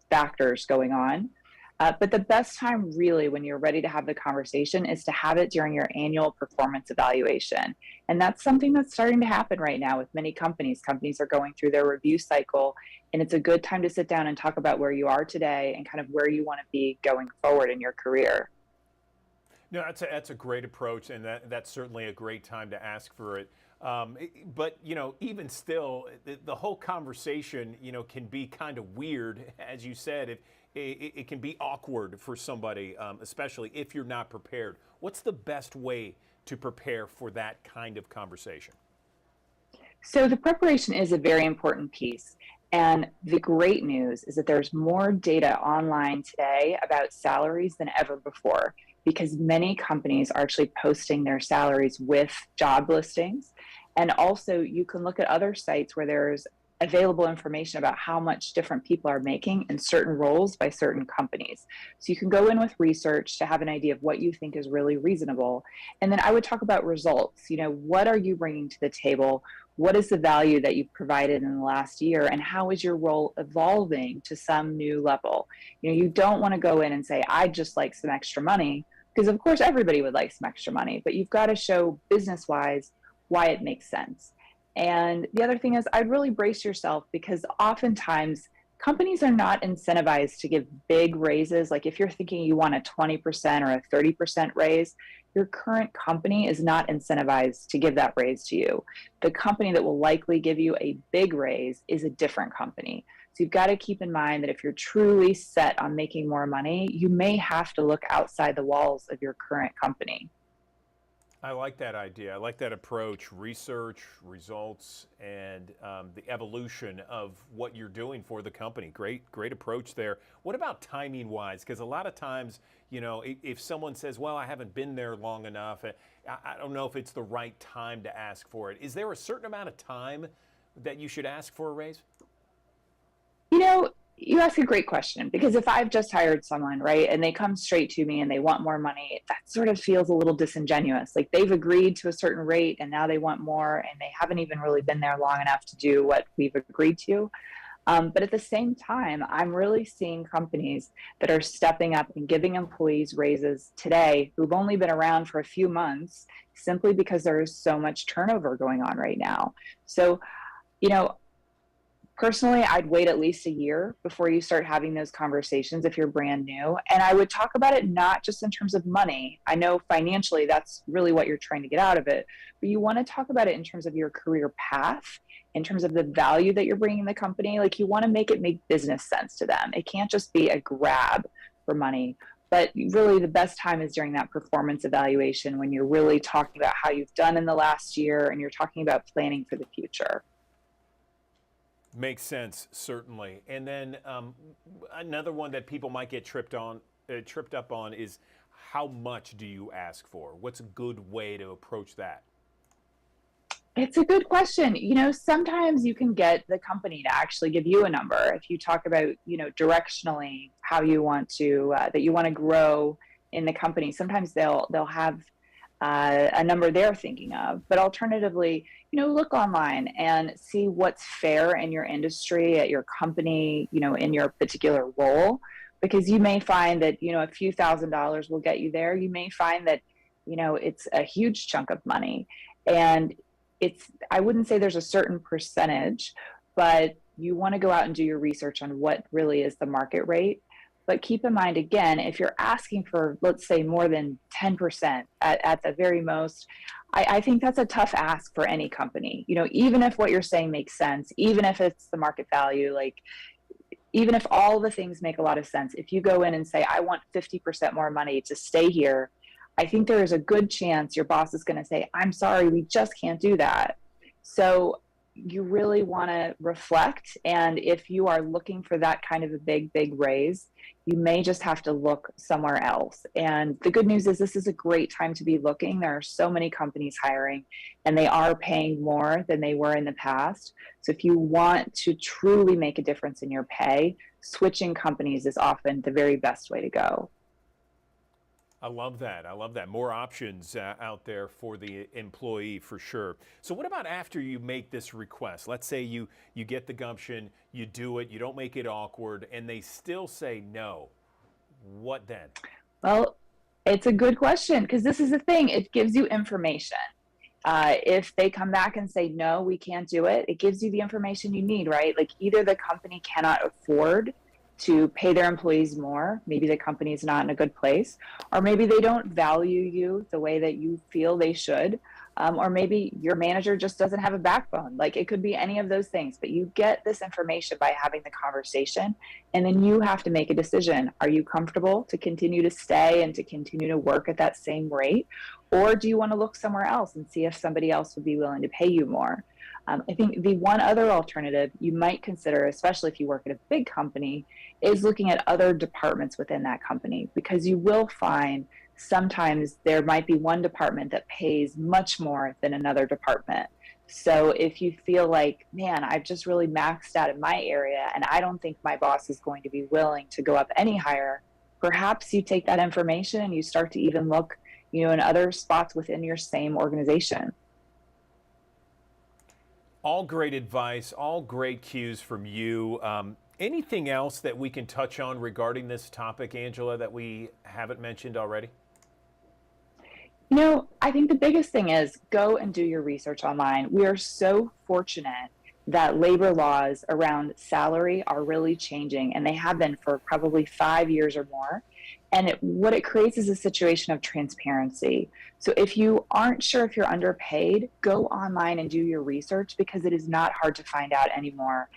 factors going on. But the best time really when you're ready to have the conversation is to have it during your annual performance evaluation. And that's something that's starting to happen right now with many companies. Companies are going through their review cycle, and it's a good time to sit down and talk about where you are today and kind of where you want to be going forward in your career. No, that's a great approach, and that's certainly a great time to ask for it. But even still, the whole conversation, can be kind of weird, as you said. It can be awkward for somebody, especially if you're not prepared. What's the best way to prepare for that kind of conversation? So the preparation is a very important piece. And the great news is that there's more data online today about salaries than ever before, because many companies are actually posting their salaries with job listings. And also you can look at other sites where there's available information about how much different people are making in certain roles by certain companies. So you can go in with research to have an idea of what you think is really reasonable. And then I would talk about results. What are you bringing to the table? What is the value that you've provided in the last year? And how is your role evolving to some new level? You don't want to go in and say, I'd just like some extra money, because of course everybody would like some extra money, but you've got to show business-wise why it makes sense. And the other thing is, I'd really brace yourself, because oftentimes companies are not incentivized to give big raises. Like if you're thinking you want a 20% or a 30% raise, your current company is not incentivized to give that raise to you. The company that will likely give you a big raise is a different company. So you've got to keep in mind that if you're truly set on making more money, you may have to look outside the walls of your current company. I like that idea. I like that approach: research, results, and the evolution of what you're doing for the company. Great approach there. What about timing wise? Because a lot of times, if someone says, well, I haven't been there long enough, I don't know if it's the right time to ask for it. Is there a certain amount of time that you should ask for a raise? You ask a great question, because if I've just hired someone, right, and they come straight to me and they want more money, that sort of feels a little disingenuous. Like they've agreed to a certain rate and now they want more, and they haven't even really been there long enough to do what we've agreed to. But at the same time, I'm really seeing companies that are stepping up and giving employees raises today who've only been around for a few months, simply because there is so much turnover going on right now. So, personally, I'd wait at least a year before you start having those conversations if you're brand new. And I would talk about it not just in terms of money. I know financially that's really what you're trying to get out of it, but you want to talk about it in terms of your career path, in terms of the value that you're bringing the company. Like you want to make it make business sense to them. It can't just be a grab for money. But really the best time is during that performance evaluation, when you're really talking about how you've done in the last year and you're talking about planning for the future. Makes sense, certainly. And then another one that people might get tripped up on is, how much do you ask for? What's a good way to approach that? It's a good question. Sometimes you can get the company to actually give you a number. If you talk about, directionally how you want to, that you want to grow in the company, sometimes they'll have a number they're thinking of. But alternatively, look online and see what's fair in your industry, at your company, in your particular role, because you may find that, a few $1,000s will get you there. You may find that, it's a huge chunk of money. And I wouldn't say there's a certain percentage, but you want to go out and do your research on what really is the market rate. But keep in mind, again, if you're asking for, let's say, more than 10% at the very most, I think that's a tough ask for any company. Even if what you're saying makes sense, even if it's the market value, like even if all the things make a lot of sense, if you go in and say, I want 50% more money to stay here, I think there is a good chance your boss is going to say, I'm sorry, we just can't do that. So you really want to reflect. And if you are looking for that kind of a big raise, you may just have to look somewhere else. And the good news is this is a great time to be looking. There are so many companies hiring, and they are paying more than they were in the past. So if you want to truly make a difference in your pay, switching companies is often the very best way to go. I love that. I love that. More options out there for the employee, for sure. So what about after you make this request? Let's say you get the gumption, you do it, you don't make it awkward, and they still say no. what then? Well, it's a good question because this is the thing. It gives you information. If they come back and say, no, we can't do it, it gives you the information you need, right? Like either the company cannot afford to pay their employees more, maybe the company is not in a good place, or maybe they don't value you the way that you feel they should, or maybe your manager just doesn't have a backbone. Like it could be any of those things, but you get this information by having the conversation, and then you have to make a decision. Are you comfortable to continue to stay and to continue to work at that same rate? Or do you want to look somewhere else and see if somebody else would be willing to pay you more? I think the one other alternative you might consider, especially if you work at a big company, is looking at other departments within that company, because you will find sometimes there might be one department that pays much more than another department. So if you feel like, man, I've just really maxed out in my area and I don't think my boss is going to be willing to go up any higher, perhaps you take that information and you start to even look, in other spots within your same organization. All great advice, all great cues from you. Anything else that we can touch on regarding this topic, Angela, that we haven't mentioned already? I think the biggest thing is go and do your research online. We are so fortunate that labor laws around salary are really changing, and they have been for probably 5 years or more. And what it creates is a situation of transparency. So if you aren't sure if you're underpaid, go online and do your research, because it is not hard to find out anymore.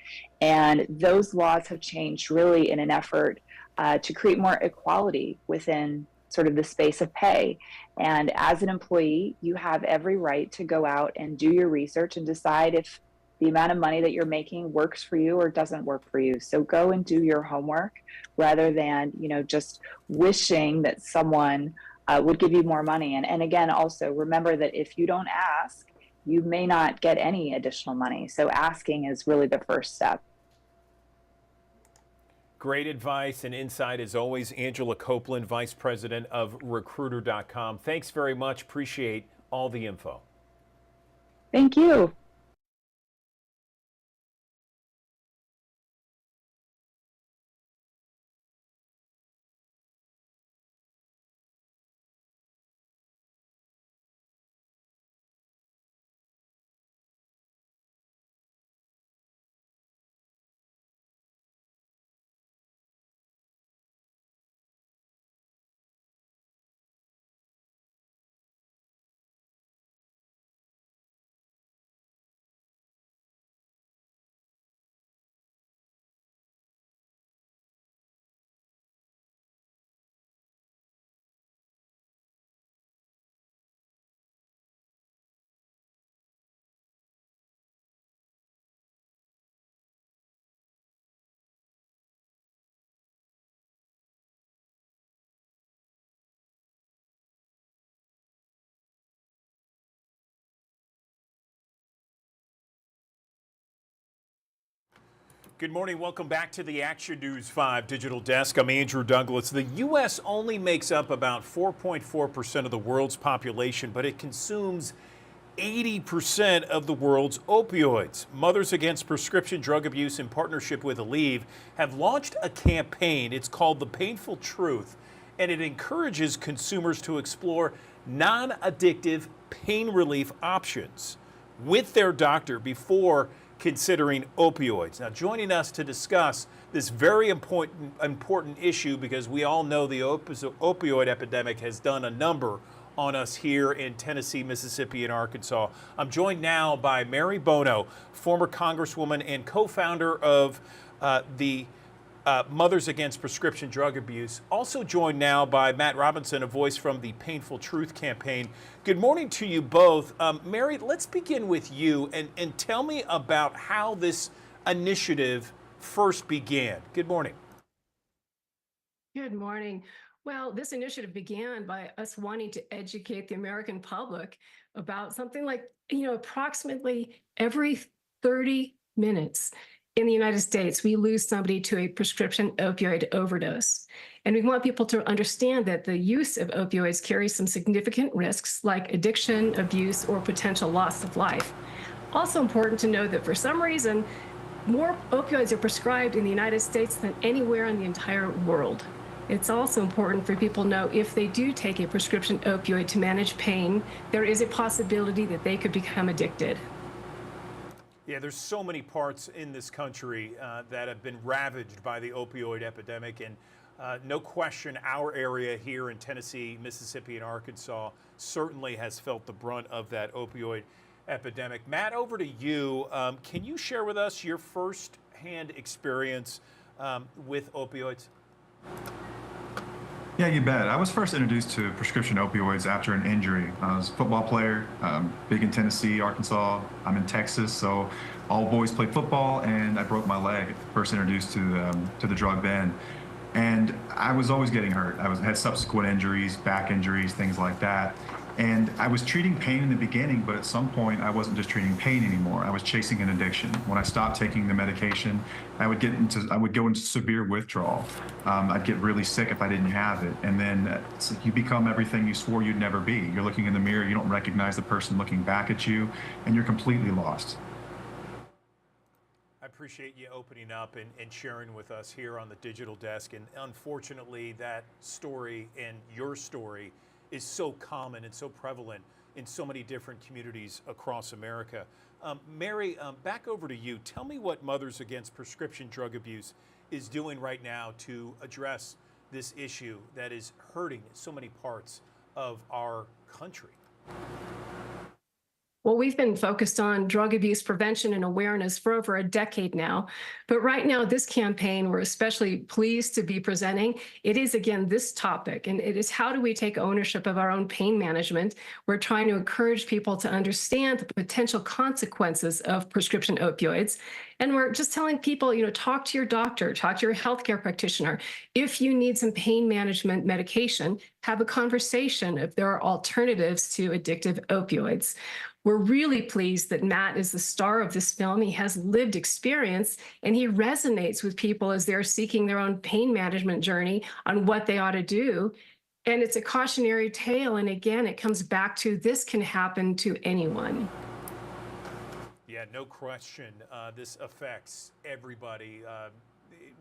And those laws have changed really in an effort to create more equality within sort of the space of pay. And as an employee, you have every right to go out and do your research and decide if the amount of money that you're making works for you or doesn't work for you. So go and do your homework rather than, just wishing that someone would give you more money. And again, also remember that if you don't ask, you may not get any additional money. So asking is really the first step. Great advice and insight as always. Angela Copeland, Vice President of Recruiter.com. Thanks very much. Appreciate all the info. Thank you. Good morning. Welcome back to the Action News 5 Digital Desk. I'm Andrew Douglas. The U.S. only makes up about 4.4% of the world's population, but it consumes 80% of the world's opioids. Mothers Against Prescription Drug Abuse, in partnership with Aleve, have launched a campaign. It's called The Painful Truth, and it encourages consumers to explore non-addictive pain relief options with their doctor before considering opioids. Now, joining us to discuss this very important issue, because we all know the opioid epidemic has done a number on us here in Tennessee, Mississippi, and Arkansas. I'm joined now by Mary Bono, former Congresswoman and co-founder of the Mothers Against Prescription Drug Abuse. Also joined now by Matt Robinson, a voice from the Painful Truth campaign. Good morning to you both. Mary, let's begin with you and tell me about how this initiative first began. Good morning. Good morning. Well, this initiative began by us wanting to educate the American public about something like, approximately every 30 minutes in the United States, we lose somebody to a prescription opioid overdose. And we want people to understand that the use of opioids carries some significant risks like addiction, abuse, or potential loss of life. Also important to know that for some reason, more opioids are prescribed in the United States than anywhere in the entire world. it's also important for people to know if they do take a prescription opioid to manage pain, there is a possibility that they could become addicted. Yeah, there's so many parts in this country that have been ravaged by the opioid epidemic, and no question our area here in Tennessee, Mississippi, and Arkansas certainly has felt the brunt of that opioid epidemic. Matt, over to you. Can you share with us your first-hand experience with opioids? Yeah, you bet. I was first introduced to prescription opioids after an injury. I was a football player, big in Tennessee, Arkansas. I'm in Texas, so all boys play football, and I broke my leg. First introduced to the drug then, and I was always getting hurt. I had subsequent injuries, back injuries, things like that. And I was treating pain in the beginning, but at some point I wasn't just treating pain anymore. I was chasing an addiction. When I stopped taking the medication, I would go into severe withdrawal. I'd get really sick if I didn't have it. And then you become everything you swore you'd never be. You're looking in the mirror, you don't recognize the person looking back at you, and you're completely lost. I appreciate you opening up and sharing with us here on the Digital Desk. And unfortunately, that story and your story is so common and so prevalent in so many different communities across America. Mary, back over to you. Tell me what Mothers Against Prescription Drug Abuse is doing right now to address this issue that is hurting so many parts of our country. Well, we've been focused on drug abuse prevention and awareness for over a decade now. But right now, this campaign, we're especially pleased to be presenting. It is, again, this topic, and it is how do we take ownership of our own pain management? We're trying to encourage people to understand the potential consequences of prescription opioids. And we're just telling people, talk to your doctor, talk to your healthcare practitioner. If you need some pain management medication, have a conversation if there are alternatives to addictive opioids. We're really pleased that Matt is the star of this film. He has lived experience, and he resonates with people as they're seeking their own pain management journey on what they ought to do. And it's a cautionary tale. And again, it comes back to this can happen to anyone. Yeah, no question. This affects everybody,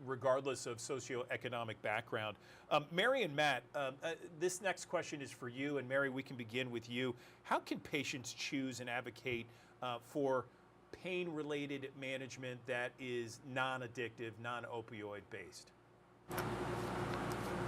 regardless of socioeconomic background. Mary and Matt, this next question is for you. And Mary, we can begin with you. How can patients choose and advocate for pain-related management that is non-addictive, non-opioid based?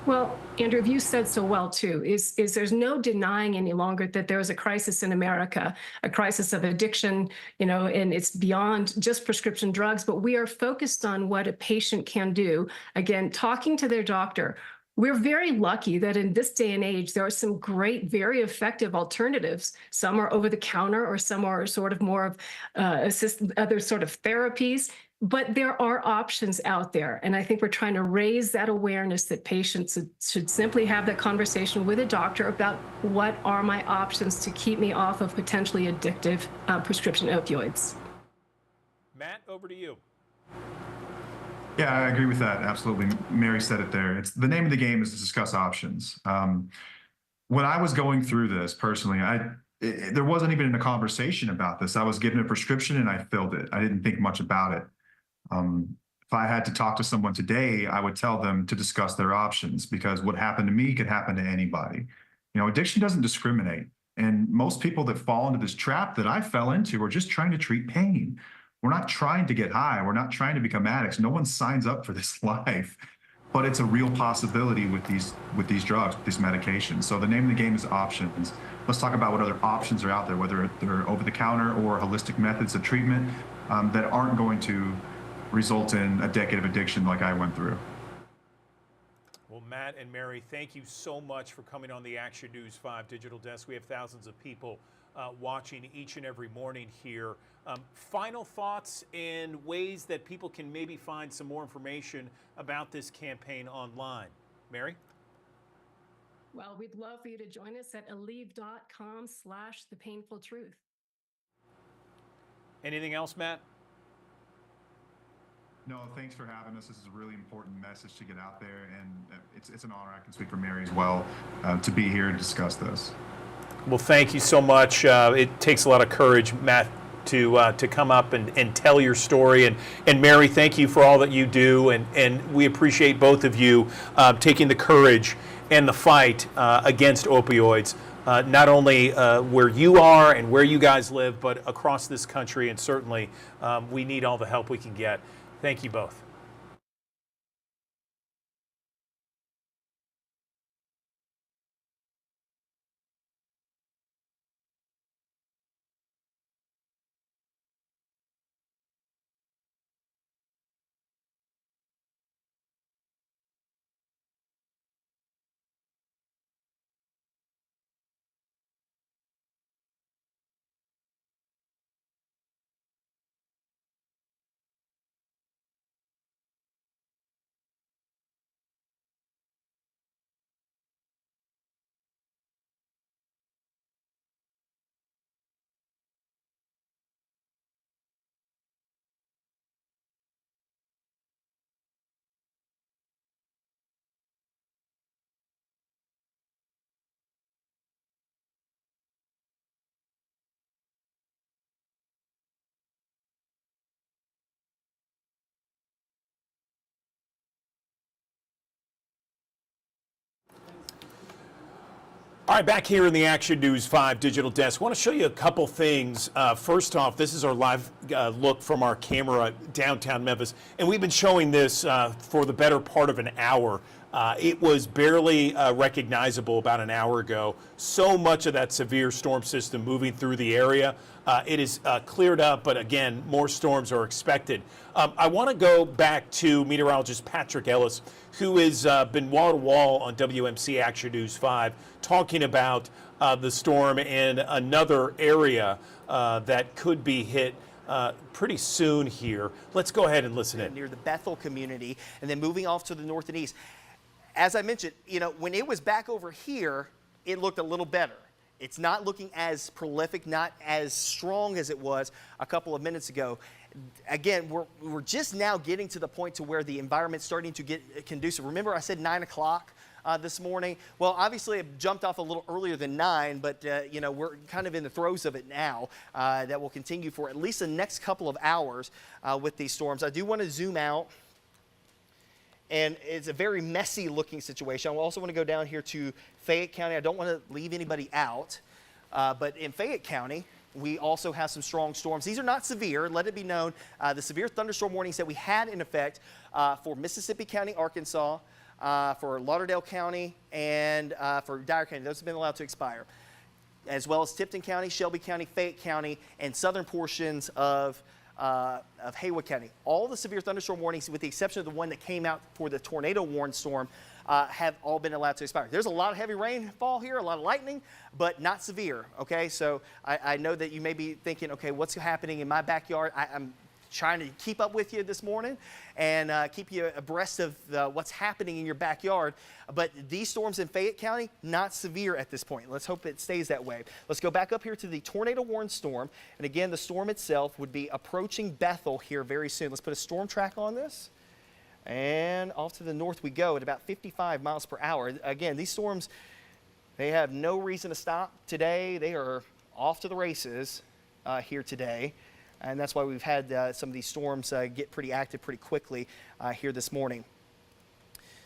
Well, Andrew, you said so well, too, is there's no denying any longer that there is a crisis in America, a crisis of addiction, and it's beyond just prescription drugs, but we are focused on what a patient can do. Again, talking to their doctor. We're very lucky that in this day and age, there are some great, very effective alternatives. Some are over the counter, or some are sort of more of other sort of therapies. But there are options out there. And I think we're trying to raise that awareness that patients should simply have that conversation with a doctor about what are my options to keep me off of potentially addictive prescription opioids. Matt, over to you. Yeah, I agree with that. Absolutely. Mary said it there. It's the name of the game is to discuss options. When I was going through this personally, there wasn't even a conversation about this. I was given a prescription and I filled it. I didn't think much about it. If I had to talk to someone today, I would tell them to discuss their options, because what happened to me could happen to anybody. Addiction doesn't discriminate. And most people that fall into this trap that I fell into are just trying to treat pain. We're not trying to get high. We're not trying to become addicts. No one signs up for this life, but it's a real possibility with these drugs, with these medications. So the name of the game is options. Let's talk about what other options are out there, whether they're over the counter or holistic methods of treatment that aren't going to result in a decade of addiction like I went through. Well, Matt and Mary, thank you so much for coming on the Action News 5 Digital Desk. We have thousands of people watching each and every morning here. Final thoughts and ways that people can maybe find some more information about this campaign online. Mary? Well, we'd love for you to join us at Aleve.com/thepainfultruth. Anything else, Matt? No, thanks for having us. This is a really important message to get out there, and it's an honor, I can speak for Mary as well, to be here and discuss this. Well, thank you so much. It takes a lot of courage, Matt. to come up and tell your story. And Mary, thank you for all that you do. And we appreciate both of you taking the courage and the fight against opioids, not only where you are and where you guys live, but across this country. And certainly we need all the help we can get. Thank you both. All right, back here in the Action News 5 digital desk, I want to show you a couple things. First off, this is our live look from our camera downtown Memphis, and we've been showing this for the better part of an hour. It was barely recognizable about an hour ago. So much of that severe storm system moving through the area. It is cleared up, but again, more storms are expected. I want to go back to meteorologist Patrick Ellis, who has been wall-to-wall on WMC Action News 5, talking about the storm in another area that could be hit pretty soon here. Let's go ahead and listen in. Near the Bethel community, and then moving off to the north and east. As I mentioned, when it was back over here, it looked a little better. It's not looking as prolific, not as strong as it was a couple of minutes ago. Again, we're just now getting to the point to where the environment's starting to get conducive. Remember I said 9 o'clock this morning? Well, obviously it jumped off a little earlier than 9, but we're kind of in the throes of it now. That will continue for at least the next couple of hours with these storms. I do want to zoom out. And it's a very messy looking situation. I also want to go down here to Fayette County. I don't want to leave anybody out, but in Fayette County, we also have some strong storms. These are not severe, let it be known. The severe thunderstorm warnings that we had in effect for Mississippi County, Arkansas, for Lauderdale County, and for Dyer County, those have been allowed to expire, as well as Tipton County, Shelby County, Fayette County, and southern portions of Haywood County. All the severe thunderstorm warnings, with the exception of the one that came out for the tornado warn storm, have all been allowed to expire. There's a lot of heavy rainfall here, a lot of lightning, but not severe, okay? So I know that you may be thinking, okay, what's happening in my backyard? I'm trying to keep up with you this morning and keep you abreast of what's happening in your backyard. But these storms in Fayette County, not severe at this point. Let's hope it stays that way. Let's go back up here to the tornado warn storm. And again, the storm itself would be approaching Bethel here very soon. Let's put a storm track on this. And off to the north we go at about 55 miles per hour. Again, these storms, they have no reason to stop today. They are off to the races here today. And that's why we've had some of these storms get pretty active pretty quickly here this morning.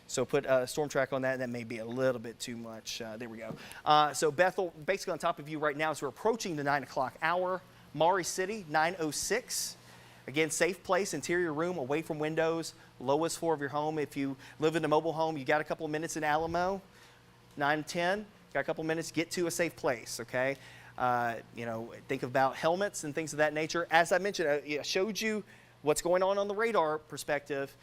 So put a storm track on that, and that may be a little bit too much. There we go. So Bethel, basically on top of you right now as we're approaching the 9 o'clock hour. Maury City, 9:06. Again, safe place, interior room, away from windows, lowest floor of your home. If you live in a mobile home, you got a couple of minutes in Alamo. 9:10, got a couple of minutes, get to a safe place, okay? Think about helmets and things of that nature. As I mentioned, I showed you what's going on the radar perspective.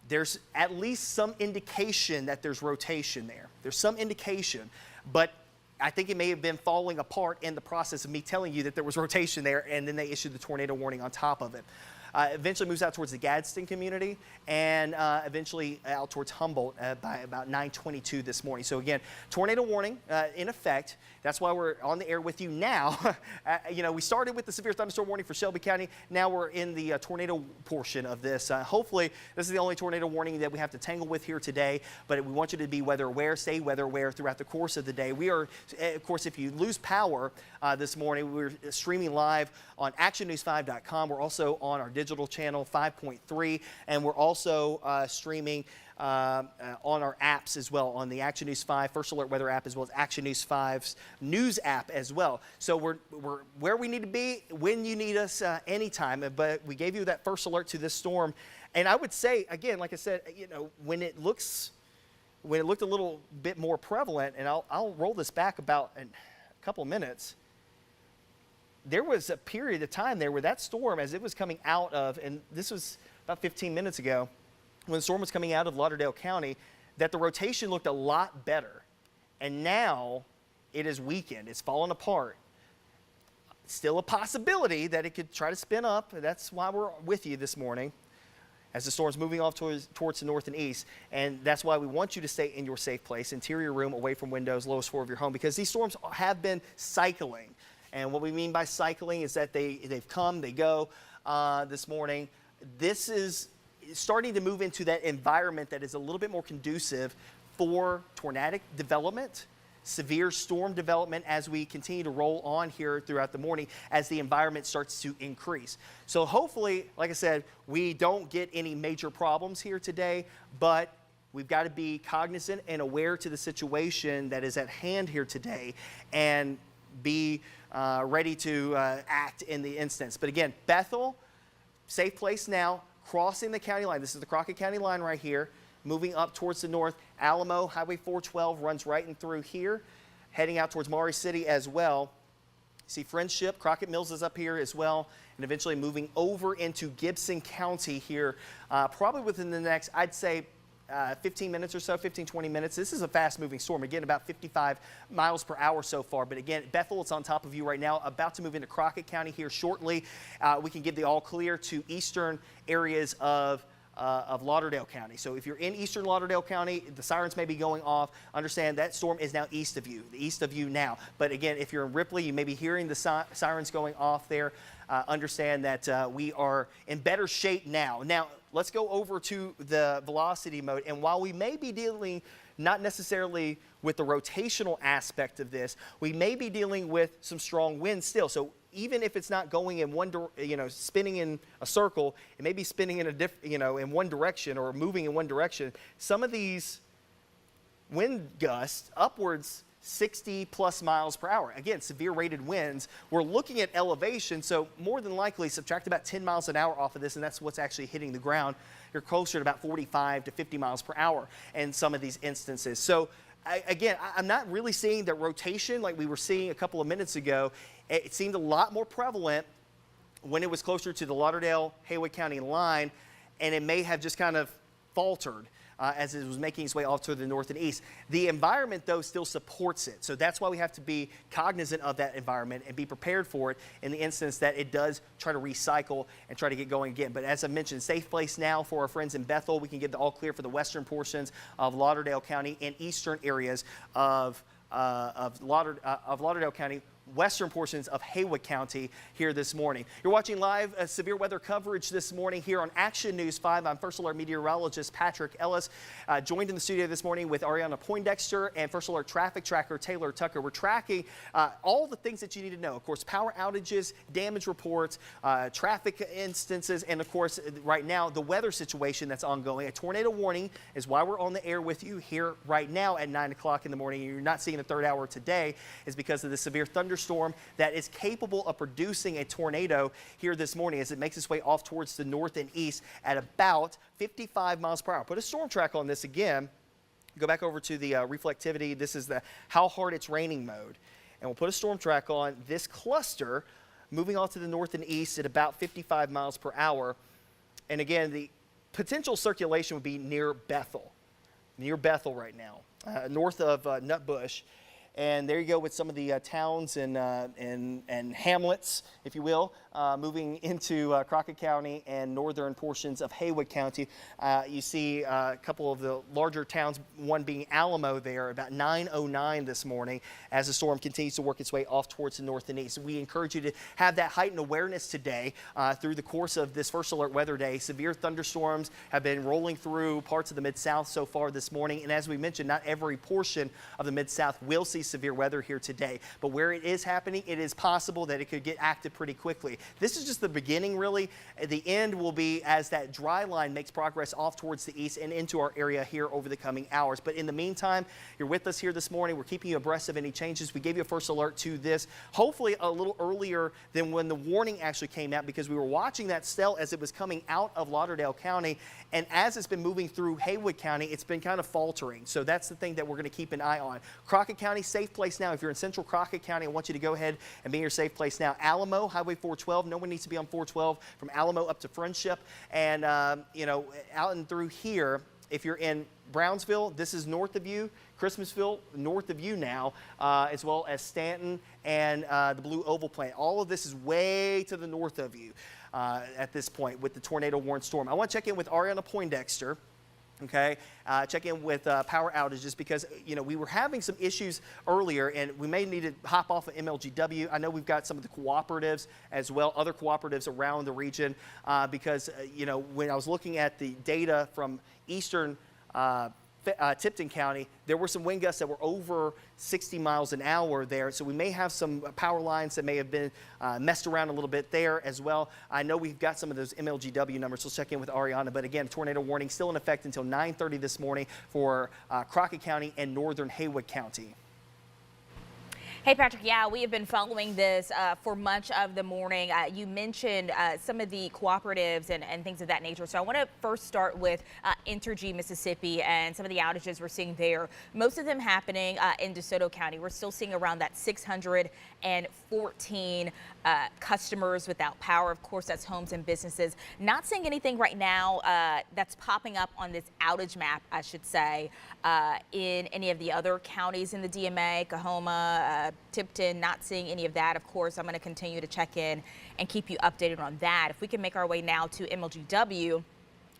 There's at least some indication that there's rotation there. There's some indication, but I think it may have been falling apart in the process of me telling you that there was rotation there, and then they issued the tornado warning on top of it. Eventually moves out towards the Gadsden community and eventually out towards Humboldt by about 9:22 this morning. So again, tornado warning in effect. That's why we're on the air with you now. We started with the severe thunderstorm warning for Shelby County. Now we're in the tornado portion of this. Hopefully, this is the only tornado warning that we have to tangle with here today, but we want you to be weather aware, stay weather aware throughout the course of the day. We are, of course, if you lose power this morning, we're streaming live on actionnews5.com. We're also on our digital channel 5.3, and we're also streaming on our apps as well, on the Action News 5 First Alert Weather app, as well as Action News 5's news app as well. So we're where we need to be when you need us anytime. But we gave you that first alert to this storm. And I would say, again, like I said, when it looked a little bit more prevalent, and I'll roll this back about a couple of minutes, there was a period of time there where that storm, as it was coming out of, and this was about 15 minutes ago, when the storm was coming out of Lauderdale County, that the rotation looked a lot better. And now it is weakened. It's fallen apart. Still a possibility that it could try to spin up. That's why we're with you this morning as the storm's moving off towards the north and east. And that's why we want you to stay in your safe place, interior room, away from windows, lowest floor of your home, because these storms have been cycling. And what we mean by cycling is that they've come, they go this morning. This is starting to move into that environment that is a little bit more conducive for tornadic development, severe storm development as we continue to roll on here throughout the morning as the environment starts to increase. So hopefully, like I said, we don't get any major problems here today, but we've got to be cognizant and aware to the situation that is at hand here today and be ready to act in the instance. But again, Bethel, safe place now, crossing the county line. This is the Crockett County line right here, moving up towards the north. Alamo, Highway 412 runs right in through here, heading out towards Maury City as well. See Friendship, Crockett Mills is up here as well, and eventually moving over into Gibson County here, probably within the next, I'd say, 15 minutes or so, 15, 20 minutes. This is a fast-moving storm. Again, about 55 miles per hour so far. But again, Bethel, it's on top of you right now, about to move into Crockett County here shortly. We can give the all clear to eastern areas of Lauderdale County. So if you're in eastern Lauderdale County, the sirens may be going off. Understand that storm is now east of you now. But again, if you're in Ripley, you may be hearing the sirens going off there. Understand that we are in better shape now. Now, let's go over to the velocity mode. And while we may be dealing not necessarily with the rotational aspect of this, we may be dealing with some strong winds still. So even if it's not going in one, spinning in a circle, it may be spinning in in one direction or moving in one direction. Some of these wind gusts upwards 60 plus miles per hour. Again, severe rated winds. We're looking at elevation, so more than likely subtract about 10 miles an hour off of this, and that's what's actually hitting the ground. You're closer to about 45 to 50 miles per hour in some of these instances. So again, I'm not really seeing the rotation like we were seeing a couple of minutes ago. It seemed a lot more prevalent when it was closer to the Lauderdale-Haywood County line, and it may have just kind of faltered as it was making its way off to the north and east. The environment, though, still supports it. So that's why we have to be cognizant of that environment and be prepared for it in the instance that it does try to recycle and try to get going again. But as I mentioned, safe place now for our friends in Bethel. We can get the all clear for the western portions of Lauderdale County and eastern areas of Lauderdale County, western portions of Haywood County here this morning. You're watching live severe weather coverage this morning here on Action News 5. I'm First Alert meteorologist Patrick Ellis, joined in the studio this morning with Ariana Poindexter and First Alert traffic tracker Taylor Tucker. We're tracking all the things that you need to know. Of course, power outages, damage reports, traffic instances, and of course, right now, the weather situation that's ongoing. A tornado warning is why we're on the air with you here right now at 9 o'clock in the morning. You're not seeing the third hour today is because of the severe thunderstorm that is capable of producing a tornado here this morning as it makes its way off towards the north and east at about 55 miles per hour. Put a storm track on this again. Go back over to the reflectivity. This is the how hard it's raining mode. And we'll put a storm track on this cluster moving off to the north and east at about 55 miles per hour. And again, the potential circulation would be near Bethel right now, north of Nutbush. And there you go with some of the towns and hamlets, if you will, moving into Crockett County and northern portions of Haywood County. You see a couple of the larger towns, one being Alamo there, about 9:09 this morning as the storm continues to work its way off towards the north and east. We encourage you to have that heightened awareness today through the course of this first alert weather day. Severe thunderstorms have been rolling through parts of the Mid-South so far this morning. And as we mentioned, not every portion of the Mid-South will see severe weather here today. But where it is happening, it is possible that it could get active pretty quickly. This is just the beginning, really. The end will be as that dry line makes progress off towards the east and into our area here over the coming hours. But in the meantime, you're with us here this morning. We're keeping you abreast of any changes. We gave you a first alert to this, hopefully a little earlier than when the warning actually came out, because we were watching that cell as it was coming out of Lauderdale County. And as it's been moving through Haywood County, it's been kind of faltering. So that's the thing that we're going to keep an eye on. Crockett County, safe place now. If you're in central Crockett County, I want you to go ahead and be in your safe place now. Alamo, Highway 412. No one needs to be on 412 from Alamo up to Friendship. And, you know, out and through here, if you're in Brownsville, this is north of you. Christmasville, north of you now, as well as Stanton and the Blue Oval plant. All of this is way to the north of you at this point with the tornado-warned storm. I want to check in with Ariana Poindexter. Okay, check in with power outages, because you know we were having some issues earlier, and we may need to hop off of MLGW. I know we've got some of the cooperatives as well, other cooperatives around the region, because you know when I was looking at the data from eastern Tipton County, there were some wind gusts that were over 60 miles an hour there. So we may have some power lines that may have been messed around a little bit there as well. I know we've got some of those MLGW numbers, so let's check in with Ariana. But again, tornado warning still in effect until 9:30 this morning for Crockett County and northern Haywood County. Hey, Patrick, yeah, we have been following this for much of the morning. You mentioned some of the cooperatives and things of that nature. So I want to first start with Entergy, Mississippi, and some of the outages we're seeing there. Most of them happening in DeSoto County. We're still seeing around that 614 customers without power. Of course, that's homes and businesses. Not seeing anything right now that's popping up on this outage map, I should say, in any of the other counties in the DMA, Coahoma, Tipton, not seeing any of that. Of course, I'm going to continue to check in and keep you updated on that. If we can make our way now to MLGW,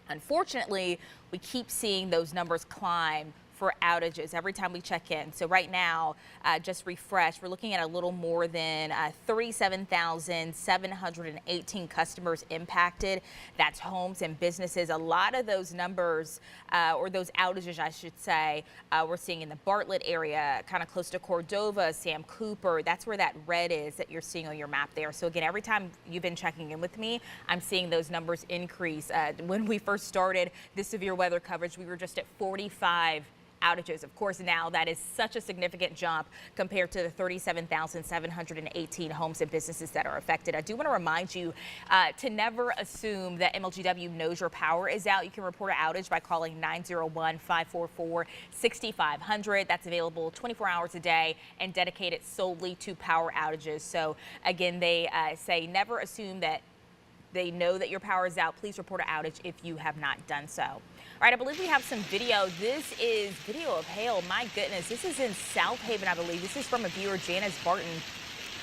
unfortunately, we keep seeing those numbers climb for outages every time we check in. So right now, just refresh, we're looking at a little more than 37,718 customers impacted. That's homes and businesses. A lot of those numbers, or those outages, I should say, we're seeing in the Bartlett area, kind of close to Cordova, Sam Cooper. That's where that red is that you're seeing on your map there. So again, every time you've been checking in with me, I'm seeing those numbers increase. When we first started this severe weather coverage, we were just at 45 outages. Of course, now that is such a significant jump compared to the 37,718 homes and businesses that are affected. I do want to remind you to never assume that MLGW knows your power is out. You can report an outage by calling 901-544-6500. That's available 24 hours a day and dedicated solely to power outages. So again, they say never assume that they know that your power is out. Please report an outage if you have not done so. All right, I believe we have some video. This is video of hail. My goodness, this is in South Haven, I believe. This is from a viewer, Janice Barton.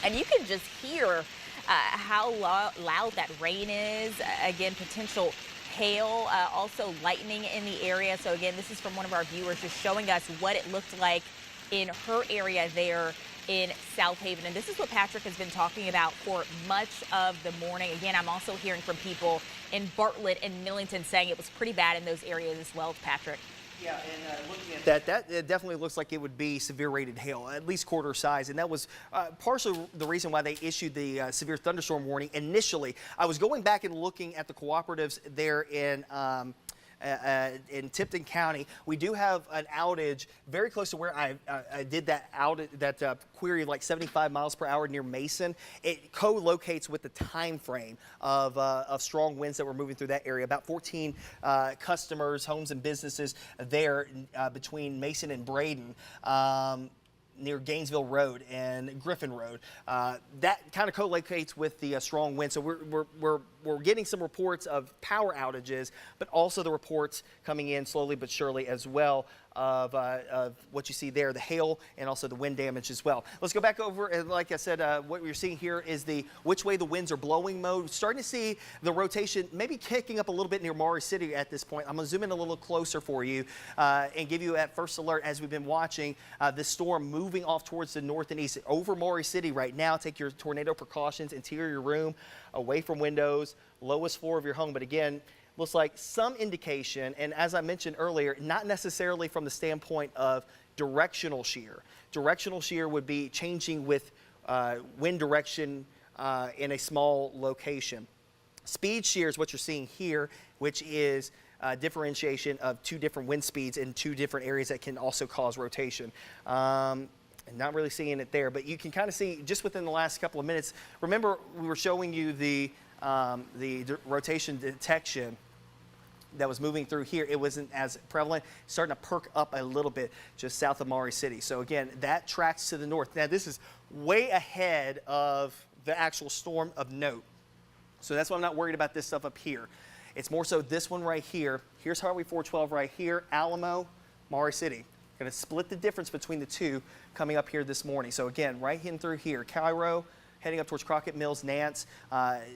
And you can just hear how loud that rain is. Again, potential hail, also lightning in the area. So again, this is from one of our viewers just showing us what it looked like in her area there in South Haven. And this is what Patrick has been talking about for much of the morning. Again, I'm also hearing from people in Bartlett and Millington saying it was pretty bad in those areas as well, Patrick. Yeah, and looking at that it definitely looks like it would be severe rated hail, at least quarter size. And that was partially the reason why they issued the severe thunderstorm warning initially. I was going back and looking at the cooperatives there in Tipton County. We do have an outage very close to where I did that query, like 75 miles per hour near Mason. It co-locates with the time frame of strong winds that were moving through that area. About 14 customers, homes and businesses there between Mason and Braden. Near Gainesville Road and Griffin Road. That kind of co-locates with the strong wind. So we're we're getting some reports of power outages, but also the reports coming in slowly but surely as well of what you see there, the hail and also the wind damage as well. Let's go back over, and like I said, what we're seeing here is the which way the winds are blowing mode. Starting to see the rotation maybe kicking up a little bit near Maury City at this point. I'm going to zoom in a little closer for you and give you at first alert as we've been watching this storm moving off towards the north and east over Maury City right now. Take your tornado precautions, interior room, away from windows, lowest floor of your home. But again, looks like some indication, and as I mentioned earlier, not necessarily from the standpoint of directional shear. Directional shear would be changing with wind direction in a small location. Speed shear is what you're seeing here, which is differentiation of two different wind speeds in two different areas that can also cause rotation. And not really seeing it there, but you can kind of see just within the last couple of minutes. Remember, we were showing you the rotation detection that was moving through here. It wasn't as prevalent, starting to perk up a little bit just south of Maury City. So again, that tracks to the north. Now this is way ahead of the actual storm of note. So that's why I'm not worried about this stuff up here. It's more so this one right here. Here's Highway 412 right here, Alamo, Maury City. Going to split the difference between the two coming up here this morning. So again, right in through here, Cairo, heading up towards Crockett Mills, Nance,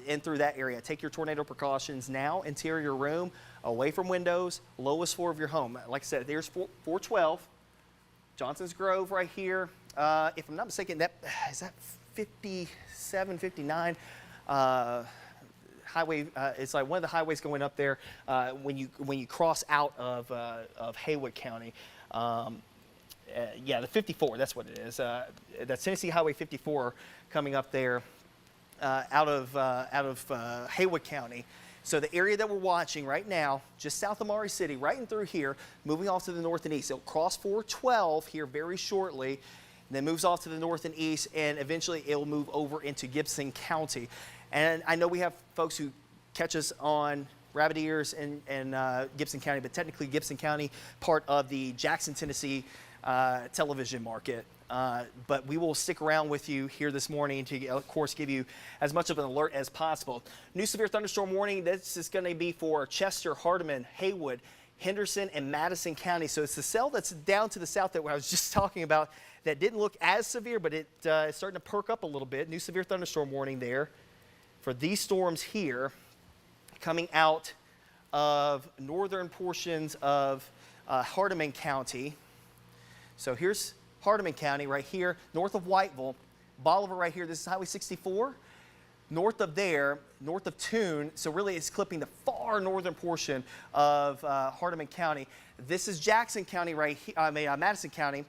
in through that area. Take your tornado precautions now. Interior room, away from windows, lowest floor of your home. Like I said, there's 412. Johnson's Grove right here. If I'm not mistaken, is that 57, 59? Highway, it's like one of the highways going up there when you cross out of Haywood County. Yeah, the 54, that's what it is. That's Tennessee Highway 54 coming up there out of Haywood County. So the area that we're watching right now, just south of Maury City, right in through here, moving off to the north and east. It'll cross 412 here very shortly, and then moves off to the north and east, and eventually it'll move over into Gibson County. And I know we have folks who catch us on Rabbit Ears and Gibson County, but technically Gibson County, part of the Jackson, Tennessee television market. But we will stick around with you here this morning to, of course, give you as much of an alert as possible. New severe thunderstorm warning. This is going to be for Chester, Hardeman, Haywood, Henderson, and Madison County. So it's the cell that's down to the south that I was just talking about that didn't look as severe, but it's starting to perk up a little bit. New severe thunderstorm warning there for these storms here coming out of northern portions of Hardeman County. So here's Hardeman County right here, north of Whiteville. Bolivar right here, this is Highway 64. North of there, north of Toon, so really it's clipping the far northern portion of Hardeman County. This is Jackson County right here, Madison County,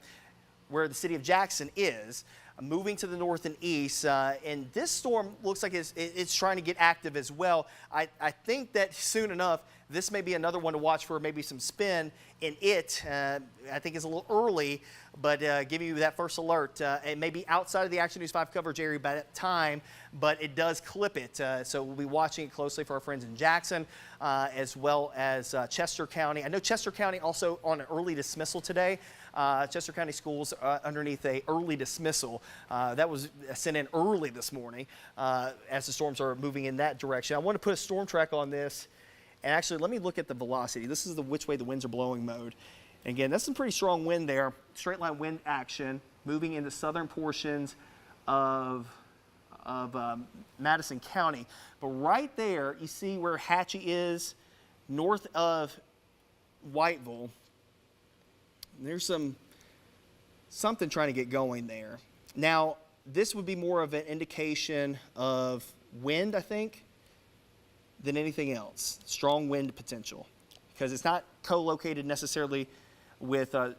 where the city of Jackson is. Moving to the north and east, and this storm looks like it's trying to get active as well. I think that soon enough, this may be another one to watch for maybe some spin in it. I think it's a little early, but giving you that first alert. It may be outside of the Action News 5 coverage area by that time, but it does clip it. So we'll be watching it closely for our friends in Jackson, as well as Chester County. I know Chester County also on an early dismissal today. Chester County Schools underneath a early dismissal. That was sent in early this morning as the storms are moving in that direction. I want to put a storm track on this. And actually, let me look at the velocity. This is the which way the winds are blowing mode. And again, that's some pretty strong wind there. Straight line wind action moving into southern portions of Madison County. But right there, you see where Hatchie is, north of Whiteville. There's something trying to get going there. Now, this would be more of an indication of wind, I think, than anything else. Strong wind potential, because it's not co-located necessarily with the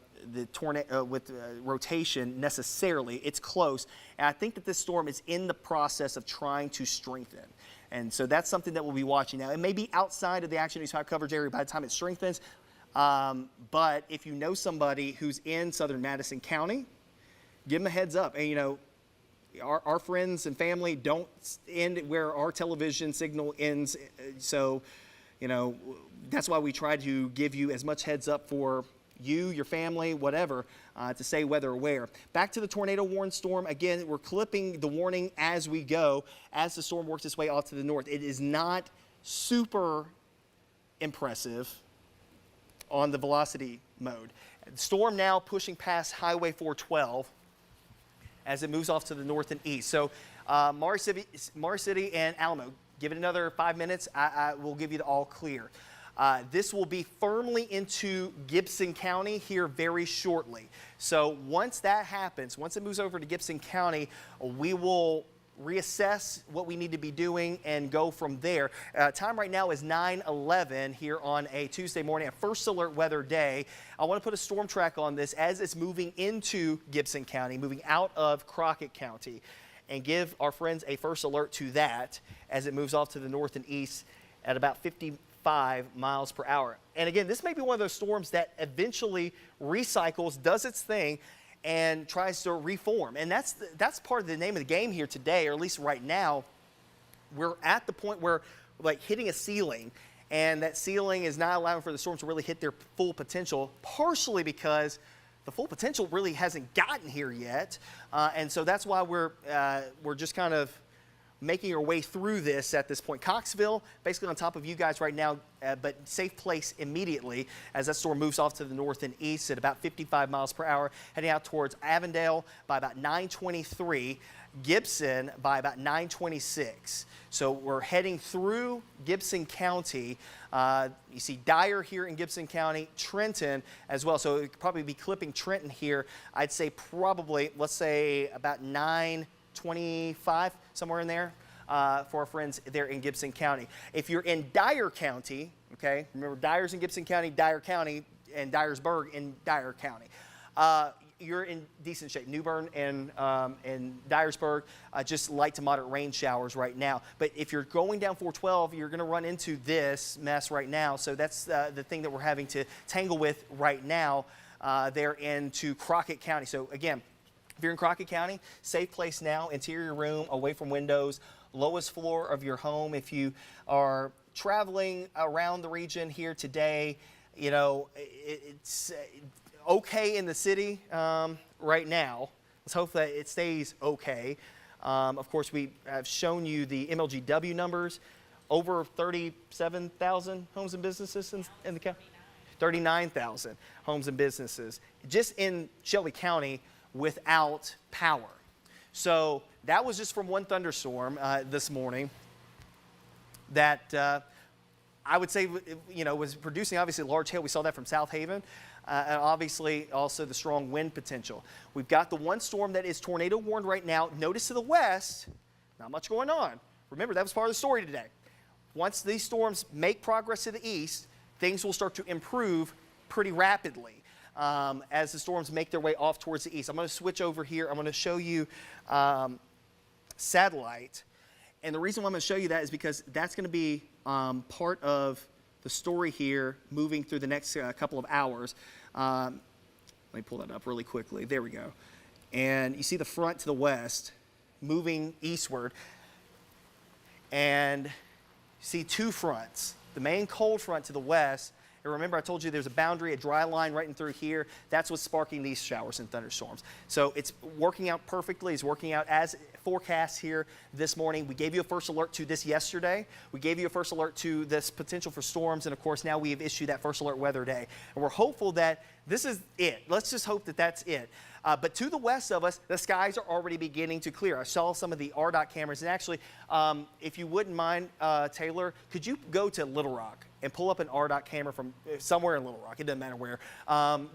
tornado with rotation necessarily. It's close, and I think that this storm is in the process of trying to strengthen. And so that's something that we'll be watching now. It may be outside of the Action News 5 coverage area by the time it strengthens. But if you know somebody who's in southern Madison County, give them a heads up. And, you know, our friends and family don't end where our television signal ends. So, you know, that's why we try to give you as much heads up for you, your family, whatever, to stay weather aware. Back to the tornado warning storm. Again, we're clipping the warning as we go, as the storm works its way off to the north. It is not super impressive on the velocity mode. Storm now pushing past Highway 412 as it moves off to the north and east. So Mars City and Alamo, give it another 5 minutes. I will give you the all clear. This will be firmly into Gibson County here very shortly. So once that happens, once it moves over to Gibson County, we will reassess what we need to be doing and go from there. Time right now is 9:11 here on a Tuesday morning, a first alert weather day. I want to put a storm track on this as it's moving into Gibson County, moving out of Crockett County, and give our friends a first alert to that as it moves off to the north and east at about 55 miles per hour. And again, this may be one of those storms that eventually recycles, does its thing, and tries to reform. And that's part of the name of the game here today, or at least right now. We're at the point where like hitting a ceiling, and that ceiling is not allowing for the storms to really hit their full potential, partially because the full potential really hasn't gotten here yet. And so that's why we're just kind of making our way through this at this point. Coxville, basically on top of you guys right now, but safe place immediately as that storm moves off to the north and east at about 55 miles per hour, heading out towards Avondale by about 9:23, Gibson by about 9:26. So we're heading through Gibson County. You see Dyer here in Gibson County, Trenton as well. So it could probably be clipping Trenton here. I'd say probably, let's say about 9:25, somewhere in there, for our friends there in Gibson County. If you're in Dyer County, okay, remember Dyer's in Gibson County, Dyer County, and Dyersburg in Dyer County. You're in decent shape. New Bern and Dyersburg, just light to moderate rain showers right now. But if you're going down 412, you're going to run into this mess right now. So that's the thing that we're having to tangle with right now there into Crockett County. So again, if you're in Crockett County, safe place now, interior room, away from windows, lowest floor of your home. If you are traveling around the region here today, you know, it's okay in the city right now. Let's hope that it stays okay. Of course, we have shown you the MLGW numbers, over 37,000 homes and businesses in the county. 39,000 homes and businesses just in Shelby County without power. So that was just from one thunderstorm this morning that I would say, you know, was producing obviously large hail. We saw that from South Haven. And obviously also the strong wind potential. We've got the one storm that is tornado warned right now. Notice to the west, not much going on. Remember, that was part of the story today. Once these storms make progress to the east, things will start to improve pretty rapidly as the storms make their way off towards the east. I'm going to switch over here. I'm going to show you satellite. And the reason why I'm going to show you that is because that's going to be part of the story here moving through the next couple of hours. Let me pull that up really quickly. There we go. And you see the front to the west moving eastward. And you see two fronts. The main cold front to the west. And remember, I told you there's a boundary, a dry line right in through here. That's what's sparking these showers and thunderstorms. So it's working out perfectly. It's working out as forecast here this morning. We gave you a first alert to this yesterday. We gave you a first alert to this potential for storms. And of course, now we have issued that first alert weather day. And we're hopeful that this is it. Let's just hope that that's it. But to the west of us, the skies are already beginning to clear. I saw some of the RDOT cameras. And actually, if you wouldn't mind, Taylor, could you go to Little Rock and pull up an RDOT camera from somewhere in Little Rock? It doesn't matter where,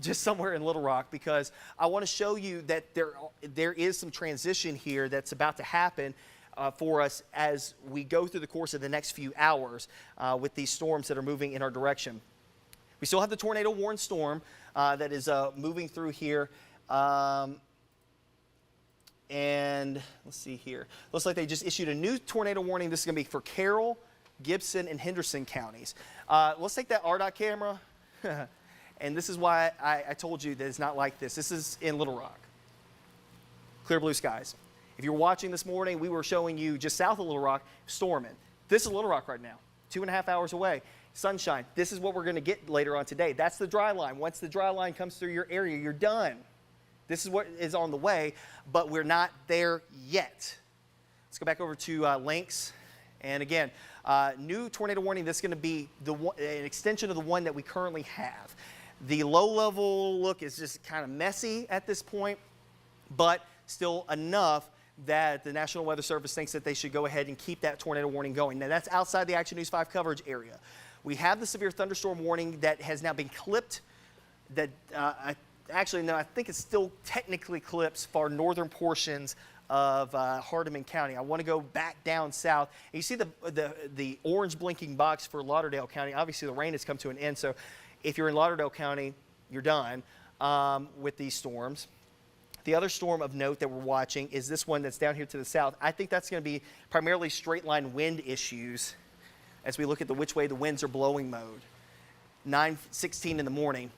just somewhere in Little Rock, because I want to show you that there is some transition here that's about to happen for us as we go through the course of the next few hours with these storms that are moving in our direction. We still have the tornado warned storm that is moving through here. And let's see here. Looks like they just issued a new tornado warning. This is going to be for Carroll, Gibson, and Henderson counties. Let's take that RDOT camera. And this is why I told you that it's not like this. This is in Little Rock. Clear blue skies. If you're watching this morning, we were showing you just south of Little Rock, storming. This is Little Rock right now, 2.5 hours away. sunshine. This is what we're going to get later on today. That's the dry line. Once the dry line comes through your area, you're done. This is what is on the way, but we're not there yet. Let's go back over to links. And again, new tornado warning. This is going to be an extension of the one that we currently have. The low-level look is just kind of messy at this point, but still enough that the National Weather Service thinks that they should go ahead and keep that tornado warning going. Now, that's outside the Action News 5 coverage area. We have the severe thunderstorm warning that has now been clipped. That actually, no, I think it still technically clips for northern portions of Hardeman County. I want to go back down south. And you see the orange blinking box for Lauderdale County. Obviously, the rain has come to an end, so if you're in Lauderdale County, you're done with these storms. The other storm of note that we're watching is this one that's down here to the south. I think that's going to be primarily straight line wind issues as we look at the which way the winds are blowing mode. 9:16 in the morning,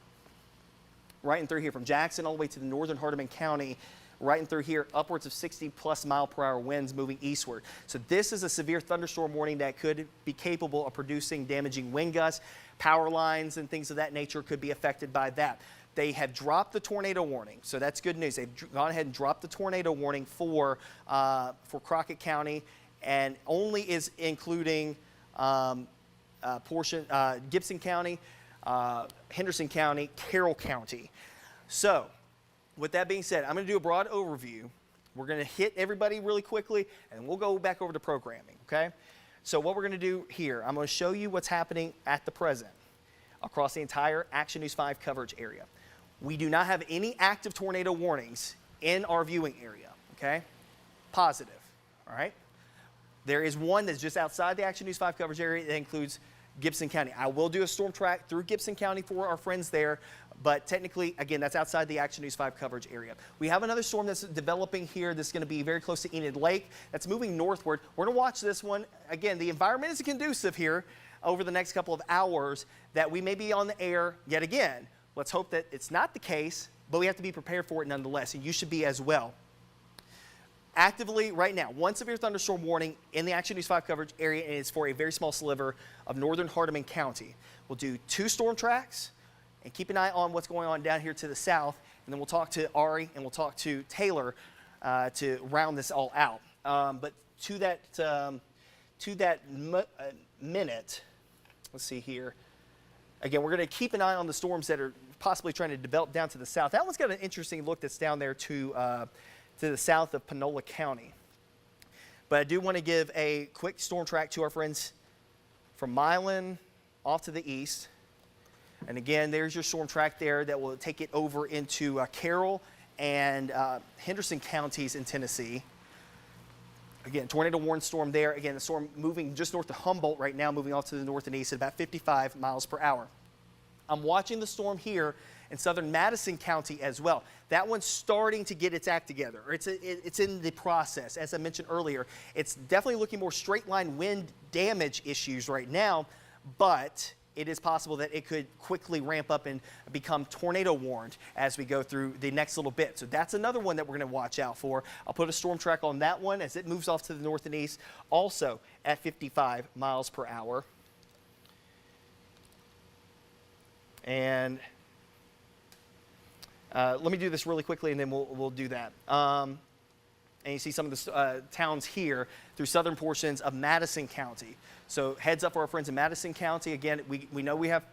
right in through here from Jackson all the way to the northern Hardeman County, right in through here, upwards of 60+ mile/per-hour winds moving eastward. So this is a severe thunderstorm warning that could be capable of producing damaging wind gusts. Power lines and things of that nature could be affected by that. They have dropped the tornado warning, so that's good news. They've gone ahead and dropped the tornado warning for Crockett County, and only is including Gibson County, Henderson County, Carroll County. So, with that being said, I'm going to do a broad overview. We're going to hit everybody really quickly, and we'll go back over to programming, okay? So what we're going to do here, I'm going to show you what's happening at the present across the entire Action News 5 coverage area. We do not have any active tornado warnings in our viewing area, okay? Positive, all right? There is one that's just outside the Action News 5 coverage area that includes Gibson County. I will do a storm track through Gibson County for our friends there, but technically, again, that's outside the Action News 5 coverage area. We have another storm that's developing here that's going to be very close to Enid Lake. That's moving northward. We're going to watch this one. Again, the environment is conducive here over the next couple of hours that we may be on the air yet again. Let's hope that it's not the case, but we have to be prepared for it nonetheless, and you should be as well. Actively, right now, one severe thunderstorm warning in the Action News 5 coverage area, and it's for a very small sliver of northern Hardeman County. We'll do 2 storm tracks, and keep an eye on what's going on down here to the south, and then we'll talk to Ari and we'll talk to Taylor to round this all out. But to that minute, let's see here. Again, we're going to keep an eye on the storms that are possibly trying to develop down to the south. That one's got an interesting look that's down there to the south of Panola County. But I do want to give a quick storm track to our friends from Milan off to the east. And again, there's your storm track there that will take it over into Carroll and Henderson counties in Tennessee. Again, tornado warning storm there. Again, the storm moving just north of Humboldt right now, moving off to the north and east at about 55 miles per hour. I'm watching the storm here in southern Madison County as well. That one's starting to get its act together. It's in the process. As I mentioned earlier, it's definitely looking more straight line wind damage issues right now, but it is possible that it could quickly ramp up and become tornado warned as we go through the next little bit. So that's another one that we're going to watch out for. I'll put a storm track on that one as it moves off to the north and east, also at 55 miles per hour. And let me do this really quickly, and then we'll do that. And you see some of the towns here through southern portions of Madison County. So heads up for our friends in Madison County. Again, we know we have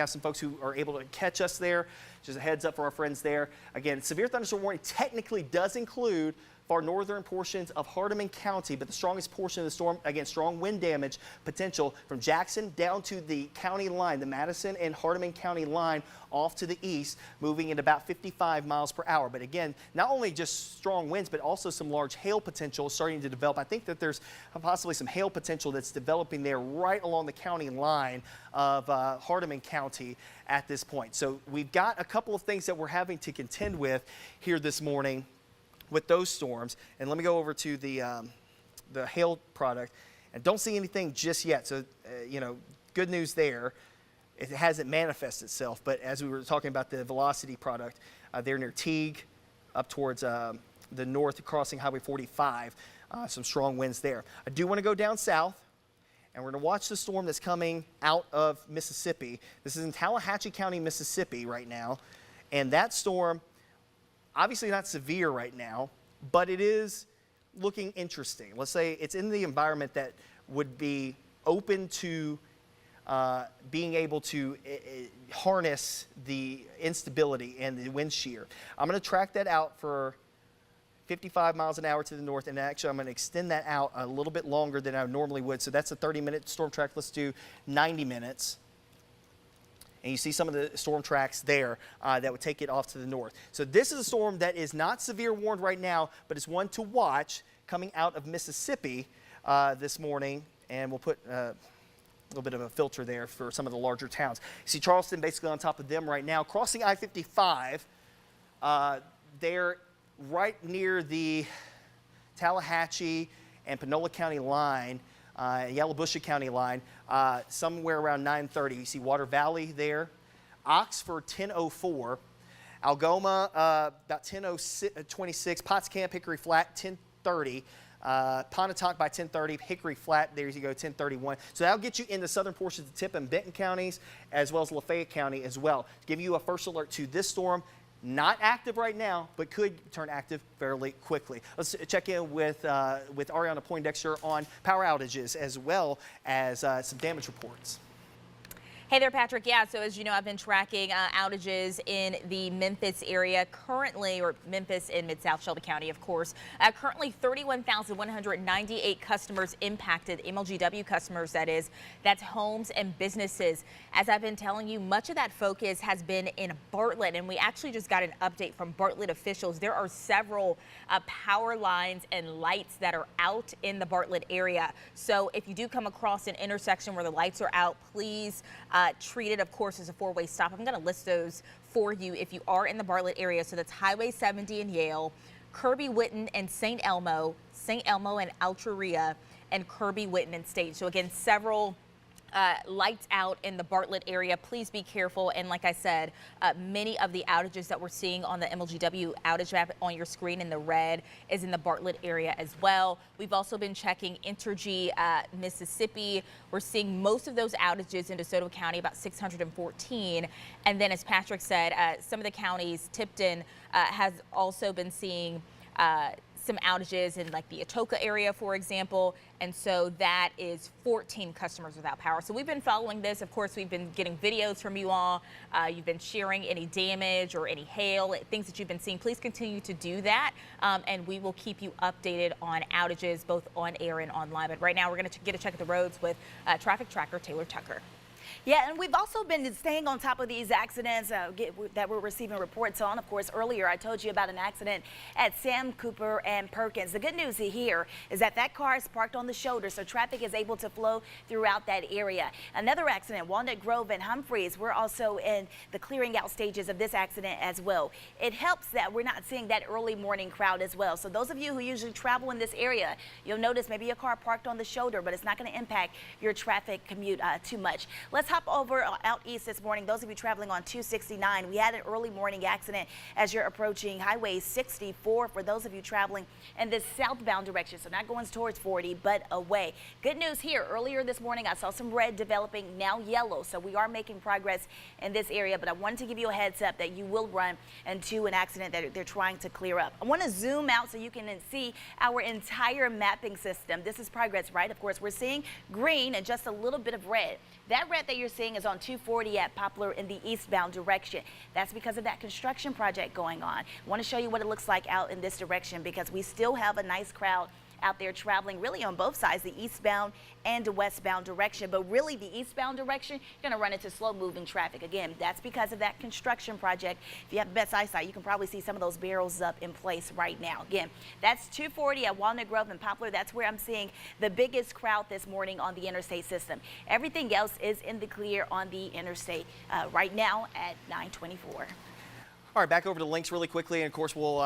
some folks who are able to catch us there. Just a heads up for our friends there. Again, severe thunderstorm warning technically does include far northern portions of Hardeman County, but the strongest portion of the storm, again, strong wind damage potential from Jackson down to the county line, the Madison and Hardeman County line off to the east, moving at about 55 miles per hour. But again, not only just strong winds, but also some large hail potential starting to develop. I think that there's possibly some hail potential that's developing there right along the county line of Hardeman County at this point. So we've got a couple of things that we're having to contend with here this morning with those storms. And let me go over to the hail product, and don't see anything just yet. So, good news there. It hasn't manifested itself, but as we were talking about the velocity product, they're near Teague, up towards the north, crossing Highway 45, some strong winds there. I do want to go down south and we're going to watch the storm that's coming out of Mississippi. This is in Tallahatchie County, Mississippi right now, and that storm, obviously not severe right now, but it is looking interesting. Let's say it's in the environment that would be open to being able to harness the instability and the wind shear. I'm going to track that out for 55 miles an hour to the north, and actually I'm going to extend that out a little bit longer than I normally would. So that's a 30-minute storm track. Let's do 90 minutes. And you see some of the storm tracks there that would take it off to the north. So this is a storm that is not severe warned right now, but it's one to watch coming out of Mississippi this morning. And we'll put a little bit of a filter there for some of the larger towns. You see Charleston basically on top of them right now. Crossing I-55, they're right near the Tallahatchie and Panola County line, Yalobusha County line, somewhere around 9:30. You see Water Valley there. Oxford 10:04. Algoma about 10:26. Potts Camp, Hickory Flat 10:30. Pontotoc by 10:30. Hickory Flat, there you go, 10:31. So that'll get you in the southern portions of Tippah and Benton counties, as well as Lafayette County as well. To give you a first alert to this storm. Not active right now, but could turn active fairly quickly. Let's check in with Ariana Poindexter on power outages as well as some damage reports. Hey there, Patrick. Yeah, so as you know, I've been tracking outages in the Memphis area currently, or Memphis in Mid-South Shelby County, of course. Currently 31,198 customers impacted, MLGW customers, that is. That's homes and businesses. As I've been telling you, much of that focus has been in Bartlett, and we actually just got an update from Bartlett officials. There are several power lines and lights that are out in the Bartlett area. So if you do come across an intersection where the lights are out, please treat it, of course, as a four-way stop. I'm going to list those for you if you are in the Bartlett area. So that's Highway 70 in Yale, Kirby Whitten and St. Elmo and Altruria, and Kirby Whitten and State. So again, several lights out in the Bartlett area. Please be careful. And like I said, many of the outages that we're seeing on the MLGW outage map on your screen in the red is in the Bartlett area as well. We've also been checking Entergy, Mississippi. We're seeing most of those outages in DeSoto County, about 614. And then, as Patrick said, some of the counties, Tipton has also been seeing some outages in like the Atoka area, for example, and so that is 14 customers without power. So we've been following this. Of course, we've been getting videos from you all. You've been sharing any damage or any hail, things that you've been seeing. Please continue to do that, and we will keep you updated on outages both on air and online. But right now, we're going to get a check of the roads with traffic tracker Taylor Tucker. Yeah, and we've also been staying on top of these accidents that we're receiving reports on. Of course, earlier I told you about an accident at Sam Cooper and Perkins. The good news here is that car is parked on the shoulder, so traffic is able to flow throughout that area. Another accident, Walnut Grove and Humphreys. We're also in the clearing out stages of this accident as well. It helps that we're not seeing that early morning crowd as well. So those of you who usually travel in this area, you'll notice maybe a car parked on the shoulder, but it's not going to impact your traffic commute too much. Let's hop over out east this morning. Those of you traveling on 269, we had an early morning accident as you're approaching Highway 64 for those of you traveling in the southbound direction. So not going towards 40, but away. Good news here. Earlier this morning, I saw some red developing, now yellow. So we are making progress in this area, but I wanted to give you a heads up that you will run into an accident that they're trying to clear up. I want to zoom out so you can see our entire mapping system. This is progress, right? Of course, we're seeing green and just a little bit of red. That red that you're seeing is on 240 at Poplar in the eastbound direction. That's because of that construction project going on. I want to show you what it looks like out in this direction because we still have a nice crowd out there traveling really on both sides, the eastbound and the westbound direction. But really the eastbound direction, you're going to run into slow moving traffic. Again, that's because of that construction project. If you have the best eyesight, you can probably see some of those barrels up in place right now. Again, that's 240 at Walnut Grove and Poplar. That's where I'm seeing the biggest crowd this morning on the interstate system. Everything else is in the clear on the interstate right now at 924. All right, back over to links really quickly, and of course we'll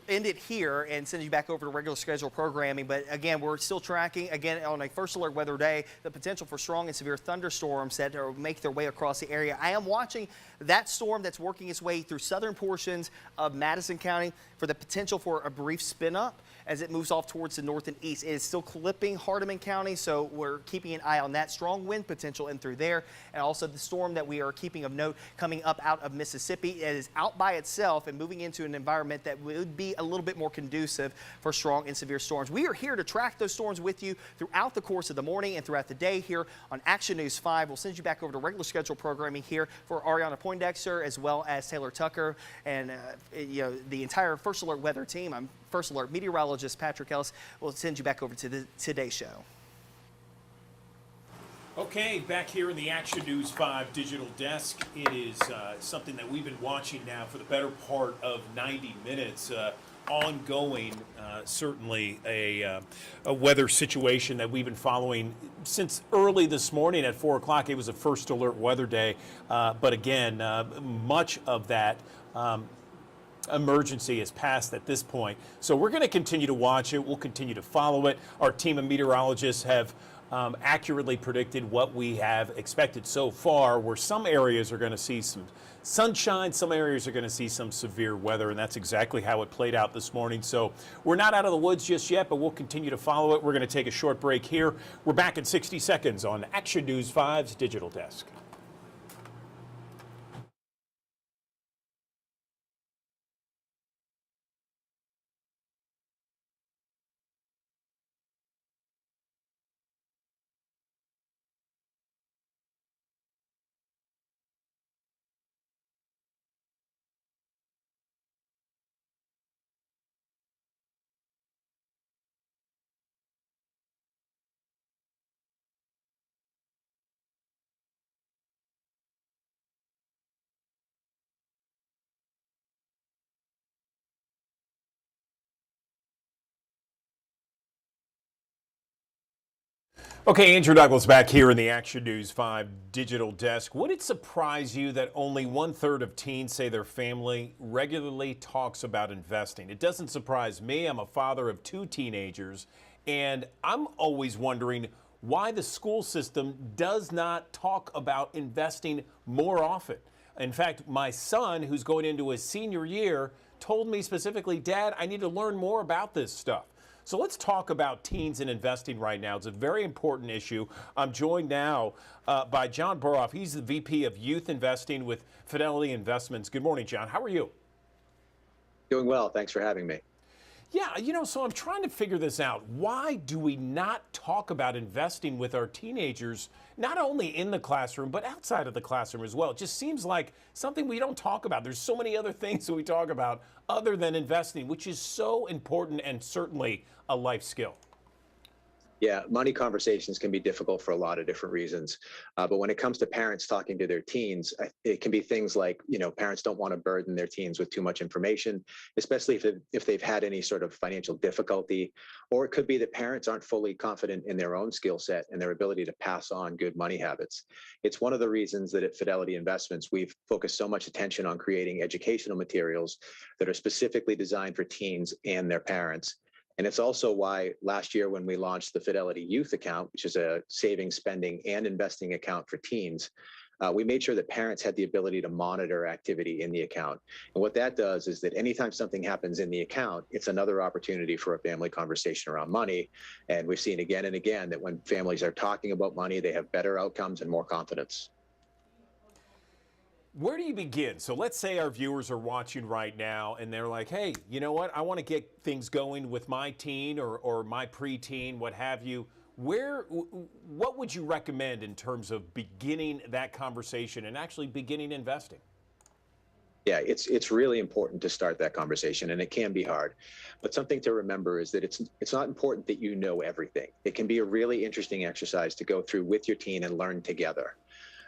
end it here and send you back over to regular schedule programming. But again, we're still tracking, again, on a first alert weather day, the potential for strong and severe thunderstorms that make their way across the area. I am watching that storm that's working its way through southern portions of Madison County for the potential for a brief spin up as it moves off towards the north and east. It is still clipping Hardeman County, so we're keeping an eye on that strong wind potential in through there. And also the storm that we are keeping of note coming up out of Mississippi. It is out by itself and moving into an environment that would be a little bit more conducive for strong and severe storms. We are here to track those storms with you throughout the course of the morning and throughout the day here on Action News 5. We'll send you back over to regular schedule programming here for Ariana Poindexter as well as Taylor Tucker and the entire First Alert weather team. I'm First Alert meteorologist Patrick Ellis. We'll send you back over to the Today Show. Okay, back here in the Action News 5 digital desk. It is something that we've been watching now for the better part of 90 minutes. Ongoing, certainly a weather situation that we've been following since early this morning at 4 o'clock. It was a first alert weather day, but again, much of that emergency is passed at this point. So we're going to continue to watch it. We'll continue to follow it. Our team of meteorologists have accurately predicted what we have expected so far, where some areas are going to see some sunshine, some areas are going to see some severe weather, and that's exactly how it played out this morning. So we're not out of the woods just yet, but we'll continue to follow it. We're going to take a short break here. We're back in 60 seconds on Action News 5's Digital Desk. Okay, Andrew Douglas back here in the Action News 5 digital desk. Would it surprise you that only 1/3 of teens say their family regularly talks about investing? It doesn't surprise me. I'm a father of 2 teenagers, and I'm always wondering why the school system does not talk about investing more often. In fact, my son, who's going into his senior year, told me specifically, Dad, I need to learn more about this stuff. So let's talk about teens and investing right now. It's a very important issue. I'm joined now by John Boroff. He's the VP of Youth Investing with Fidelity Investments. Good morning, John. How are you? Doing well. Thanks for having me. Yeah, so I'm trying to figure this out. Why do we not talk about investing with our teenagers, not only in the classroom, but outside of the classroom as well? It just seems like something we don't talk about. There's so many other things that we talk about other than investing, which is so important and certainly a life skill. Yeah, money conversations can be difficult for a lot of different reasons. But when it comes to parents talking to their teens, it can be things like, parents don't want to burden their teens with too much information, especially if they've had any sort of financial difficulty. Or it could be that parents aren't fully confident in their own skill set and their ability to pass on good money habits. It's one of the reasons that at Fidelity Investments, we've focused so much attention on creating educational materials that are specifically designed for teens and their parents. And it's also why last year when we launched the Fidelity Youth Account, which is a saving, spending, and investing account for teens, we made sure that parents had the ability to monitor activity in the account. And what that does is that anytime something happens in the account, it's another opportunity for a family conversation around money. And we've seen again and again that when families are talking about money, they have better outcomes and more confidence. Where do you begin? So let's say our viewers are watching right now and they're like, hey, you know what? I want to get things going with my teen or my preteen, what have you. What would you recommend in terms of beginning that conversation and actually beginning investing? Yeah, it's really important to start that conversation, and it can be hard. But something to remember is that it's not important that you know everything. It can be a really interesting exercise to go through with your teen and learn together.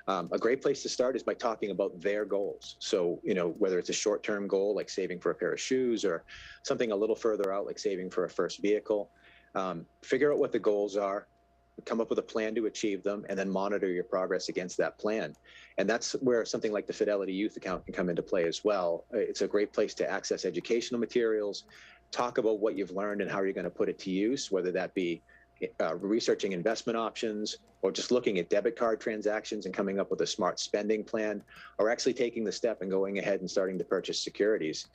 A great place to start is by talking about their goals. So, whether it's a short-term goal like saving for a pair of shoes or something a little further out like saving for a first vehicle, figure out what the goals are, come up with a plan to achieve them, and then monitor your progress against that plan. And that's where something like the Fidelity Youth Account can come into play as well. It's a great place to access educational materials, talk about what you've learned and how you're going to put it to use, whether that be researching investment options, or just looking at debit card transactions and coming up with a smart spending plan, or actually taking the step and going ahead and starting to purchase securities.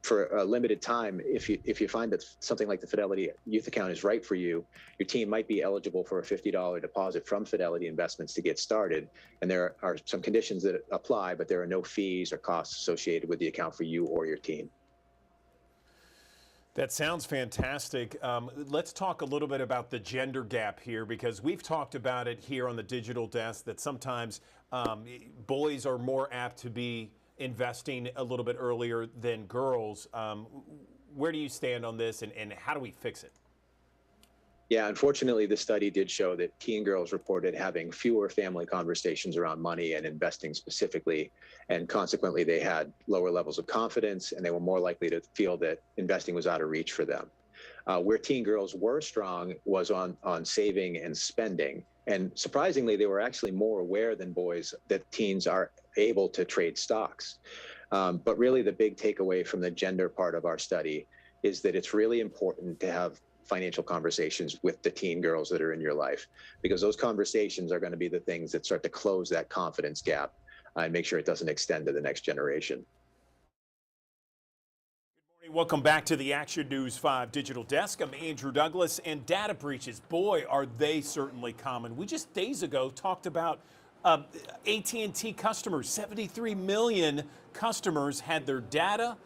For a limited time, if you find that something like the Fidelity Youth Account is right for you, your team might be eligible for a $50 deposit from Fidelity Investments to get started. And there are some conditions that apply, but there are no fees or costs associated with the account for you or your team. That sounds fantastic. Let's talk a little bit about the gender gap here, because we've talked about it here on the digital desk that sometimes boys are more apt to be investing a little bit earlier than girls. Where do you stand on this, and how do we fix it? Yeah, unfortunately, the study did show that teen girls reported having fewer family conversations around money and investing specifically, and consequently, they had lower levels of confidence, and they were more likely to feel that investing was out of reach for them. Where teen girls were strong was on saving and spending, and surprisingly, they were actually more aware than boys that teens are able to trade stocks. But really, the big takeaway from the gender part of our study is that it's really important to have financial conversations with the teen girls that are in your life, because those conversations are going to be the things that start to close that confidence gap and make sure it doesn't extend to the next generation. Good morning. Welcome back to the Action News 5 Digital Desk. I'm Andrew Douglas, and data breaches, boy, are they certainly common. We just days ago talked about AT&T customers. 73 million customers had their data,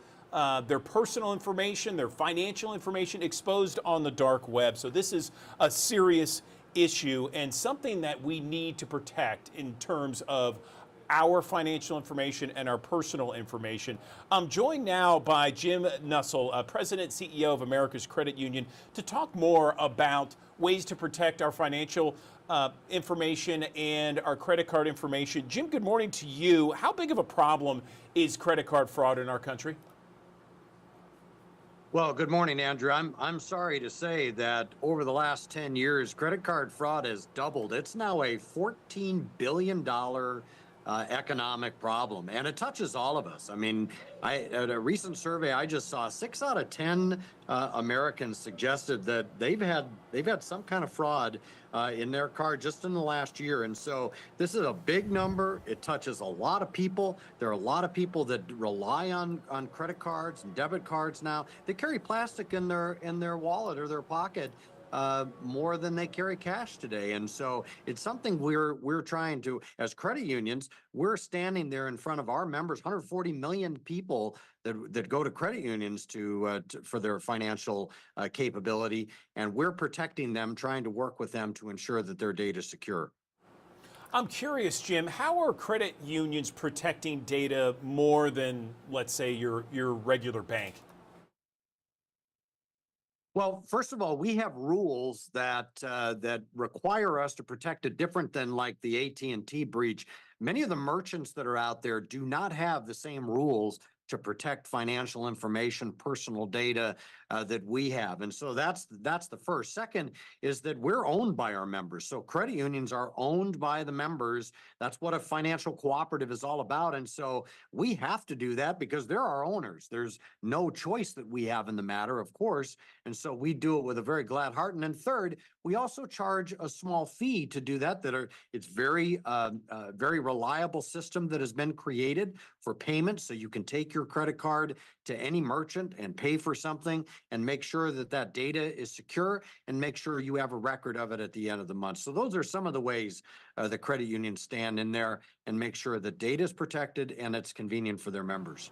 their personal information, their financial information exposed on the dark web. So this is a serious issue and something that we need to protect in terms of our financial information and our personal information. I'm joined now by Jim Nussle, President CEO of America's Credit Union, to talk more about ways to protect our financial information and our credit card information. Jim, good morning to you. How big of a problem is credit card fraud in our country? Well, good morning, Andrew. I'm sorry to say that over the last 10 years, credit card fraud has doubled. It's now a $14 billion economic problem, and it touches all of us. I mean, at a recent survey I just saw, 6 out of 10 Americans suggested that they've had some kind of fraud in their card just in the last year. And so this is a big number. It touches a lot of people. There are a lot of people that rely on credit cards and debit cards now. They carry plastic in their wallet or their pocket more than they carry cash today. And so it's something we're trying to, as credit unions, we're standing there in front of our members, 140 million people that go to credit unions for their financial capability. And we're protecting them, trying to work with them to ensure that their data is secure. I'm curious, Jim, how are credit unions protecting data more than, let's say, your regular bank? Well, first of all, we have rules that require us to protect it different than like the AT&T breach. Many of the merchants that are out there do not have the same rules to protect financial information, personal data that we have. And so that's the first. Second is that we're owned by our members. So credit unions are owned by the members. That's what a financial cooperative is all about. And so we have to do that because they're our owners. There's no choice that we have in the matter, of course. And so we do it with a very glad heart. And then third, we also charge a small fee to do that. It's very reliable system that has been created for payments. So you can take your credit card to any merchant and pay for something and make sure that that data is secure and make sure you have a record of it at the end of the month. So those are some of the ways the credit unions stand in there and make sure that data is protected and it's convenient for their members.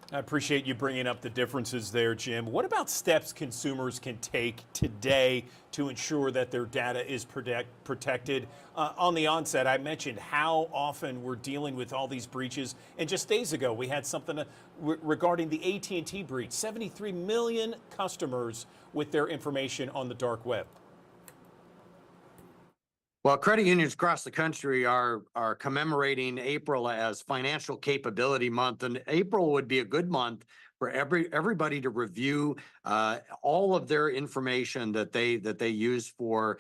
I appreciate you bringing up the differences there, Jim. What about steps consumers can take today to ensure that their data is protected? On the onset, I mentioned how often we're dealing with all these breaches. And just days ago, we had something regarding the AT&T breach. 73 million customers with their information on the dark web. Well, credit unions across the country are commemorating April as Financial Capability Month, and April would be a good month for everybody to review all of their information that they use for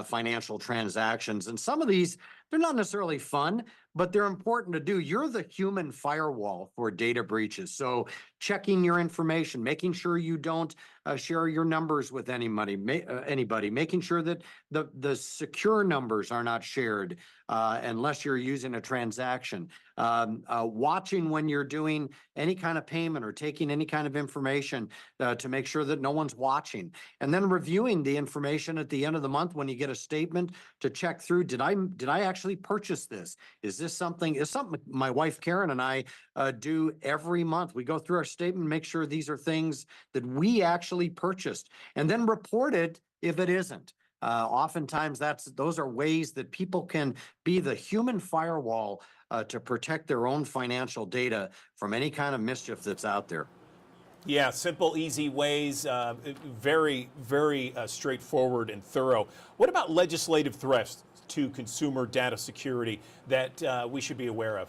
financial transactions. And some of these, they're not necessarily fun, but they're important to do. You're the human firewall for data breaches. So checking your information, making sure you don't share your numbers with anybody, making sure that the secure numbers are not shared unless you're using a transaction. Watching when you're doing any kind of payment or taking any kind of information to make sure that no one's watching. And then reviewing the information at the end of the month when you get a statement to check through, did I actually purchase this? Is something my wife Karen and I do every month. We go through our statement, make sure these are things that we actually purchased, and then report it if it isn't. Oftentimes those are ways that people can be the human firewall to protect their own financial data from any kind of mischief that's out there. Yeah, simple, easy ways, very, very straightforward and thorough. What about legislative threats to consumer data security that we should be aware of?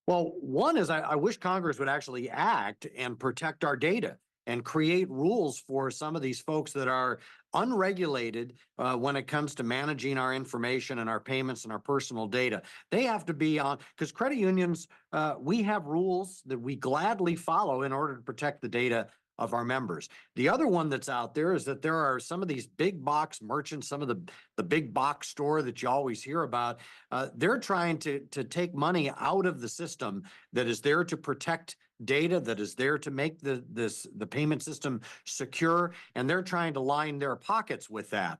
Well, one is I wish Congress would actually act and protect our data and create rules for some of these folks that are unregulated when it comes to managing our information and our payments and our personal data. They have to be on, because credit unions, we have rules that we gladly follow in order to protect the data of our members. The other one that's out there is that there are some of these big box merchants, some of the big box store that you always hear about. They're trying to take money out of the system that is there to protect data, that is there to make the payment system secure, and they're trying to line their pockets with that.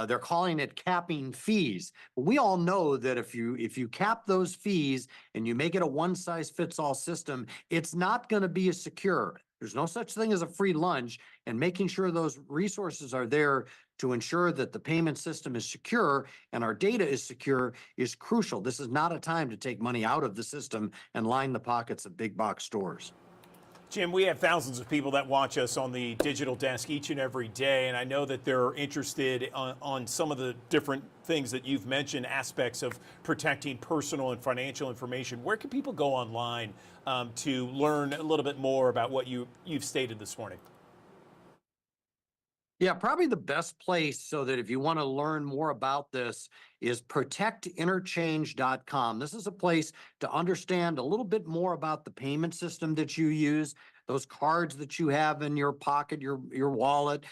They're calling it capping fees. We all know that if you cap those fees and you make it a one-size-fits-all system, it's not going to be as secure. There's no such thing as a free lunch, and making sure those resources are there to ensure that the payment system is secure and our data is secure is crucial. This is not a time to take money out of the system and line the pockets of big box stores. Jim, we have thousands of people that watch us on the digital desk each and every day, and I know that they're interested on some of the different things that you've mentioned, aspects of protecting personal and financial information. Where can people go online to learn a little bit more about what you've stated this morning? Yeah, probably the best place so that if you want to learn more about this is protectinterchange.com. This is a place to understand a little bit more about the payment system that you use, those cards that you have in your pocket, your wallet.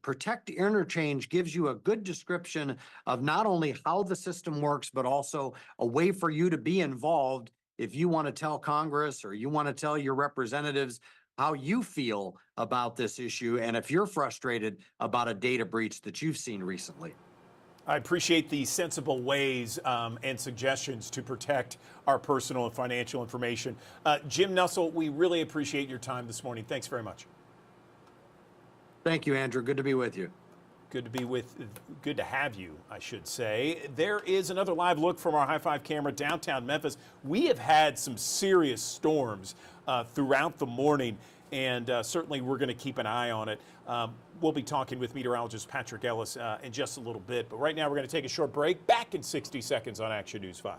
Protect Interchange gives you a good description of not only how the system works, but also a way for you to be involved if you want to tell Congress or you want to tell your representatives how you feel about this issue and if you're frustrated about a data breach that you've seen recently. I appreciate the sensible ways and suggestions to protect our personal and financial information. Jim Nussle, we really appreciate your time this morning. Thanks very much. Thank you, Andrew. Good to be with you. Good to have you, I should say. There is another live look from our High Five camera downtown Memphis. We have had some serious storms throughout the morning, and certainly we're going to keep an eye on it. We'll be talking with meteorologist Patrick Ellis in just a little bit, but right now we're going to take a short break. Back in 60 seconds on Action News 5.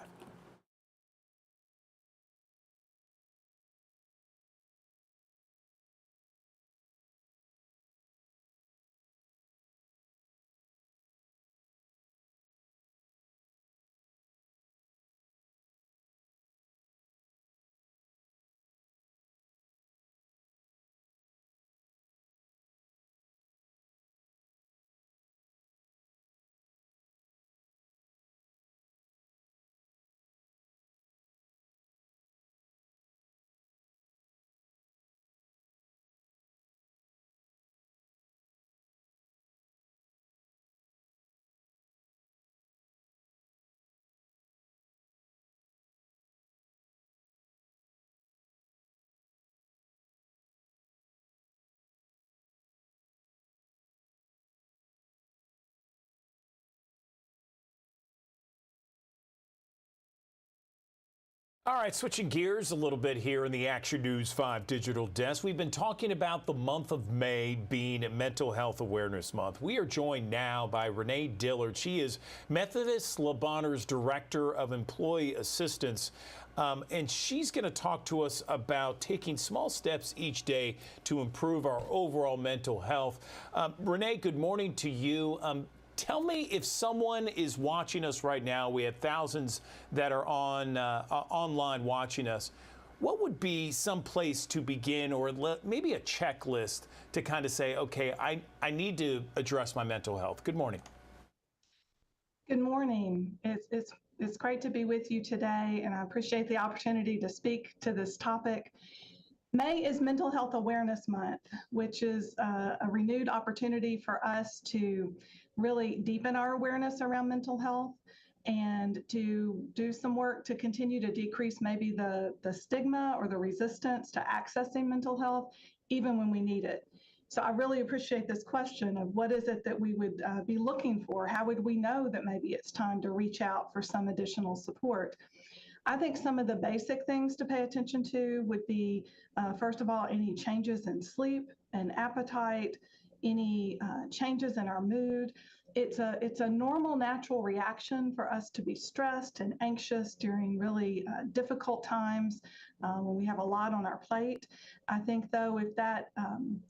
All right, switching gears a little bit here in the Action News 5 digital desk. We've been talking about the month of May being Mental Health Awareness Month. We are joined now by Renee Dillard. She is Methodist Le Bonheur's Director of Employee Assistance. And she's going to talk to us about taking small steps each day to improve our overall mental health. Renee, good morning to you. Tell me, if someone is watching us right now, we have thousands that are online watching us, what would be some place to begin, or maybe a checklist to kind of say, okay, I need to address my mental health? Good morning. Good morning. It's great to be with you today, and I appreciate the opportunity to speak to this topic. May is Mental Health Awareness Month, which is a renewed opportunity for us to really deepen our awareness around mental health and to do some work to continue to decrease maybe the stigma or the resistance to accessing mental health, even when we need it. So I really appreciate this question of what is it that we would be looking for? How would we know that maybe it's time to reach out for some additional support? I think some of the basic things to pay attention to would be, first of all, any changes in sleep and appetite, any changes in our mood. It's a normal, natural reaction for us to be stressed and anxious during really difficult times when we have a lot on our plate. I think, though, if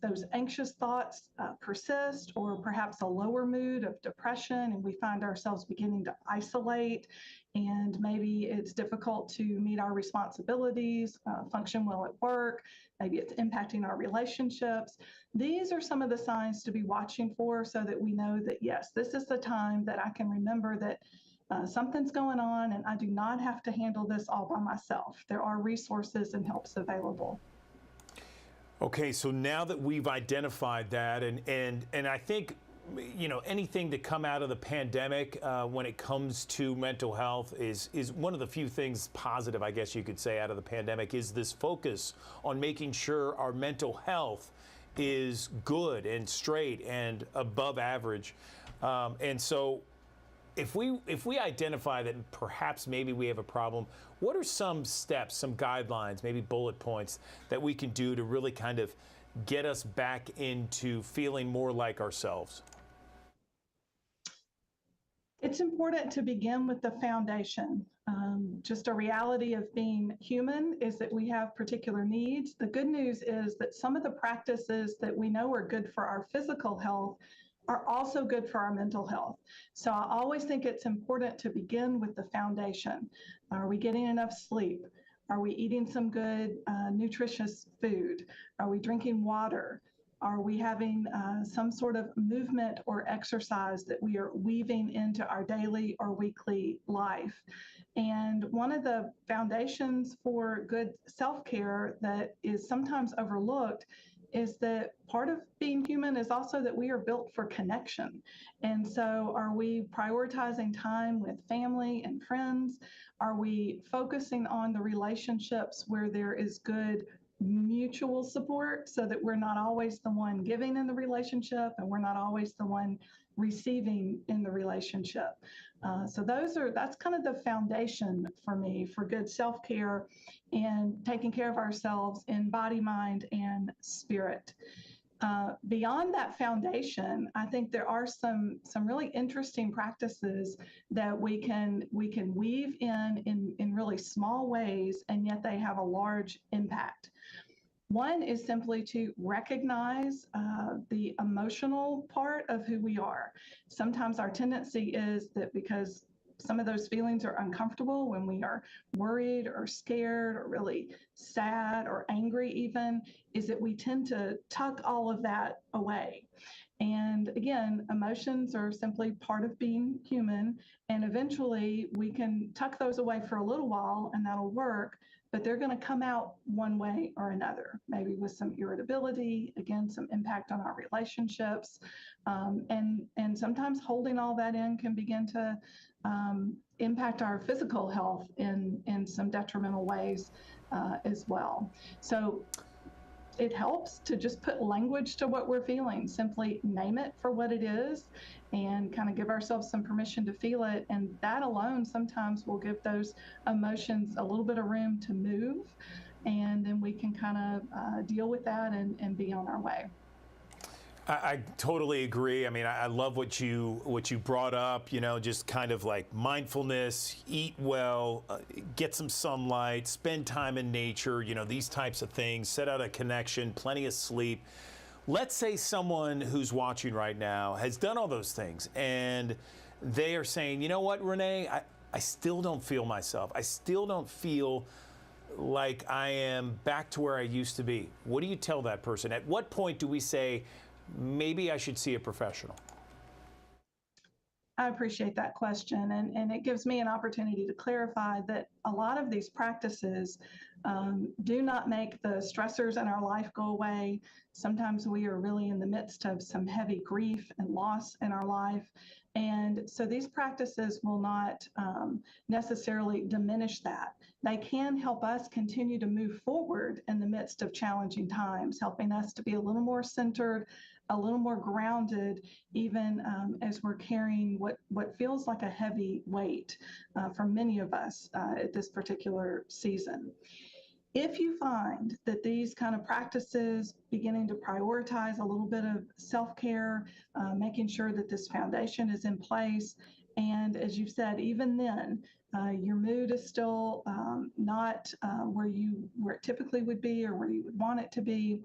those anxious thoughts persist, or perhaps a lower mood of depression, and we find ourselves beginning to isolate, and maybe it's difficult to meet our responsibilities, function well at work, maybe it's impacting our relationships. These are some of the signs to be watching for, so that we know that, yes, this is the time that I can remember that something's going on and I do not have to handle this all by myself. There are resources and helps available. Okay, so now that we've identified that, and I think, you know, anything to come out of the pandemic when it comes to mental health is one of the few things positive, I guess you could say, out of the pandemic, is this focus on making sure our mental health is good and straight and above average. And so if we identify that perhaps maybe we have a problem, what are some steps, some guidelines, maybe bullet points that we can do to really kind of get us back into feeling more like ourselves? It's important to begin with the foundation. Just a reality of being human is that we have particular needs. The good news is that some of the practices that we know are good for our physical health are also good for our mental health. So I always think it's important to begin with the foundation. Are we getting enough sleep? Are we eating some good, nutritious food? Are we drinking water? Are we having some sort of movement or exercise that we are weaving into our daily or weekly life? And one of the foundations for good self-care that is sometimes overlooked is that part of being human is also that we are built for connection. And so are we prioritizing time with family and friends? Are we focusing on the relationships where there is good mutual support, so that we're not always the one giving in the relationship and we're not always the one receiving in the relationship? So that's kind of the foundation for me for good self-care and taking care of ourselves in body, mind, and spirit. Beyond that foundation, I think there are some really interesting practices that we can weave in really small ways, and yet they have a large impact. One is simply to recognize the emotional part of who we are. Sometimes our tendency is that because some of those feelings are uncomfortable, when we are worried or scared or really sad or angry even, is that we tend to tuck all of that away. And again, emotions are simply part of being human, and eventually we can tuck those away for a little while and that'll work, but they're going to come out one way or another, maybe with some irritability, again, some impact on our relationships. And sometimes holding all that in can begin to impact our physical health in some detrimental ways as well. So it helps to just put language to what we're feeling. Simply name it for what it is and kind of give ourselves some permission to feel it. And that alone sometimes will give those emotions a little bit of room to move. And then we can kind of deal with that and be on our way. I totally agree. I mean, I love what you brought up, you know, just kind of like mindfulness, eat well, get some sunlight, spend time in nature, you know, these types of things, set out a connection, plenty of sleep. Let's say someone who's watching right now has done all those things and they are saying, you know what, Renee, I still don't feel myself. I still don't feel like I am back to where I used to be. What do you tell that person? At what point do we say, maybe I should see a professional? I appreciate that question, and it gives me an opportunity to clarify that a lot of these practices do not make the stressors in our life go away. Sometimes we are really in the midst of some heavy grief and loss in our life, and so these practices will not necessarily diminish that. They can help us continue to move forward in the midst of challenging times, helping us to be a little more centered, a little more grounded, even as we're carrying what feels like a heavy weight for many of us at this particular season. If you find that these kind of practices, beginning to prioritize a little bit of self-care, making sure that this foundation is in place, and as you've said, even then, your mood is still not where it typically would be or where you would want it to be,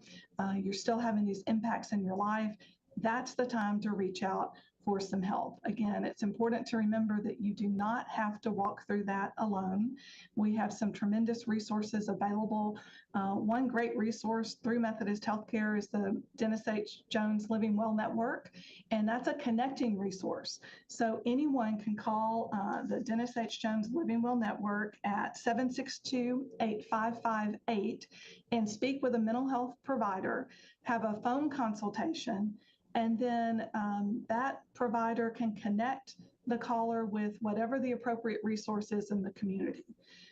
you're still having these impacts in your life, that's the time to reach out for some help. Again, it's important to remember that you do not have to walk through that alone. We have some tremendous resources available. One great resource through Methodist Healthcare is the Dennis H. Jones Living Well Network, and that's a connecting resource. So anyone can call the Dennis H. Jones Living Well Network at 762-8558 and speak with a mental health provider, have a phone consultation, and then that provider can connect the caller with whatever the appropriate resource is in the community.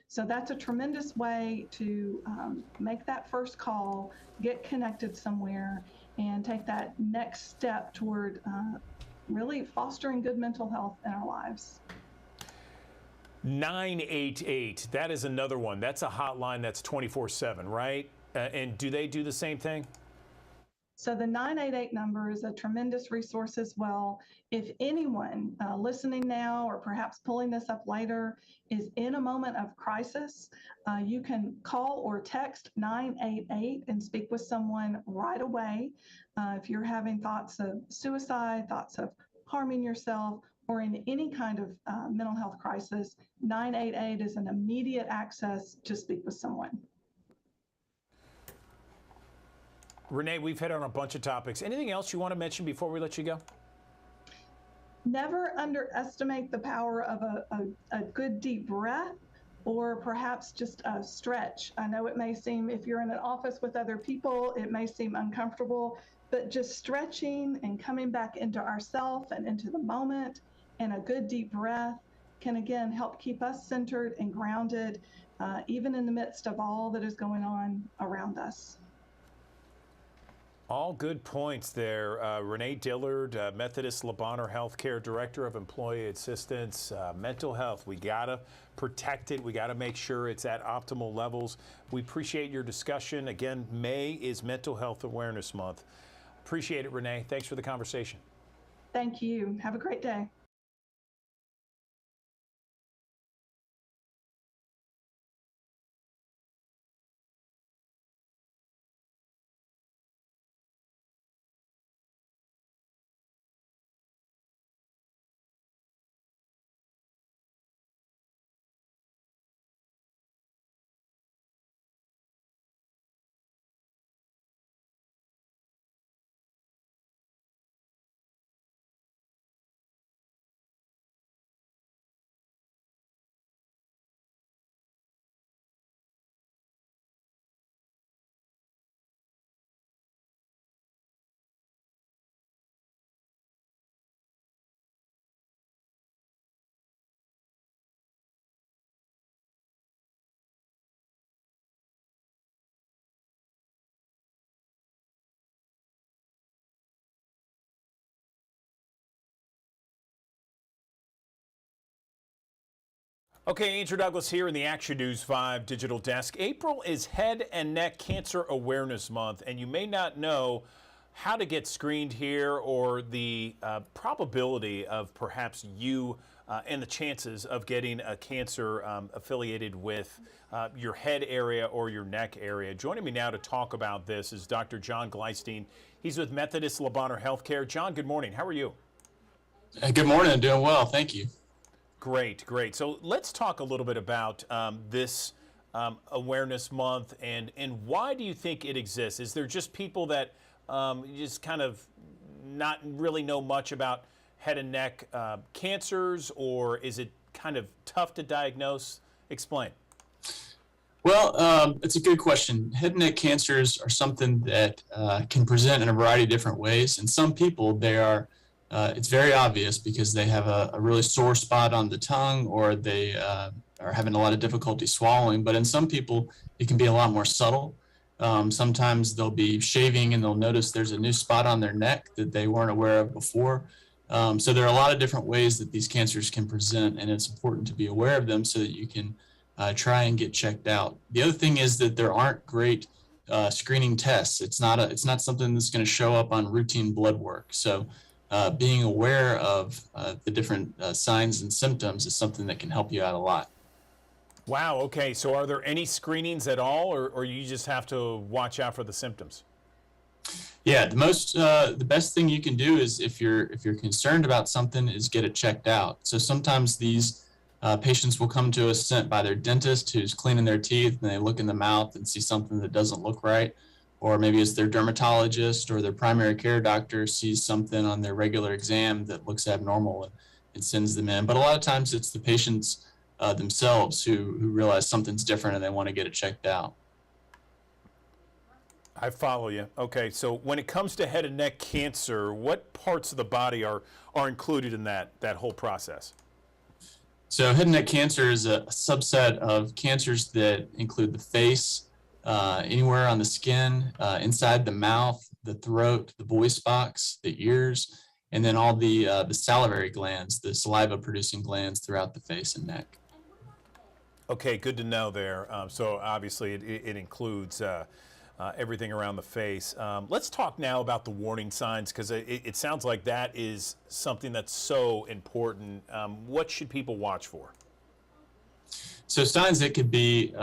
So that's a tremendous way to make that first call, get connected somewhere, and take that next step toward really fostering good mental health in our lives. 988, that is another one. That's a hotline that's 24/7, right? And do they do the same thing? So the 988 number is a tremendous resource as well. If anyone listening now or perhaps pulling this up later is in a moment of crisis, you can call or text 988 and speak with someone right away. If you're having thoughts of suicide, thoughts of harming yourself, or in any kind of mental health crisis, 988 is an immediate access to speak with someone. Renee, we've hit on a bunch of topics. Anything else you want to mention before we let you go? Never underestimate the power of a good deep breath or perhaps just a stretch. I know it may seem, if you're in an office with other people, it may seem uncomfortable, but just stretching and coming back into ourself and into the moment and a good deep breath can again help keep us centered and grounded, even in the midst of all that is going on around us. All good points there. Renee Dillard, Methodist Le Bonheur Healthcare Director of Employee Assistance, mental health. We got to protect it. We got to make sure it's at optimal levels. We appreciate your discussion. Again, May is Mental Health Awareness Month. Appreciate it, Renee. Thanks for the conversation. Thank you. Have a great day. Okay, Andrew Douglas here in the Action News 5 digital desk. April is Head and Neck Cancer Awareness Month, and you may not know how to get screened here or the probability of perhaps you and the chances of getting a cancer affiliated with your head area or your neck area. Joining me now to talk about this is Dr. John Gleistein. He's with Methodist Le Bonheur Healthcare. John, good morning. How are you? Good morning. I'm doing well. Thank you. Great, great. So let's talk a little bit about this Awareness Month and why do you think it exists? Is there just people that just kind of not really know much about head and neck cancers, or is it kind of tough to diagnose? Explain. Well, it's a good question. Head and neck cancers are something that can present in a variety of different ways. And some people, it's very obvious because they have a really sore spot on the tongue, or they are having a lot of difficulty swallowing. But in some people, it can be a lot more subtle. Sometimes they'll be shaving and they'll notice there's a new spot on their neck that they weren't aware of before. So there are a lot of different ways that these cancers can present, and it's important to be aware of them so that you can try and get checked out. The other thing is that there aren't great screening tests. It's not something that's going to show up on routine blood work. So being aware of the different signs and symptoms is something that can help you out a lot. Wow. Okay. So are there any screenings at all, or you just have to watch out for the symptoms? Yeah, the best thing you can do is if you're concerned about something is get it checked out. So sometimes these patients will come to us sent by their dentist who's cleaning their teeth, and they look in the mouth and see something that doesn't look right. Or maybe it's their dermatologist or their primary care doctor sees something on their regular exam that looks abnormal and sends them in. But a lot of times it's the patients themselves who realize something's different and they want to get it checked out. I follow you. Okay, so when it comes to head and neck cancer, what parts of the body are included in that whole process? So head and neck cancer is a subset of cancers that include the face, anywhere on the skin, inside the mouth, the throat, the voice box, the ears, and then all the salivary glands, the saliva-producing glands throughout the face and neck. Okay, good to know there. So obviously it includes everything around the face. Let's talk now about the warning signs, because it sounds like that is something that's so important. What should people watch for? So signs that could be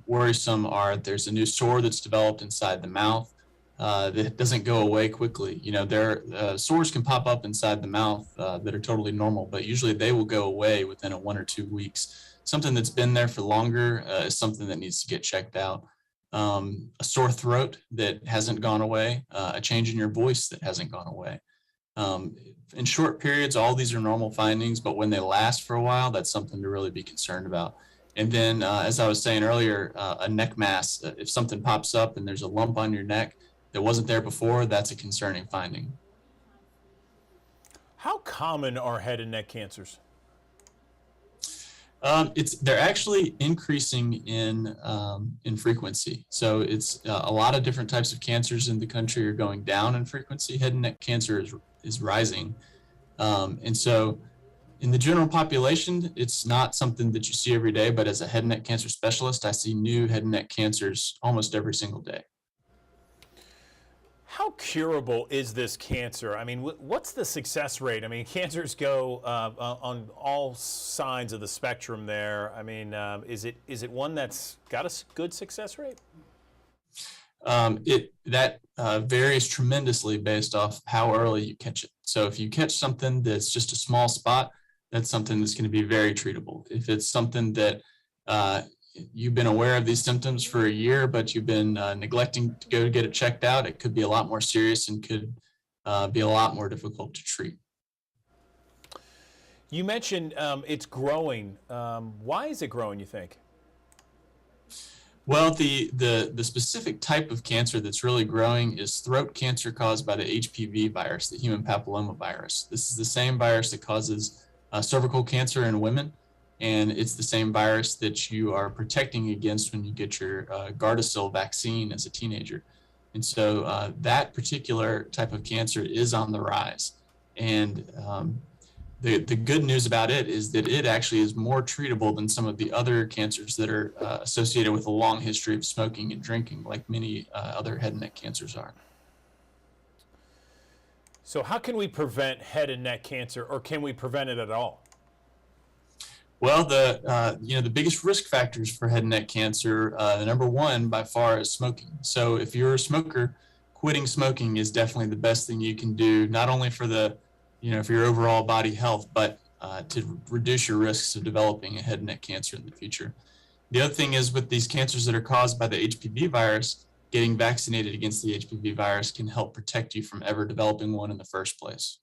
worrisome are there's a new sore that's developed inside the mouth that doesn't go away quickly. You know, sores can pop up inside the mouth that are totally normal, but usually they will go away within 1 or 2 weeks. Something that's been there for longer is something that needs to get checked out. A sore throat that hasn't gone away, a change in your voice that hasn't gone away. In short periods, all these are normal findings, but when they last for a while, that's something to really be concerned about. And then, as I was saying earlier, a neck mass, if something pops up and there's a lump on your neck that wasn't there before, that's a concerning finding. How common are head and neck cancers? They're actually increasing in frequency. So it's a lot of different types of cancers in the country are going down in frequency. Head and neck cancer is rising. And so in the general population, it's not something that you see every day, but as a head and neck cancer specialist, I see new head and neck cancers almost every single day. How curable is this cancer? I mean, what's the success rate? I mean, cancers go on all sides of the spectrum there. I mean, is it one that's got a good success rate? That varies tremendously based off how early you catch it. So if you catch something that's just a small spot, that's something that's going to be very treatable. If it's something that you've been aware of these symptoms for a year, but you've been neglecting to go get it checked out, it could be a lot more serious and could be a lot more difficult to treat. You mentioned it's growing. Why is it growing, you think? Well, the specific type of cancer that's really growing is throat cancer caused by the HPV virus, the human papilloma virus. This is the same virus that causes cervical cancer in women, and it's the same virus that you are protecting against when you get your Gardasil vaccine as a teenager. And so that particular type of cancer is on the rise. And the good news about it is that it actually is more treatable than some of the other cancers that are associated with a long history of smoking and drinking, like many other head and neck cancers are. So how can we prevent head and neck cancer, or can we prevent it at all? Well, the biggest risk factors for head and neck cancer, the number one by far is smoking. So if you're a smoker, quitting smoking is definitely the best thing you can do, not only for for your overall body health, but to reduce your risks of developing a head and neck cancer in the future. The other thing is with these cancers that are caused by the HPV virus, getting vaccinated against the HPV virus can help protect you from ever developing one in the first place.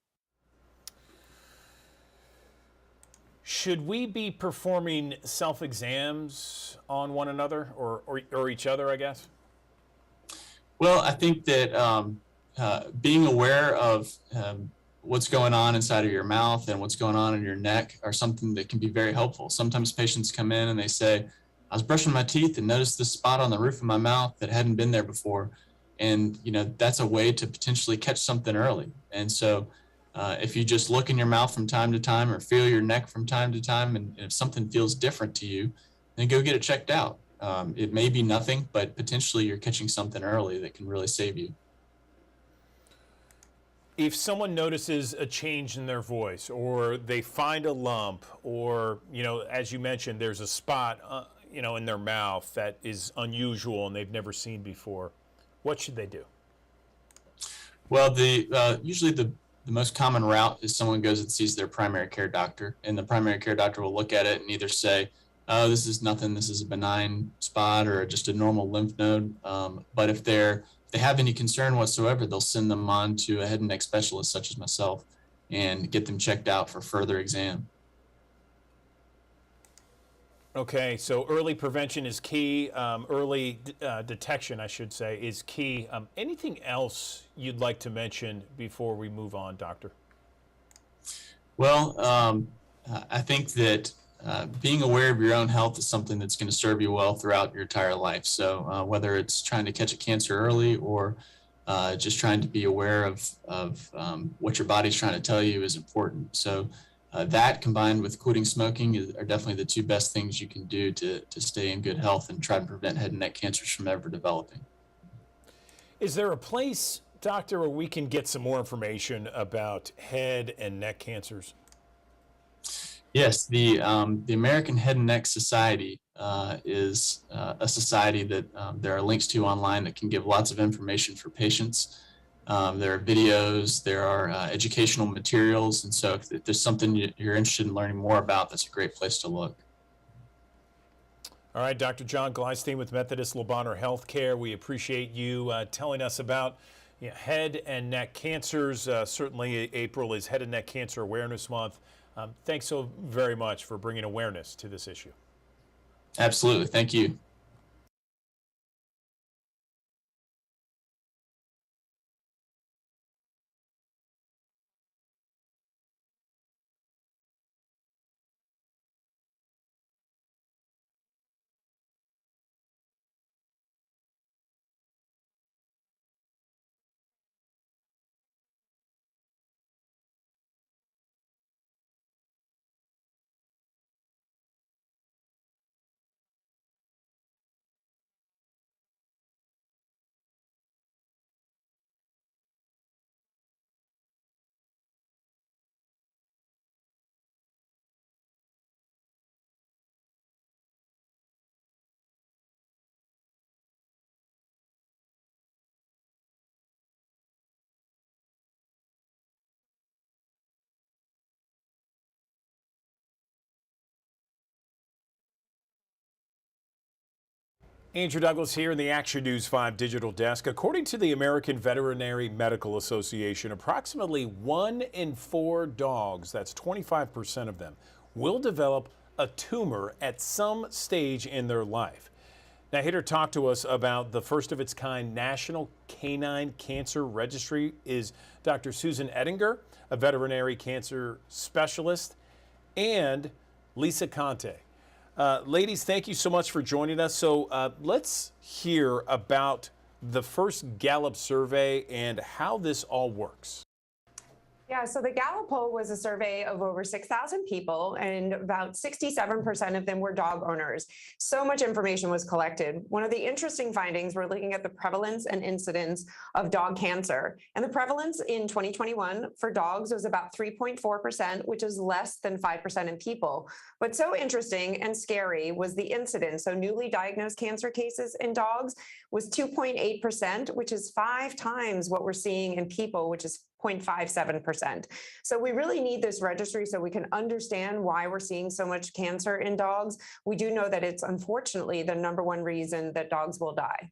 Should we be performing self-exams on one another or each other, I guess? Well, I think that being aware of what's going on inside of your mouth and what's going on in your neck are something that can be very helpful. Sometimes patients come in and they say, I was brushing my teeth and noticed this spot on the roof of my mouth that hadn't been there before. And, that's a way to potentially catch something early. And so if you just look in your mouth from time to time or feel your neck from time to time, and if something feels different to you, then go get it checked out. It may be nothing, but potentially you're catching something early that can really save you. If someone notices a change in their voice, or they find a lump, or, as you mentioned, there's a spot, in their mouth that is unusual and they've never seen before, what should they do? Well, usually the most common route is someone goes and sees their primary care doctor, and the primary care doctor will look at it and either say, oh, this is nothing, this is a benign spot or just a normal lymph node. But if they have any concern whatsoever, they'll send them on to a head and neck specialist such as myself and get them checked out for further exam. Okay, so early prevention is key. Early detection, I should say, is key. Anything else you'd like to mention before we move on, Doctor? Well, I think that being aware of your own health is something that's going to serve you well throughout your entire life. So whether it's trying to catch a cancer early or just trying to be aware of what your body's trying to tell you is important. So that combined with quitting smoking are definitely the two best things you can do to stay in good health and try to prevent head and neck cancers from ever developing. Is there a place, Doctor, where we can get some more information about head and neck cancers? Yes, the American Head and Neck Society is a society that there are links to online that can give lots of information for patients. There are videos, there are educational materials, and so if there's something you're interested in learning more about, that's a great place to look. All right, Dr. John Gleistein with Methodist Le Bonheur Healthcare. We appreciate you telling us about head and neck cancers. Certainly, April is Head and Neck Cancer Awareness Month. Thanks so very much for bringing awareness to this issue. Absolutely. Thank you. Andrew Douglas here in the Action News 5 digital desk. According to the American Veterinary Medical Association, approximately 1 in 4 dogs, that's 25% of them, will develop a tumor at some stage in their life. Now, here to talk to us about the first of its kind National Canine Cancer Registry is Dr. Susan Ettinger, a veterinary cancer specialist, and Lisa Conte. Ladies, thank you so much for joining us. So let's hear about the first Gallup survey and how this all works. Yeah, so the Gallup poll was a survey of over 6,000 people, and about 67% of them were dog owners. So much information was collected. One of the interesting findings, we're looking at the prevalence and incidence of dog cancer. And the prevalence in 2021 for dogs was about 3.4%, which is less than 5% in people. But so interesting and scary was the incidence. So newly diagnosed cancer cases in dogs was 2.8%, which is 5 times what we're seeing in people, which is 0.57%. So we really need this registry so we can understand why we're seeing so much cancer in dogs. We do know that it's unfortunately the #1 reason that dogs will die.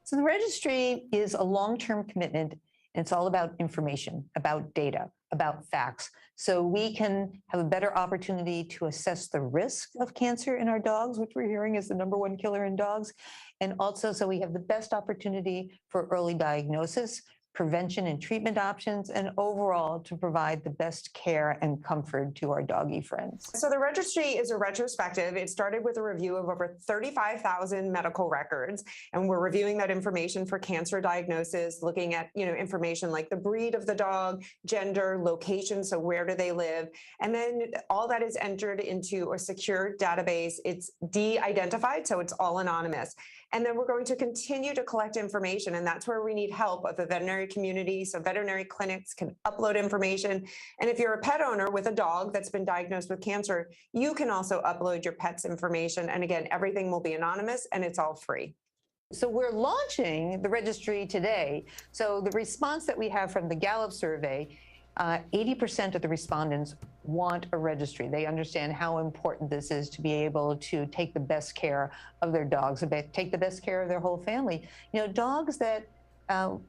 So the registry is a long-term commitment, and it's all about information, about data, about facts. So we can have a better opportunity to assess the risk of cancer in our dogs, which we're hearing is the #1 killer in dogs. And also, so we have the best opportunity for early diagnosis, prevention and treatment options, and overall to provide the best care and comfort to our doggy friends. So the registry is a retrospective. It started with a review of over 35,000 medical records, and we're reviewing that information for cancer diagnosis, looking at information like the breed of the dog, gender, location, so where do they live, and then all that is entered into a secure database. It's de-identified, so it's all anonymous. And then we're going to continue to collect information, and that's where we need help of the veterinary community. So veterinary clinics can upload information. And if you're a pet owner with a dog that's been diagnosed with cancer, you can also upload your pet's information. And again, everything will be anonymous and it's all free. So we're launching the registry today. So the response that we have from the Gallup survey, 80% of the respondents want a registry. They understand how important this is to be able to take the best care of their dogs, take the best care of their whole family. Dogs that,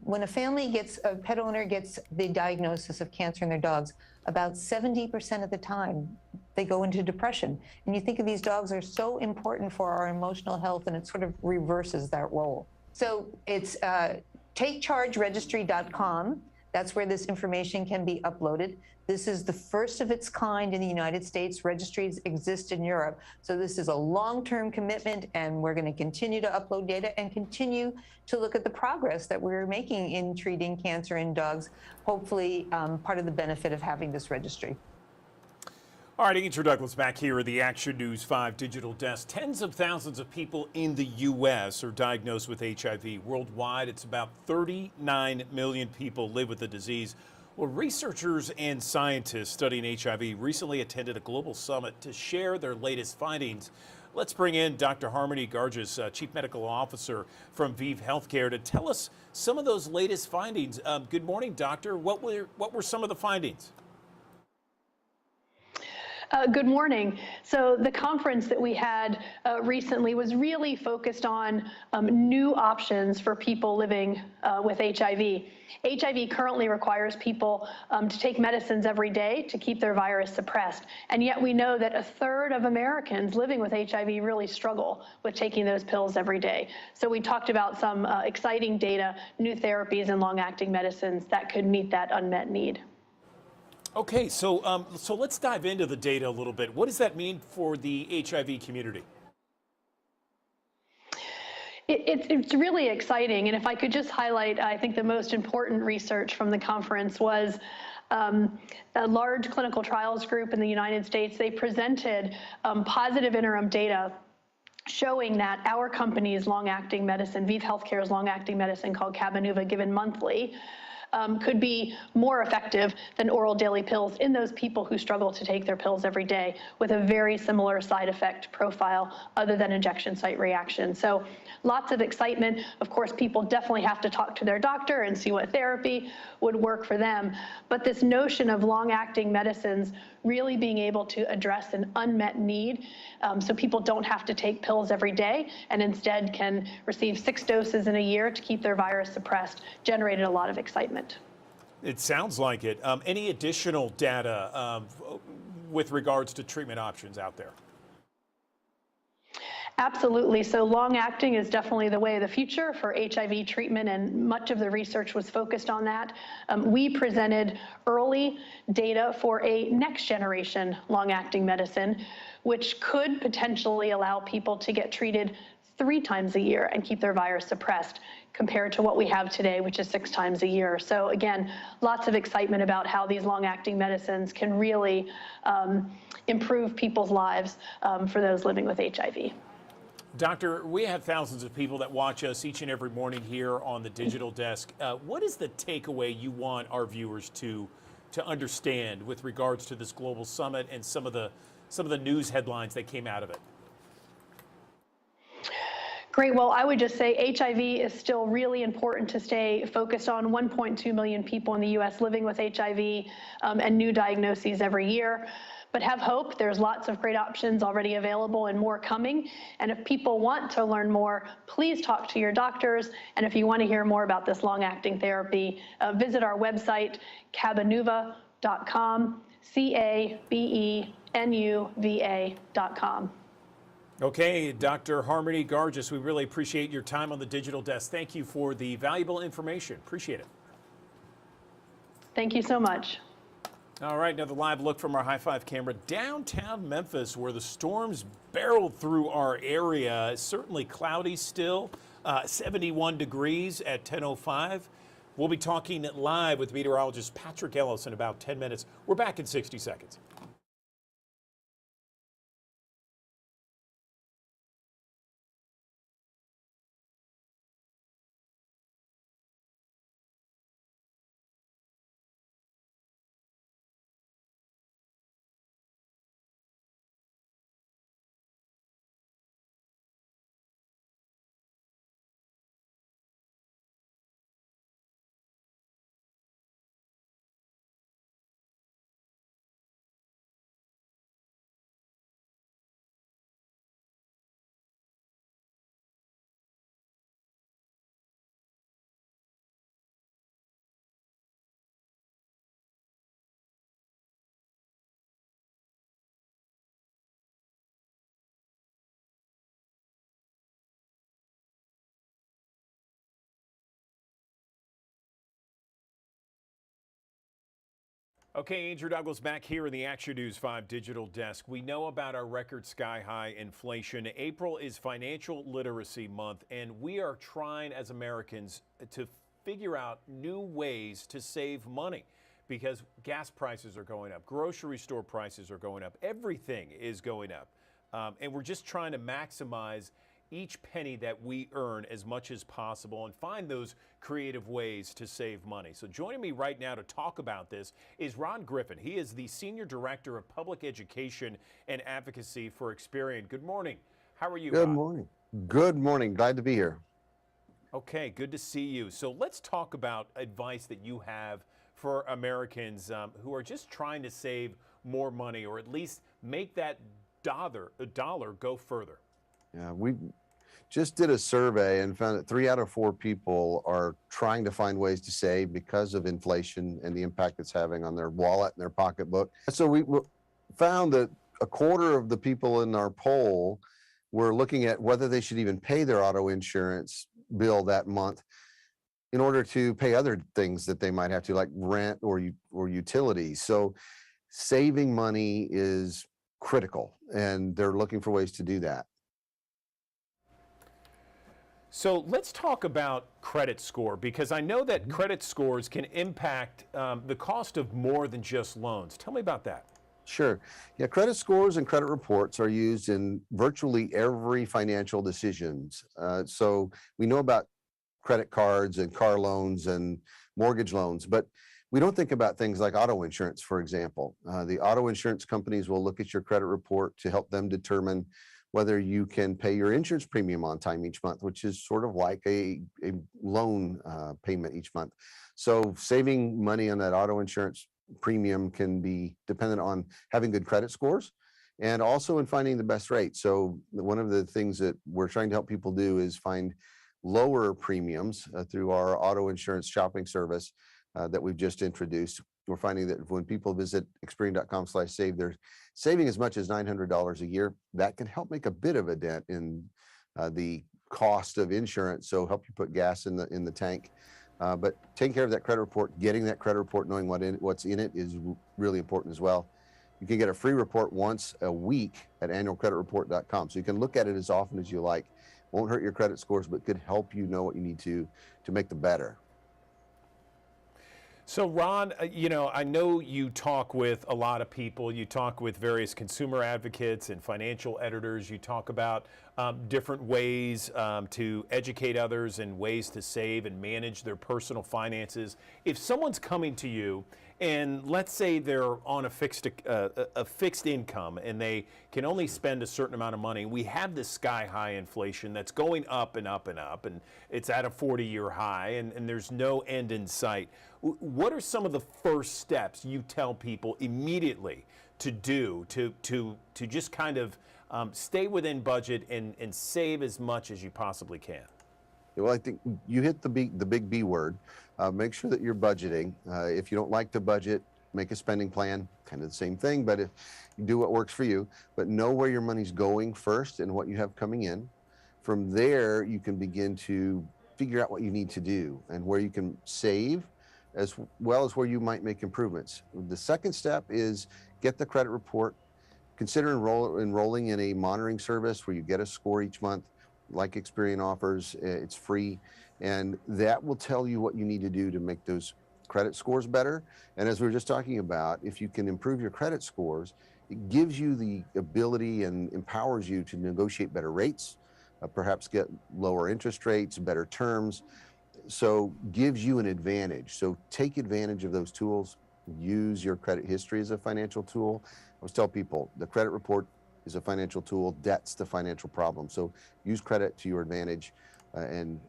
when a pet owner gets the diagnosis of cancer in their dogs, about 70% of the time they go into depression. And you think of these dogs are so important for our emotional health, and it sort of reverses that role. So it's takechargeregistry.com. That's where this information can be uploaded. This is the first of its kind in the United States. Registries exist in Europe. So this is a long-term commitment, and we're going to continue to upload data and continue to look at the progress that we're making in treating cancer in dogs, hopefully part of the benefit of having this registry. All right, Andrew Douglas back here at the Action News 5 digital desk. Tens of thousands of people in the U.S. are diagnosed with HIV. Worldwide, it's about 39 million people live with the disease. Well, researchers and scientists studying HIV recently attended a global summit to share their latest findings. Let's bring in Dr. Harmony Garges, Chief Medical Officer from ViiV Healthcare, to tell us some of those latest findings. Good morning, Doctor. What were some of the findings? Good morning. So the conference that we had recently was really focused on new options for people living with HIV. HIV currently requires people to take medicines every day to keep their virus suppressed. And yet we know that 1/3 of Americans living with HIV really struggle with taking those pills every day. So we talked about some exciting data, new therapies and long-acting medicines that could meet that unmet need. Okay, so let's dive into the data a little bit. What does that mean for the HIV community? It's really exciting. And if I could just highlight, I think the most important research from the conference was a large clinical trials group in the United States. They presented positive interim data showing that our company's long-acting medicine, ViiV Healthcare's long-acting medicine called Cabenuva, given monthly, could be more effective than oral daily pills in those people who struggle to take their pills every day, with a very similar side effect profile other than injection site reaction. So lots of excitement. Of course, people definitely have to talk to their doctor and see what therapy would work for them. But this notion of long-acting medicines really being able to address an unmet need, so people don't have to take pills every day and instead can receive 6 doses in a year to keep their virus suppressed, generated a lot of excitement. It sounds like it. Any additional data with regards to treatment options out there? Absolutely. So long-acting is definitely the way of the future for HIV treatment, and much of the research was focused on that. We presented early data for a next-generation long-acting medicine, which could potentially allow people to get treated 3 times a year and keep their virus suppressed compared to what we have today, which is 6 times a year. So again, lots of excitement about how these long-acting medicines can really improve people's lives for those living with HIV. Doctor, we have thousands of people that watch us each and every morning here on the Digital Desk. What is the takeaway you want our viewers to understand with regards to this global summit and some of the news headlines that came out of it? Great. Well, I would just say HIV is still really important to stay focused on. 1.2 million people in the U.S. living with HIV and new diagnoses every year. But have hope. There's lots of great options already available and more coming. And if people want to learn more, please talk to your doctors. And if you want to hear more about this long-acting therapy, visit our website, Cabenuva.com, CABENUVA.com. Okay, Dr. Harmony Garges, we really appreciate your time on the Digital Desk. Thank you for the valuable information. Appreciate it. Thank you so much. All right, another live look from our High Five camera downtown Memphis, where the storms barreled through our area. It's certainly cloudy still, 71 degrees at 10:05. We'll be talking live with meteorologist Patrick Ellis in about 10 minutes. We're back in 60 seconds. Okay, Andrew Douglas back here in the Action News 5 Digital Desk. We know about our record sky-high inflation. April is Financial Literacy Month, and we are trying as Americans to figure out new ways to save money because gas prices are going up, grocery store prices are going up, everything is going up. And we're just trying to maximize each penny that we earn as much as possible and find those creative ways to save money. So joining me right now to talk about this is Ron Griffin. He is the Senior Director of Public Education and Advocacy for Experian. Good morning. How are you, Good Ron? morning. Good morning. Glad to be here. Okay, good to see you. So let's talk about advice that you have for Americans who are just trying to save more money or at least make that dollar go further. Yeah, we just did a survey and found that 3 out of 4 people are trying to find ways to save because of inflation and the impact it's having on their wallet and their pocketbook. So we found that a quarter of the people in our poll were looking at whether they should even pay their auto insurance bill that month in order to pay other things that they might have to, like rent or utilities. So saving money is critical, and they're looking for ways to do that. So let's talk about credit score, because I know that credit scores can impact the cost of more than just loans. Tell me about that. Sure. Yeah, credit scores and credit reports are used in virtually every financial decisions. So we know about credit cards and car loans and mortgage loans, but we don't think about things like auto insurance, for example. The auto insurance companies will look at your credit report to help them determine whether you can pay your insurance premium on time each month, which is sort of like a loan payment each month. So saving money on that auto insurance premium can be dependent on having good credit scores and also in finding the best rate. So one of the things that we're trying to help people do is find lower premiums through our auto insurance shopping service that we've just introduced. We're finding that when people visit Experian.com/save, they're saving as much as $900 a year. That can help make a bit of a dent in the cost of insurance. So help you put gas in the tank. But taking care of that credit report, getting that credit report, knowing what's in it is really important as well. You can get a free report once a week at annualcreditreport.com. So you can look at it as often as you like. won't hurt your credit scores, but could help you know what you need to make them better. So Ron, I know you talk with a lot of people. You talk with various consumer advocates and financial editors. You talk about different ways to educate others and ways to save and manage their personal finances. If someone's coming to you and let's say they're on a fixed income and they can only spend a certain amount of money, we have this sky-high inflation that's going up and up and up, and it's at a 40-year high, and there's no end in sight. What are some of the first steps you tell people immediately to do to just kind of stay within budget and save as much as you possibly can? Well, I think you hit the big B word. Make sure that you're budgeting. If you don't like to budget, make a spending plan, kind of the same thing, but if you do what works for you, but know where your money's going first and what you have coming in. From there, you can begin to figure out what you need to do and where you can save, as well as where you might make improvements. The second step is get the credit report. Consider enrolling in a monitoring service where you get a score each month, like Experian offers. It's free, and that will tell you what you need to do to make those credit scores better. And as we were just talking about, if you can improve your credit scores, it gives you the ability and empowers you to negotiate better rates, perhaps get lower interest rates, better terms. So gives you an advantage. So take advantage of those tools. Use your credit history as a financial tool. I always tell people the credit report is a financial tool, debt's the financial problem. So use credit to your advantage and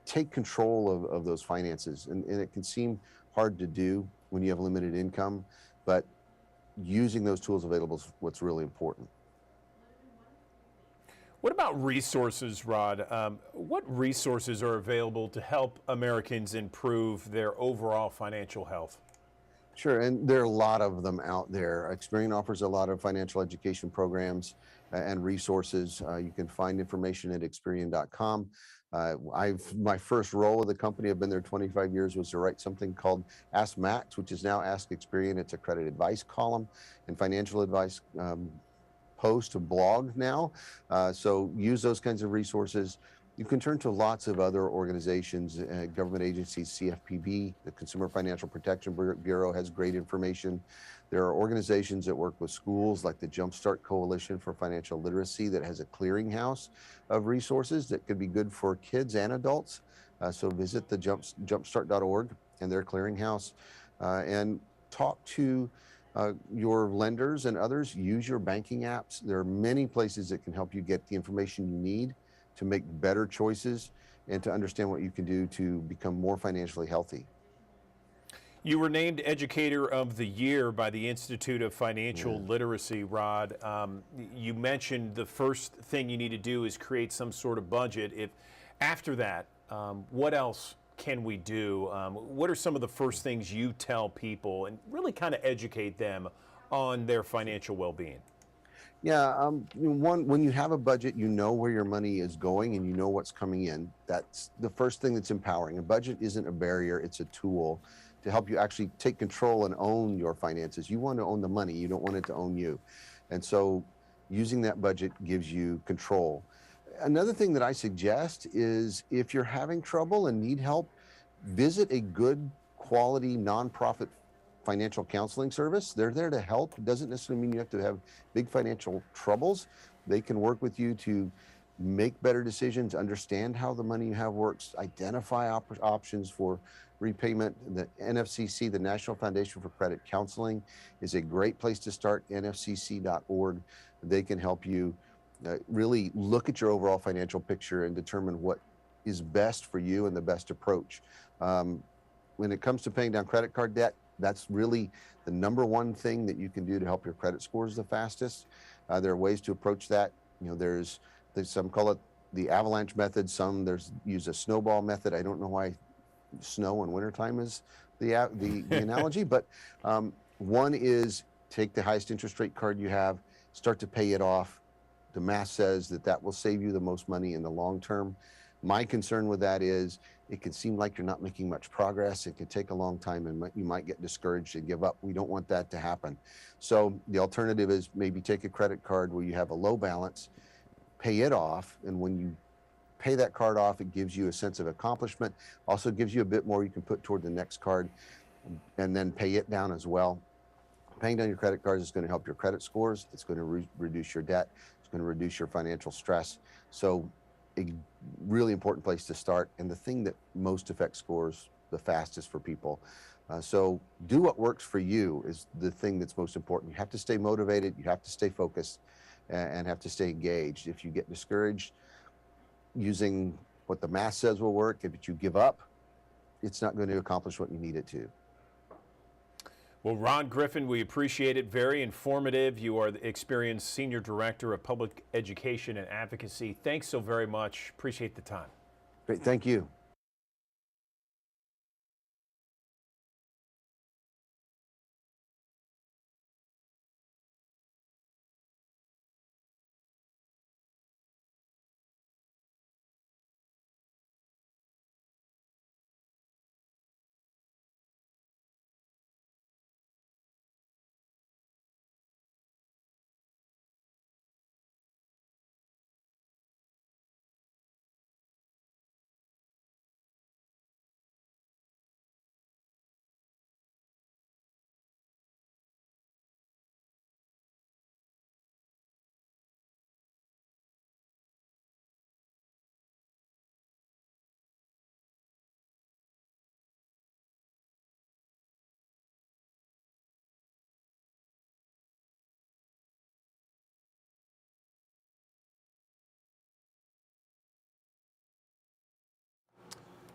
take control of those finances. And it can seem hard to do when you have limited income, but using those tools available is what's really important. What about resources, Rod? What resources are available to help Americans improve their overall financial health? Sure, and there are a lot of them out there. Experian offers a lot of financial education programs and resources. You can find information at Experian.com. My first role with the company, I've been there 25 years, was to write something called Ask Max, which is now Ask Experian. It's a credit advice column and financial advice post, a blog now. So use those kinds of resources. You can turn to lots of other organizations, government agencies, CFPB, the Consumer Financial Protection Bureau has great information. There are organizations that work with schools like the Jumpstart Coalition for Financial Literacy that has a clearinghouse of resources that could be good for kids and adults. So visit the jumpstart.org and their clearinghouse and talk to your lenders and others. Use your banking apps. There are many places that can help you get the information you need to make better choices and to understand what you can do to become more financially healthy. You were named Educator of the Year by the Institute of Financial Literacy, Rod. You mentioned the first thing you need to do is create some sort of budget. If after that, what else can we do? What are some of the first things you tell people and really kind of educate them on their financial well-being? Yeah, when you have a budget, you know where your money is going and you know what's coming in. That's the first thing that's empowering. A budget isn't a barrier, it's a tool to help you actually take control and own your finances. You want to own the money, you don't want it to own you. And so using that budget gives you control. Another thing that I suggest is if you're having trouble and need help, visit a good quality nonprofit financial counseling service. They're there to help. It doesn't necessarily mean you have to have big financial troubles. They can work with you to make better decisions, understand how the money you have works, identify options for repayment. The NFCC, the National Foundation for Credit Counseling, is a great place to start, nfcc.org. They can help you really look at your overall financial picture and determine what is best for you and the best approach. When it comes to paying down credit card debt, that's really the number one thing that you can do to help your credit scores the fastest. There are ways to approach that. There's some call it the avalanche method. Some use a snowball method. I don't know why snow in wintertime is the analogy, but one is take the highest interest rate card you have, start to pay it off. The math says that will save you the most money in the long term. My concern with that is it can seem like you're not making much progress. It can take a long time and you might get discouraged and give up. We don't want that to happen. So the alternative is maybe take a credit card where you have a low balance, pay it off, and when you pay that card off. It gives you a sense of accomplishment. Also gives you a bit more you can put toward the next card and then pay it down as well. Paying down your credit cards is going to help your credit scores. It's going to reduce your debt. It's going to reduce your financial stress. So a really important place to start, and the thing that most affects scores the fastest for people. So do what works for you is the thing that's most important. You have to stay motivated, you have to stay focused, and have to stay engaged. If you get discouraged using what the math says will work, if you give up, it's not going to accomplish what you need it to. Well, Ron Griffin, we appreciate it. Very informative. You are the experienced Senior Director of Public Education and Advocacy. Thanks so very much. Appreciate the time. Great, thank you.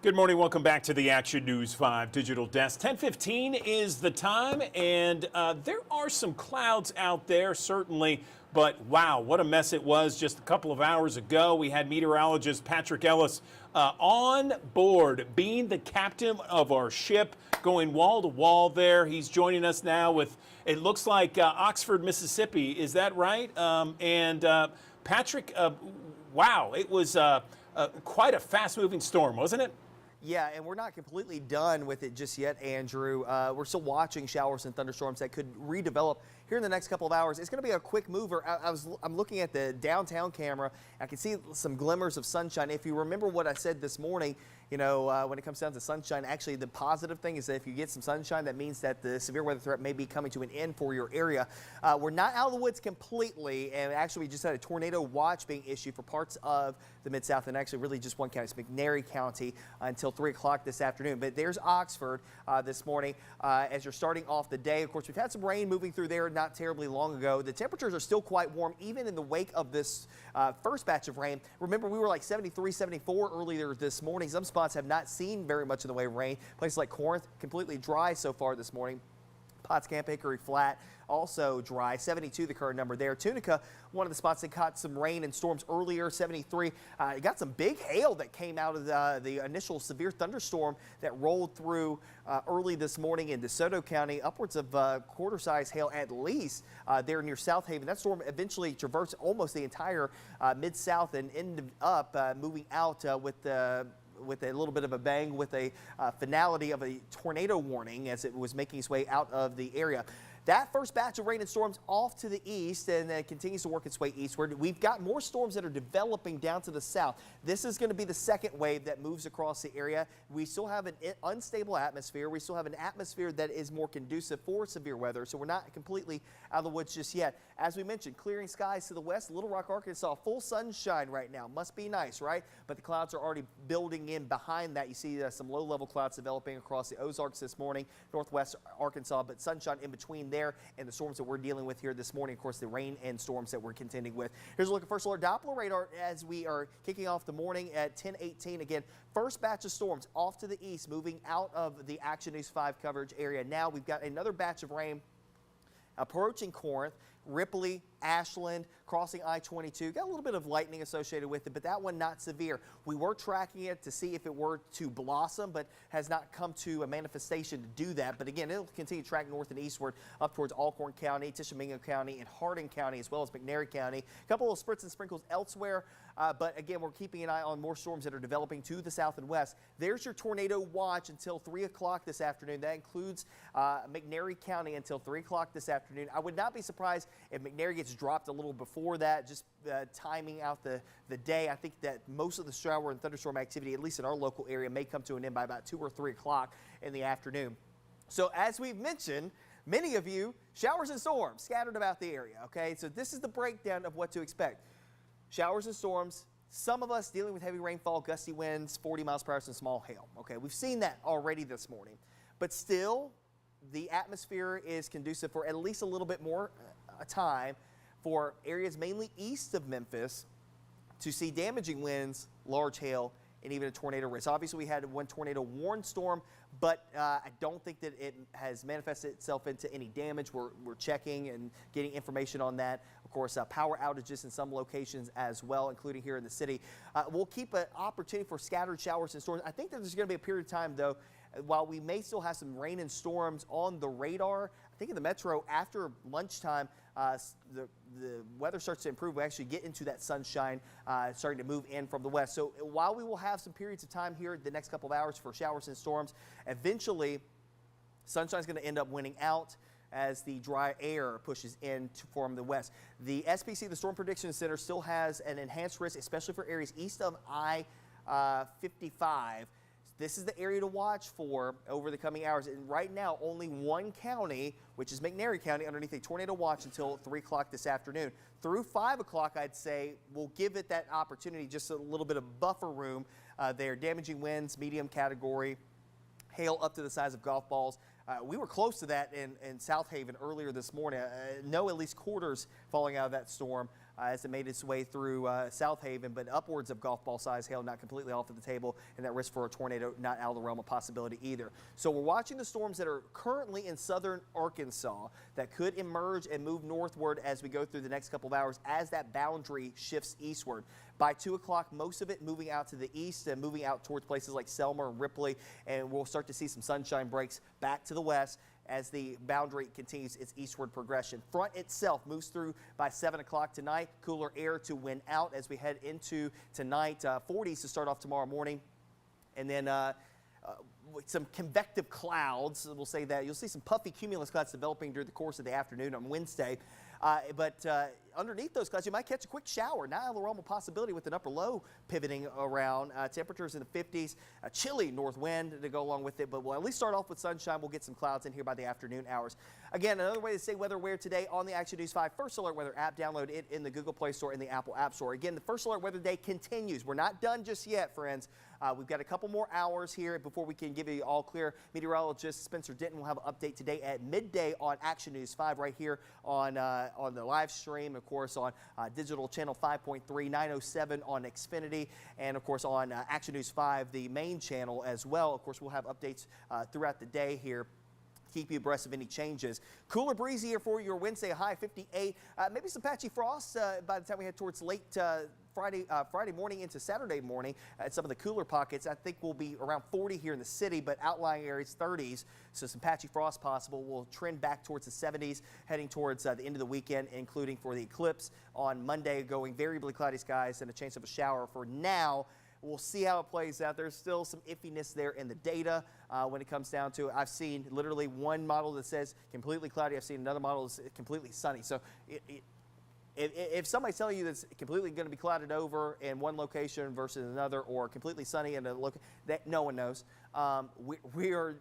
Good morning. Welcome back to the Action News 5 Digital Desk. 10:15 is the time, and there are some clouds out there, certainly. But wow, what a mess it was just a couple of hours ago. We had meteorologist Patrick Ellis on board, being the captain of our ship, going wall to wall there. He's joining us now with, it looks like Oxford, Mississippi. Is that right? Patrick, wow, it was quite a fast-moving storm, wasn't it? Yeah, and we're not completely done with it just yet, Andrew. We're still watching showers and thunderstorms that could redevelop here in the next couple of hours. It's going to be a quick mover. I'm looking at the downtown camera. I can see some glimmers of sunshine. If you remember what I said this morning, you know, when it comes down to sunshine, actually the positive thing is that if you get some sunshine, that means that the severe weather threat may be coming to an end for your area. We're not out of the woods completely, and actually we just had a tornado watch being issued for parts of the Mid-South, and actually really just one county, it's McNairy County, until 3 o'clock this afternoon. But there's Oxford this morning as you're starting off the day. Of course, we've had some rain moving through there not terribly long ago. The temperatures are still quite warm, even in the wake of this first batch of rain. Remember, we were like 73, 74 earlier this morning. Some spots have not seen very much in the way of rain. Places like Corinth, completely dry so far this morning. Potts Camp, Hickory Flat, also dry. 72 the current number there. Tunica, one of the spots that caught some rain and storms earlier, 73. Got some big hail that came out of the initial severe thunderstorm that rolled through early this morning in DeSoto County. Upwards of quarter-size hail at least there near South Haven. That storm eventually traversed almost the entire Mid-South and ended up moving out with a little bit of a bang, with a finality of a tornado warning as it was making its way out of the area. That first batch of rain and storms off to the east, and then it continues to work its way eastward. We've got more storms that are developing down to the south. This is going to be the second wave that moves across the area. We still have an unstable atmosphere. We still have an atmosphere that is more conducive for severe weather, so we're not completely out of the woods just yet. As we mentioned, clearing skies to the west. Little Rock, Arkansas, full sunshine right now. Must be nice, right? But the clouds are already building in behind that. You see some low-level clouds developing across the Ozarks this morning, northwest Arkansas, but sunshine in between there and the storms that we're dealing with here this morning. Of course, the rain and storms that we're contending with. Here's a look at First Alert Doppler radar as we are kicking off the morning at 10:18. Again, first batch of storms off to the east, moving out of the Action News 5 coverage area. Now we've got another batch of rain approaching Corinth, Ripley, Ashland, crossing I-22. Got a little bit of lightning associated with it, but that one not severe. We were tracking it to see if it were to blossom, but has not come to a manifestation to do that. But again, it'll continue tracking north and eastward up towards Alcorn County, Tishomingo County, and Hardin County, as well as McNairy County. A couple of spritz and sprinkles elsewhere, but again, we're keeping an eye on more storms that are developing to the south and west. There's your tornado watch until 3 o'clock this afternoon. That includes McNairy County until 3 o'clock this afternoon. I would not be surprised if McNairy gets winds dropped a little before that, just timing out the day. I think that most of the shower and thunderstorm activity, at least in our local area, may come to an end by about 2 or 3 o'clock in the afternoon. So as we've mentioned, many of you, showers and storms scattered about the area, okay? So this is the breakdown of what to expect. Showers and storms, some of us dealing with heavy rainfall, gusty winds, 40 miles per hour, and small hail, okay? We've seen that already this morning. But still, the atmosphere is conducive for at least a little bit more time for areas mainly east of Memphis to see damaging winds, large hail, and even a tornado risk. Obviously, we had one tornado warned storm, but I don't think that it has manifested itself into any damage. We're checking and getting information on that. Of course, power outages in some locations as well, including here in the city. We'll keep an opportunity for scattered showers and storms. I think that there's going to be a period of time, though, while we may still have some rain and storms on the radar. I think in the metro after lunchtime, the weather starts to improve. We actually get into that sunshine starting to move in from the west. So while we will have some periods of time here the next couple of hours for showers and storms, eventually sunshine is going to end up winning out as the dry air pushes in from the west. The SPC, the Storm Prediction Center, still has an enhanced risk, especially for areas east of I-55. This is the area to watch for over the coming hours. And right now, only one county, which is McNairy County, underneath a tornado watch until 3 o'clock this afternoon. Through 5 o'clock, I'd say, we'll give it that opportunity, just a little bit of buffer room there. Damaging winds, medium category, hail up to the size of golf balls. We were close to that in South Haven earlier this morning. No, at least quarters falling out of that storm as it made its way through South Haven, but upwards of golf ball size hail, not completely off of the table, and that risk for a tornado not out of the realm of possibility either. So we're watching the storms that are currently in southern Arkansas that could emerge and move northward as we go through the next couple of hours as that boundary shifts eastward. By 2 o'clock, most of it moving out to the east and moving out towards places like Selmer and Ripley, and we'll start to see some sunshine breaks back to the west as the boundary continues its eastward progression. Front itself moves through by 7 o'clock tonight. Cooler air to win out as we head into tonight. 40s to start off tomorrow morning. And then some convective clouds. We'll say that. You'll see some puffy cumulus clouds developing during the course of the afternoon on Wednesday. But underneath those clouds, you might catch a quick shower. Not out of the realm of possibility with an upper low pivoting around. Temperatures in the 50s, a chilly north wind to go along with it. But we'll at least start off with sunshine. We'll get some clouds in here by the afternoon hours. Again, another way to stay weather aware today on the Action News 5 First Alert Weather app. Download it in the Google Play Store and the Apple App Store. Again, the First Alert Weather Day continues. We're not done just yet, friends. We've got a couple more hours here before we can give you all clear. Meteorologist Spencer Denton will have an update today at midday on Action News 5 right here on the live stream, of course, on digital channel 5.3, 907 on Xfinity, and of course on Action News 5, the main channel as well. Of course, we'll have updates throughout the day here. Keep you abreast of any changes. Cooler breeze here for your Wednesday, high 58. Maybe some patchy frost by the time we head towards late Friday morning into Saturday morning at some of the cooler pockets. I think we'll be around 40 here in the city, but outlying areas 30s. So some patchy frost possible. We'll trend back towards the 70s, heading towards the end of the weekend, including for the eclipse on Monday, going variably cloudy skies and a chance of a shower for now. We'll see how it plays out. There's still some iffiness there in the data when it comes down to it. I've seen literally one model that says completely cloudy. I've seen another model that's completely sunny. So if somebody's telling you that it's completely going to be clouded over in one location versus another, or completely sunny in a location, that no one knows. We are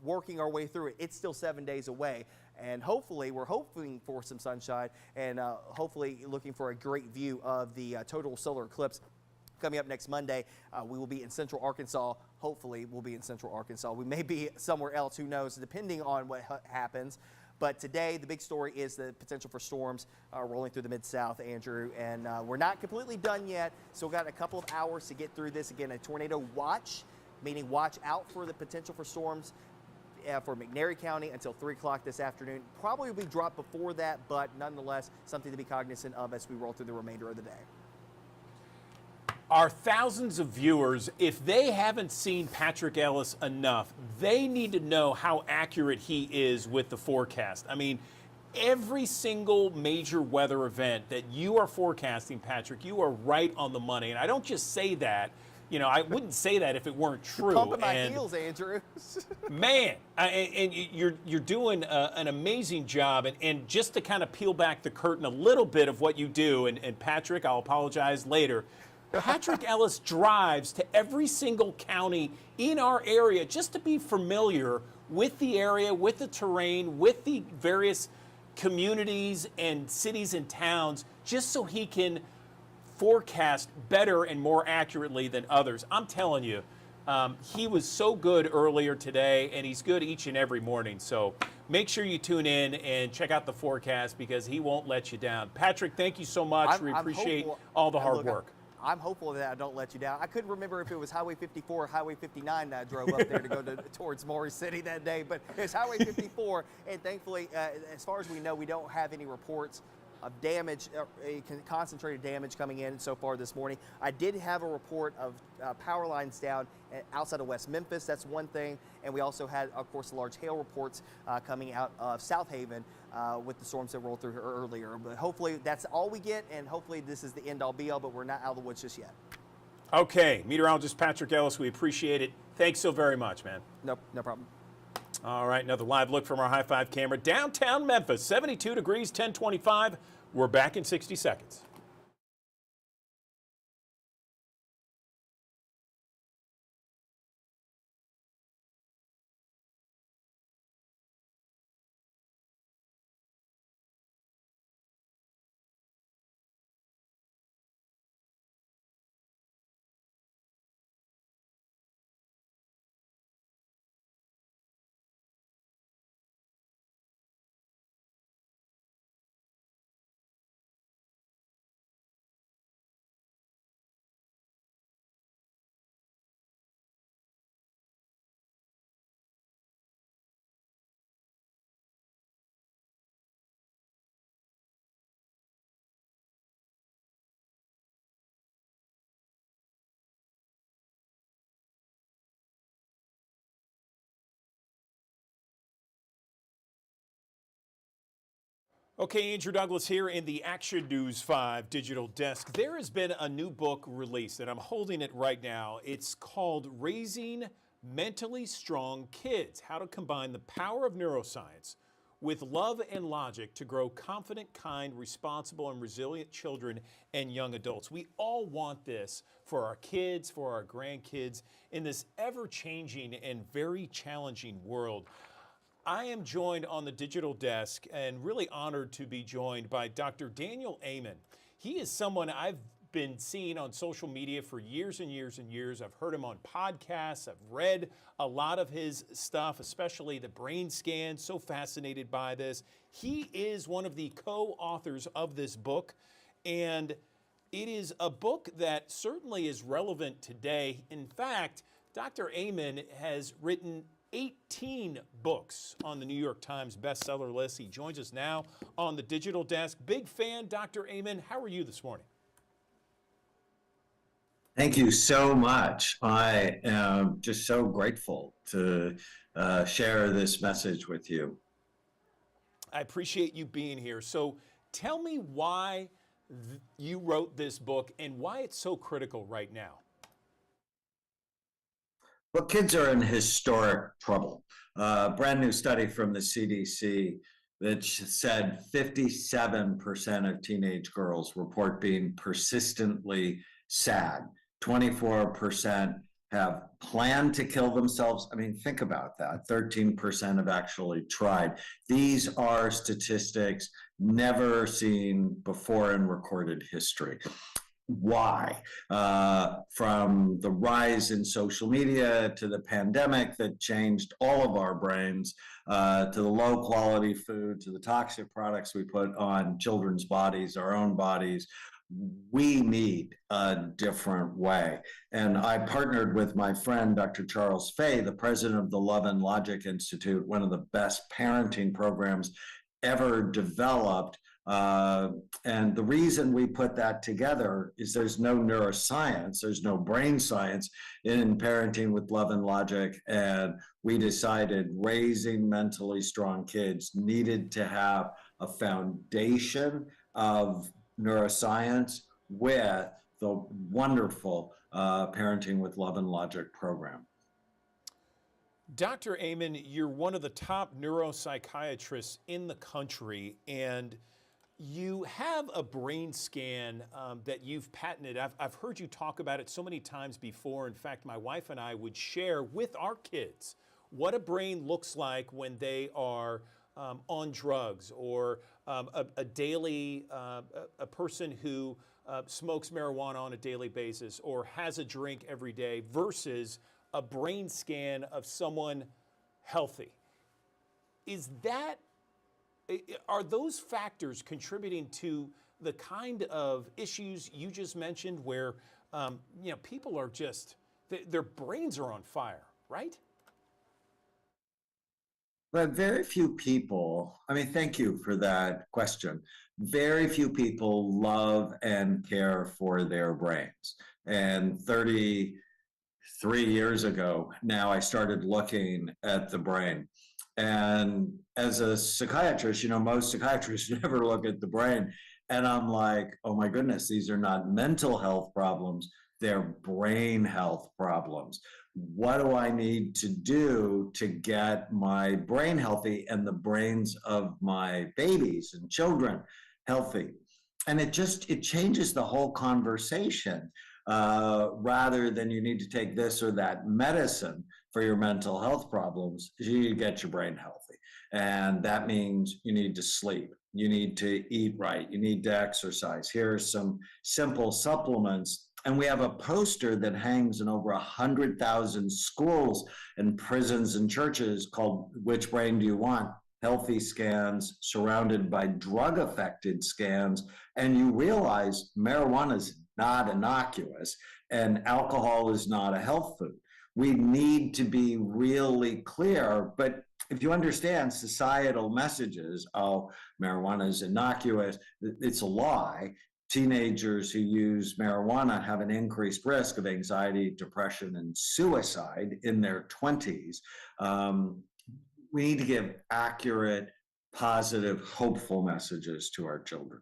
working our way through it. It's still 7 days away. And hopefully, we're hoping for some sunshine and hopefully looking for a great view of the total solar eclipse. Coming up next Monday, we will be in Central Arkansas. Hopefully, we'll be in Central Arkansas. We may be somewhere else, who knows, depending on what happens. But today, the big story is the potential for storms rolling through the Mid-South, Andrew. And we're not completely done yet. So we've got a couple of hours to get through this. Again, a tornado watch, meaning watch out for the potential for storms for McNairy County until 3 o'clock this afternoon. Probably will be dropped before that, but nonetheless, something to be cognizant of as we roll through the remainder of the day. Our thousands of viewers, if they haven't seen Patrick Ellis enough, they need to know how accurate he is with the forecast. I mean, every single major weather event that you are forecasting, Patrick, you are right on the money. And I don't just say that. you know, I wouldn't say that if it weren't true. Pumping my And heels, Andrew. man, and you're doing an amazing job. And just to kind of peel back the curtain a little bit of what you do, and Patrick, I'll apologize later. Patrick Ellis drives to every single county in our area just to be familiar with the area, with the terrain, with the various communities and cities and towns, just so he can forecast better and more accurately than others. I'm telling you, he was so good earlier today, and he's good each and every morning. So make sure you tune in and check out the forecast because he won't let you down. Patrick, thank you so much. We appreciate all the hard work. I'm hopeful that I don't let you down. I couldn't remember if it was Highway 54 or Highway 59 that I drove up there to go towards Morris City that day, but it's Highway 54, and thankfully, as far as we know, we don't have any reports of damage, concentrated damage coming in so far this morning. I did have a report of power lines down outside of West Memphis. That's one thing. And we also had, of course, large hail reports coming out of South Haven with the storms that rolled through earlier. But hopefully that's all we get, and hopefully this is the end all be all, but we're not out of the woods just yet. Okay, meteorologist Patrick Ellis, we appreciate it. Thanks so very much, man. Nope, no problem. All right, another live look from our High Five camera. Downtown Memphis, 72 degrees, 1025. We're back in 60 seconds. Okay, Andrew Douglas here in the Action News 5 digital desk. There has been a new book released, and I'm holding it right now. It's called Raising Mentally Strong Kids: How to Combine the Power of Neuroscience with Love and Logic to Grow Confident, Kind, Responsible, and Resilient Children and Young Adults. We all want this for our kids, for our grandkids, in this ever-changing and very challenging world. I am joined on the digital desk and really honored to be joined by Dr. Daniel Amen. He is someone I've been seeing on social media for years and years and years. I've heard him on podcasts. I've read a lot of his stuff, especially the brain scans. So fascinated by this. He is one of the co-authors of this book, and it is a book that certainly is relevant today. In fact, Dr. Amen has written 18 books on the New York Times bestseller list. He joins us now on the digital desk. Big fan, Dr. Amen. How are you this morning? Thank you so much. I am just so grateful to share this message with you. I appreciate you being here. So tell me why you wrote this book and why it's so critical right now. Well, kids are in historic trouble. Brand new study from the CDC that said 57% of teenage girls report being persistently sad. 24% have planned to kill themselves. I mean, think about that. 13% have actually tried. These are statistics never seen before in recorded history. Why? From the rise in social media to the pandemic that changed all of our brains, to the low quality food, to the toxic products we put on children's bodies, our own bodies, we need a different way. And I partnered with my friend, Dr. Charles Fay, the president of the Love and Logic Institute, one of the best parenting programs ever developed. And the reason we put that together is there's no neuroscience, there's no brain science in parenting with Love and Logic. And we decided raising mentally strong kids needed to have a foundation of neuroscience with the wonderful Parenting with Love and Logic program. Dr. Amen, you're one of the top neuropsychiatrists in the country, and you have a brain scan that you've patented. I've heard you talk about it so many times before. In fact, my wife and I would share with our kids what a brain looks like when they are on drugs, or a daily, a person who smokes marijuana on a daily basis or has a drink every day, versus a brain scan of someone healthy. Are those factors contributing to the kind of issues you just mentioned, where people are just, their brains are on fire, right? But very few people, I mean, thank you for that question. Very few people love and care for their brains. And 33 years ago now, I started looking at the brain. And as a psychiatrist, most psychiatrists never look at the brain. And I'm like, oh my goodness, these are not mental health problems, they're brain health problems. What do I need to do to get my brain healthy and the brains of my babies and children healthy? And it changes the whole conversation. Rather than you need to take this or that medicine for your mental health problems, you need to get your brain healthy. And that means you need to sleep, you need to eat right, you need to exercise. Here are some simple supplements. And we have a poster that hangs in over 100,000 schools and prisons and churches called "Which Brain Do You Want?" Healthy scans surrounded by drug-affected scans. And you realize marijuana is not innocuous and alcohol is not a health food. We need to be really clear, but if you understand societal messages, oh, marijuana is innocuous, it's a lie. Teenagers who use marijuana have an increased risk of anxiety, depression, and suicide in their 20s. We need to give accurate, positive, hopeful messages to our children.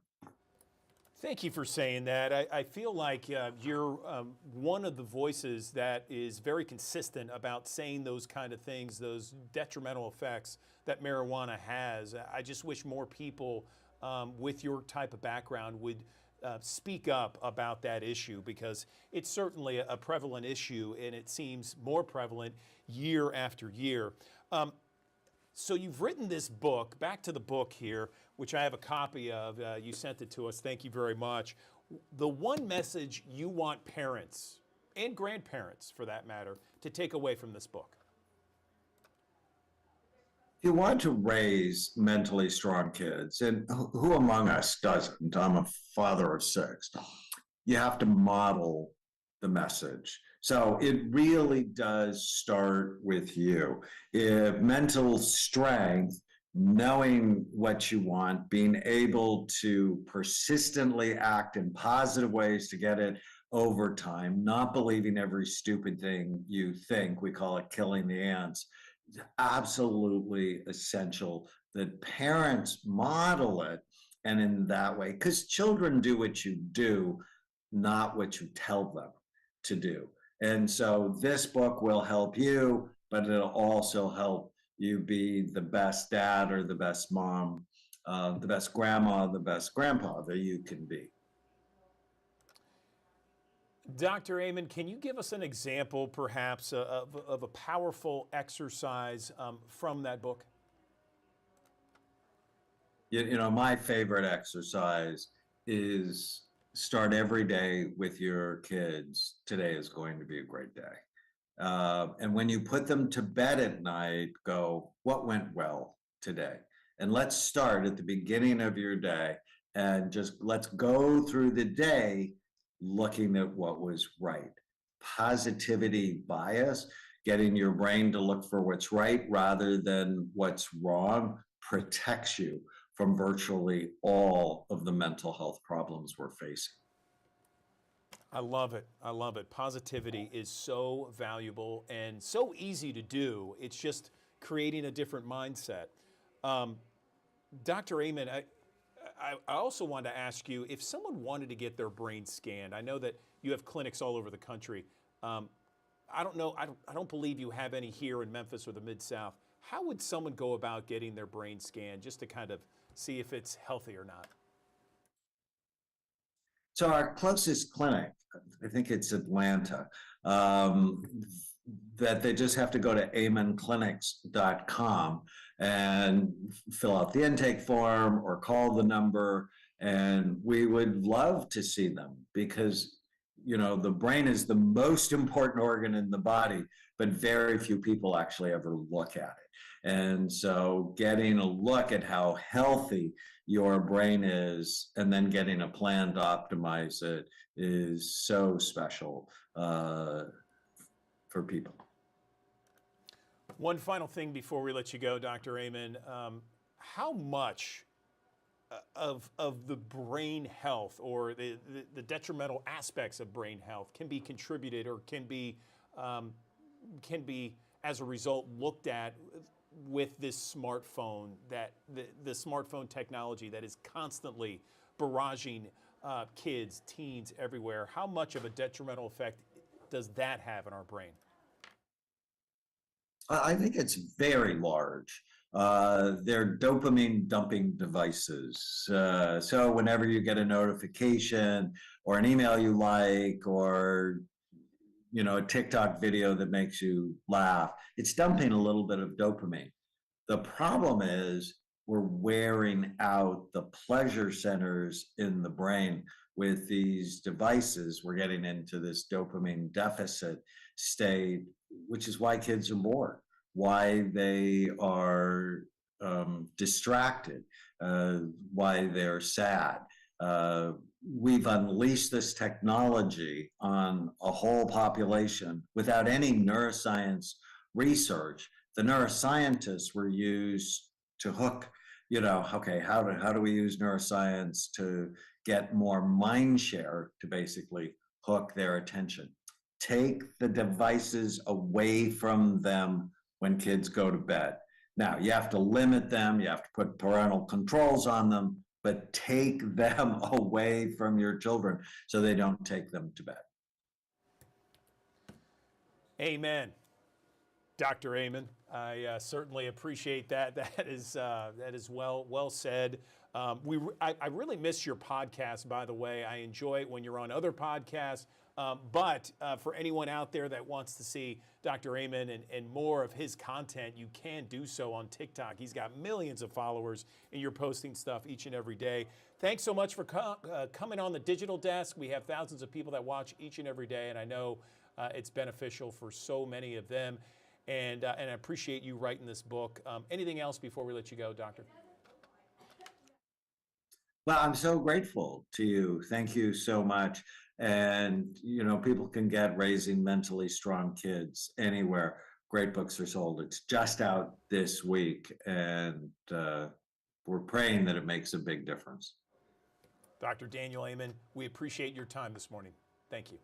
Thank you for saying that. I feel like you're one of the voices that is very consistent about saying those kind of things, those detrimental effects that marijuana has. I just wish more people with your type of background would speak up about that issue, because it's certainly a prevalent issue, and it seems more prevalent year after year. So you've written this book, back to the book here, which I have a copy of. You sent it to us. Thank you very much. The one message you want parents, and grandparents for that matter, to take away from this book. If you want to raise mentally strong kids, and who among us doesn't? I'm a father of 6. You have to model the message. So it really does start with you. Mental strength, knowing what you want, being able to persistently act in positive ways to get it over time, not believing every stupid thing you think. We call it killing the ants. It's absolutely essential that parents model it, and in that way, because children do what you do, not what you tell them to do. And so this book will help you, but it'll also help you be the best dad or the best mom, the best grandma, the best grandpa that you can be. Dr. Amen, can you give us an example, perhaps, of a powerful exercise from that book? My favorite exercise is start every day with your kids. Today is going to be a great day. And when you put them to bed at night, go, what went well today? And let's start at the beginning of your day and just let's go through the day looking at what was right. Positivity bias, getting your brain to look for what's right rather than what's wrong, protects you from virtually all of the mental health problems we're facing. I love it. I love it. Positivity is so valuable and so easy to do. It's just creating a different mindset. Dr. Amen, I also wanted to ask you, if someone wanted to get their brain scanned, I know that you have clinics all over the country. I don't know, I don't believe you have any here in Memphis or the Mid-South. How would someone go about getting their brain scanned just to kind of see if it's healthy or not? So our closest clinic, I think it's Atlanta, that they just have to go to amenclinics.com and fill out the intake form or call the number. And we would love to see them because, you know, the brain is the most important organ in the body, but very few people actually ever look at it. And so getting a look at how healthy your brain is and then getting a plan to optimize it is so special for people. One final thing before we let you go, Dr. Amen. How much of the brain health or the detrimental aspects of brain health can be contributed or can be as a result looked at with this smartphone, that the smartphone technology that is constantly barraging kids, teens everywhere? How much of a detrimental effect does that have in our brain? I think it's very large. They're dopamine dumping devices. So whenever you get a notification or an email you like, or you know, a TikTok video that makes you laugh, it's dumping a little bit of dopamine. The problem is we're wearing out the pleasure centers in the brain with these devices. We're getting into this dopamine deficit state, which is why kids are bored, why they are distracted, why they're sad. We've unleashed this technology on a whole population without any neuroscience research. The neuroscientists were used to hook, you know, okay, how do we use neuroscience to get more mind share to basically hook their attention? Take the devices away from them when kids go to bed. Now, you have to limit them, you have to put parental controls on them, but take them away from your children so they don't take them to bed. Amen. Dr. Amen, I certainly appreciate that. That is well said. I really miss your podcast, by the way. I enjoy it when you're on other podcasts. But for anyone out there that wants to see Dr. Amen and more of his content, you can do so on TikTok. He's got millions of followers, and you're posting stuff each and every day. Thanks so much for coming on the Digital Desk. We have thousands of people that watch each and every day, and I know it's beneficial for so many of them. And I appreciate you writing this book. Anything else before we let you go, Doctor? Well, I'm so grateful to you. Thank you so much. And, you know, people can get Raising Mentally Strong Kids anywhere great books are sold. It's just out this week, and we're praying that it makes a big difference. Dr. Daniel Amen, we appreciate your time this morning. Thank you.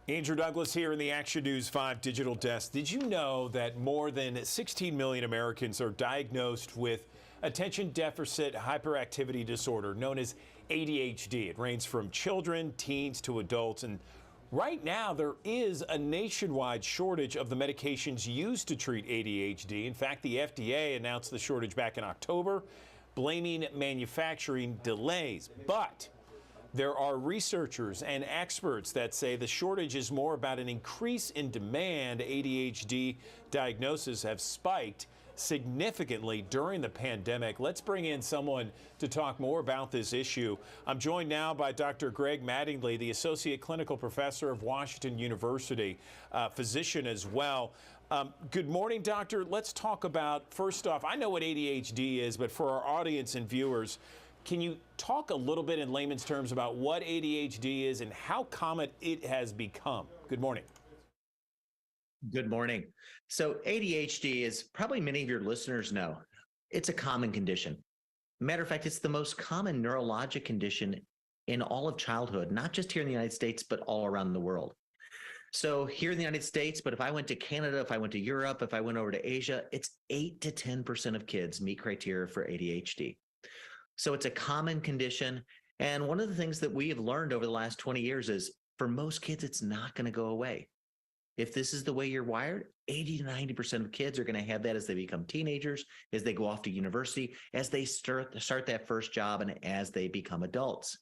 Andrew Douglas here in the Action News 5 Digital Desk. Did you know that more than 16 million Americans are diagnosed with attention deficit hyperactivity disorder, known as ADHD? It ranges from children, teens to adults, and Right now, there is a nationwide shortage of the medications used to treat ADHD. In fact, the FDA announced the shortage back in October, blaming manufacturing delays. But there are researchers and experts that say the shortage is more about an increase in demand. ADHD diagnoses have spiked significantly during the pandemic. Let's bring in someone to talk more about this issue. I'm joined now by Dr. Greg Mattingly, the Associate Clinical Professor of Washington University, physician as well. Good morning, doctor. Let's talk about, first off, I know what ADHD is, but for our audience and viewers, can you talk a little bit in layman's terms about what ADHD is and how common it has become? Good morning. Good morning. So ADHD, is probably many of your listeners know, it's a common condition. Matter of fact, it's the most common neurologic condition in all of childhood, not just here in the United States, but all around the world. So here in the United States, but if I went to Canada, if I went to Europe, if I went over to Asia, it's 8 to 10% of kids meet criteria for ADHD. So it's a common condition. And one of the things that we have learned over the last 20 years is for most kids, it's not going to go away. If this is the way you're wired, 80 to 90% of kids are going to have that as they become teenagers, as they go off to university, as they start that first job, and as they become adults.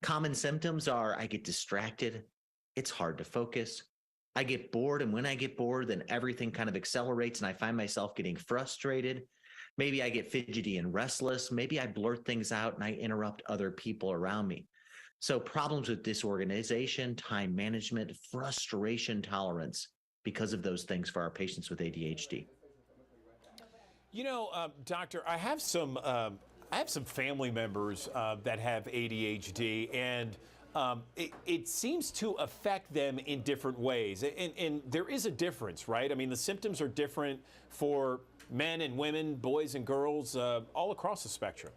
Common symptoms are I get distracted, it's hard to focus, I get bored, and when I get bored, then everything kind of accelerates and I find myself getting frustrated. Maybe I get fidgety and restless. Maybe I blurt things out and I interrupt other people around me. So problems with disorganization, time management, frustration tolerance because of those things for our patients with ADHD. You know, doctor, I have some family members that have ADHD, and it seems to affect them in different ways. And there is a difference, right? I mean, the symptoms are different for men and women, boys and girls, all across the spectrum.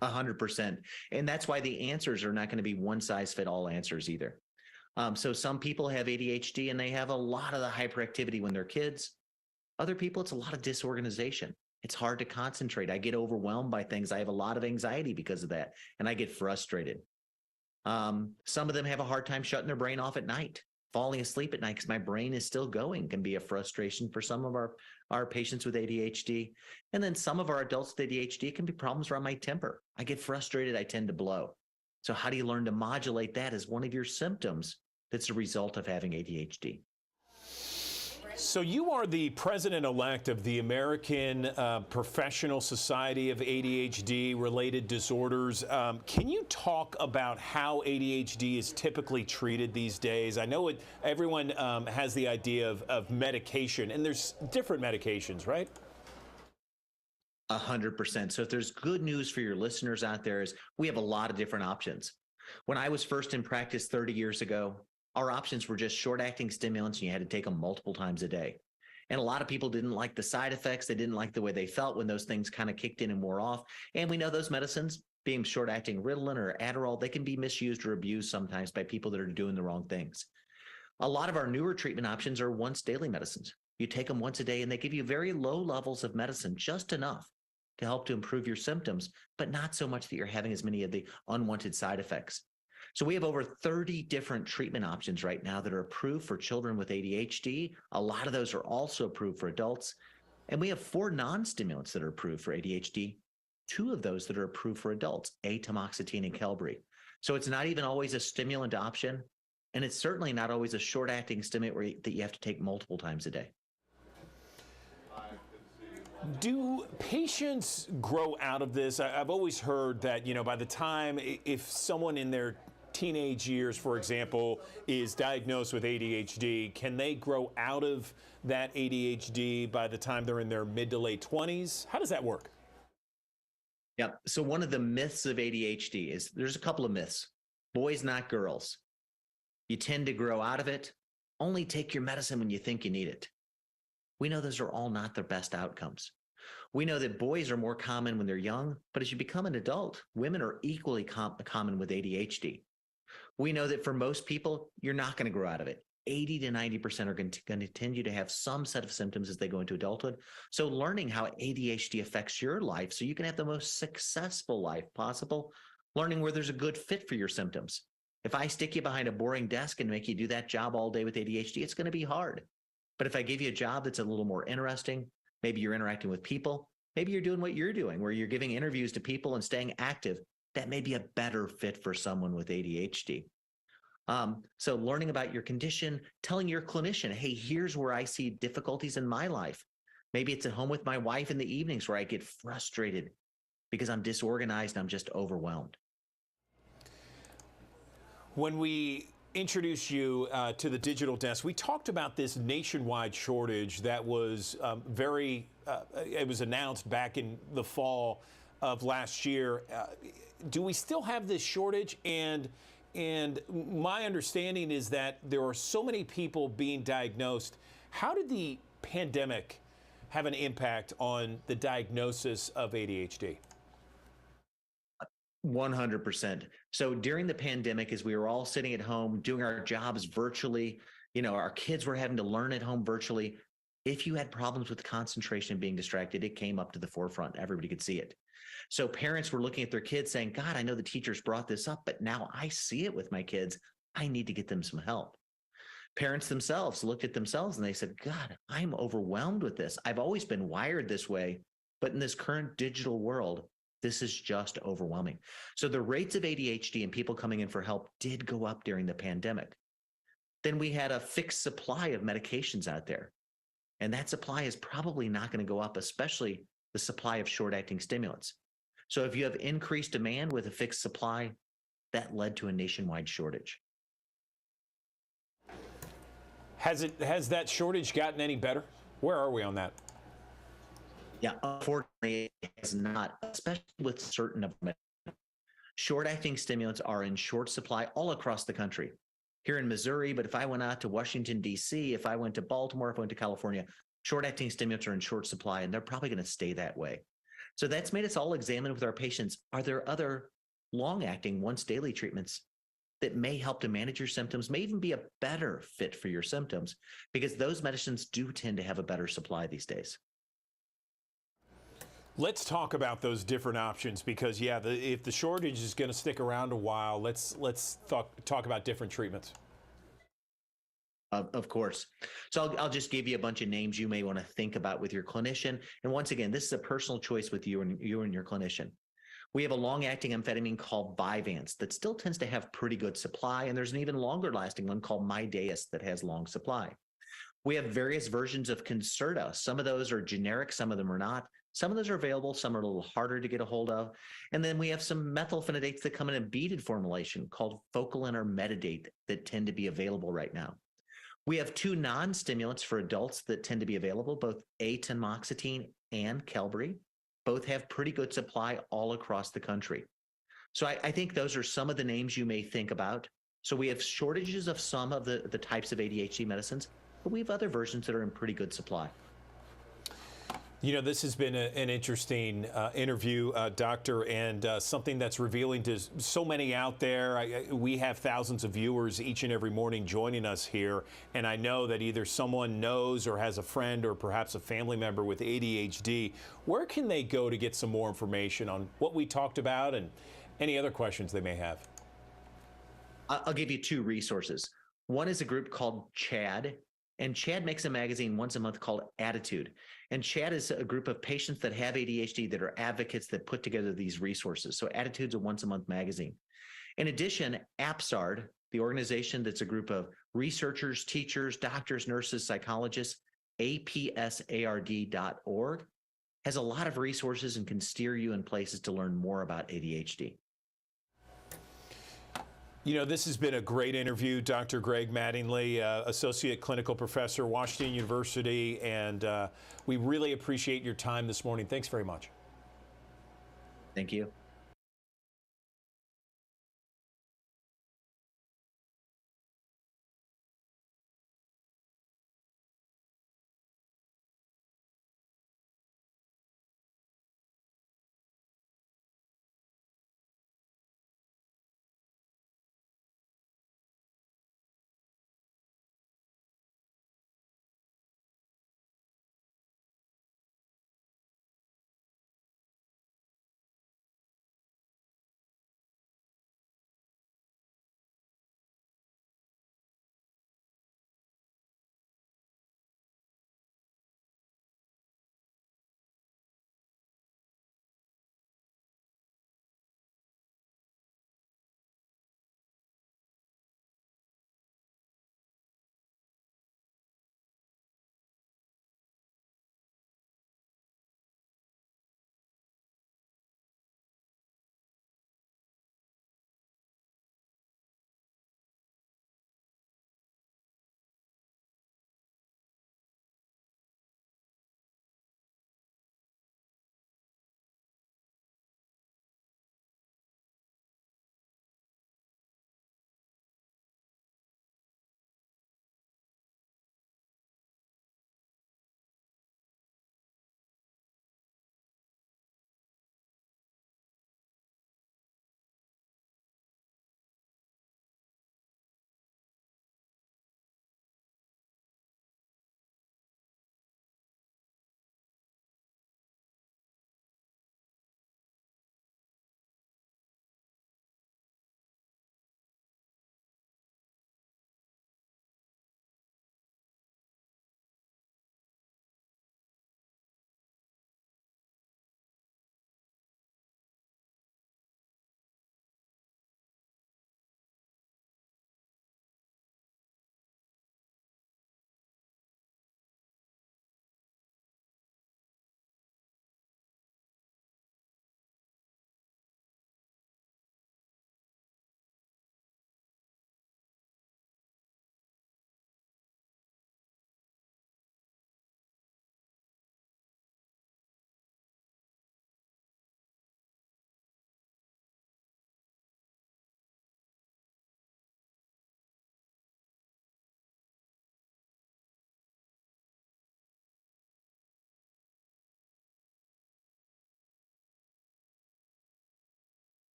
100%. And that's why the answers are not going to be one size fit all answers either. So some people have ADHD and they have a lot of the hyperactivity when they're kids. Other people, it's a lot of disorganization. It's hard to concentrate. I get overwhelmed by things. I have a lot of anxiety because of that, and I get frustrated. Some of them have a hard time shutting their brain off at night. Falling asleep at night because my brain is still going can be a frustration for some of our patients with ADHD. And then some of our adults with ADHD can be problems around my temper. I get frustrated, I tend to blow. So how do you learn to modulate that as one of your symptoms that's a result of having ADHD? So you are the president-elect of the American Professional Society of ADHD-related disorders. Can you talk about how ADHD is typically treated these days? I know everyone has the idea of medication, and there's different medications, right? 100%. So if there's good news for your listeners out there is we have a lot of different options. When I was first in practice 30 years ago, our options were just short-acting stimulants, and you had to take them multiple times a day. And a lot of people didn't like the side effects. They didn't like the way they felt when those things kind of kicked in and wore off. And we know those medicines, being short-acting Ritalin or Adderall, they can be misused or abused sometimes by people that are doing the wrong things. A lot of our newer treatment options are once daily medicines. You take them once a day, and they give you very low levels of medicine, just enough to help to improve your symptoms, but not so much that you're having as many of the unwanted side effects. So we have over 30 different treatment options right now that are approved for children with ADHD. A lot of those are also approved for adults. And we have 4 non-stimulants that are approved for ADHD, 2 of those that are approved for adults, atomoxetine and Qelbree. So it's not even always a stimulant option. And it's certainly not always a short-acting stimulant that you have to take multiple times a day. Do patients grow out of this? I've always heard that, you know, by the time, if someone in their teenage years, for example, is diagnosed with ADHD, can they grow out of that ADHD by the time they're in their mid to late 20s? How does that work? Yeah. So one of the myths of ADHD is there's a couple of myths. Boys, not girls. You tend to grow out of it. Only take your medicine when you think you need it. We know those are all not the best outcomes. We know that boys are more common when they're young, but as you become an adult, women are equally common with ADHD. We know that for most people, you're not going to grow out of it. 80 to 90% are going to continue to have some set of symptoms as they go into adulthood. So learning how ADHD affects your life so you can have the most successful life possible, learning where there's a good fit for your symptoms. If I stick you behind a boring desk and make you do that job all day with ADHD, it's going to be hard. But if I give you a job that's a little more interesting, maybe you're interacting with people, maybe you're doing what you're doing, where you're giving interviews to people and staying active, that may be a better fit for someone with ADHD. So learning about your condition, telling your clinician, hey, here's where I see difficulties in my life. Maybe it's at home with my wife in the evenings where I get frustrated because I'm disorganized and I'm just overwhelmed. When we introduced you to the digital desk, we talked about this nationwide shortage that was it was announced back in the fall of last year. Do we still have this shortage? And my understanding is that there are so many people being diagnosed. How did the pandemic have an impact on the diagnosis of ADHD? 100%. So during the pandemic, as we were all sitting at home doing our jobs virtually, our kids were having to learn at home virtually. If you had problems with concentration and being distracted, it came up to the forefront. Everybody could see it. So parents were looking at their kids saying, God, I know the teachers brought this up, but now I see it with my kids. I need to get them some help. Parents themselves looked at themselves and they said, God, I'm overwhelmed with this. I've always been wired this way, but in this current digital world, this is just overwhelming. So the rates of ADHD and people coming in for help did go up during the pandemic. Then we had a fixed supply of medications out there. And that supply is probably not going to go up, especially the supply of short-acting stimulants. So if you have increased demand with a fixed supply, that led to a nationwide shortage. Has that shortage gotten any better? Where are we on that? Yeah, unfortunately, it has not, especially with certain of them. Short-acting stimulants are in short supply all across the country. Here in Missouri, but if I went out to Washington, D.C., if I went to Baltimore, if I went to California, short-acting stimulants are in short supply, and they're probably going to stay that way. So that's made us all examine with our patients, are there other long-acting once-daily treatments that may help to manage your symptoms, may even be a better fit for your symptoms, because those medicines do tend to have a better supply these days. Let's talk about those different options because, yeah, if the shortage is going to stick around a while, let's talk about different treatments. Of course. So I'll just give you a bunch of names you may want to think about with your clinician. And once again, this is a personal choice with you and your clinician. We have a long-acting amphetamine called Vyvanse that still tends to have pretty good supply, and there's an even longer-lasting one called Mydayis that has long supply. We have various versions of Concerta. Some of those are generic, some of them are not. Some of those are available, some are a little harder to get a hold of. And then we have some methylphenidates that come in a beaded formulation called Focalin or Metadate that tend to be available right now. We have two non-stimulants for adults that tend to be available, both atenmoxetine and Qelbree. Both have pretty good supply all across the country. So I think those are some of the names you may think about. So we have shortages of some of the types of ADHD medicines, but we have other versions that are in pretty good supply. You know, this has been an interesting interview, Doctor, and something that's revealing to so many out there. We have thousands of viewers each and every morning joining us here, and I know that either someone knows or has a friend or perhaps a family member with ADHD. Where can they go to get some more information on what we talked about and any other questions they may have? I'll give you two resources. One is a group called CHAD, and CHAD makes a magazine once a month called Attitude. And CHAD is a group of patients that have ADHD that are advocates that put together these resources. So Attitude's a once a month magazine. In addition, APSARD, the organization that's a group of researchers, teachers, doctors, nurses, psychologists, apsard.org, has a lot of resources and can steer you in places to learn more about ADHD. You know, this has been a great interview. Dr. Greg Mattingly, Associate Clinical Professor, Washington University, and we really appreciate your time this morning. Thanks very much. Thank you.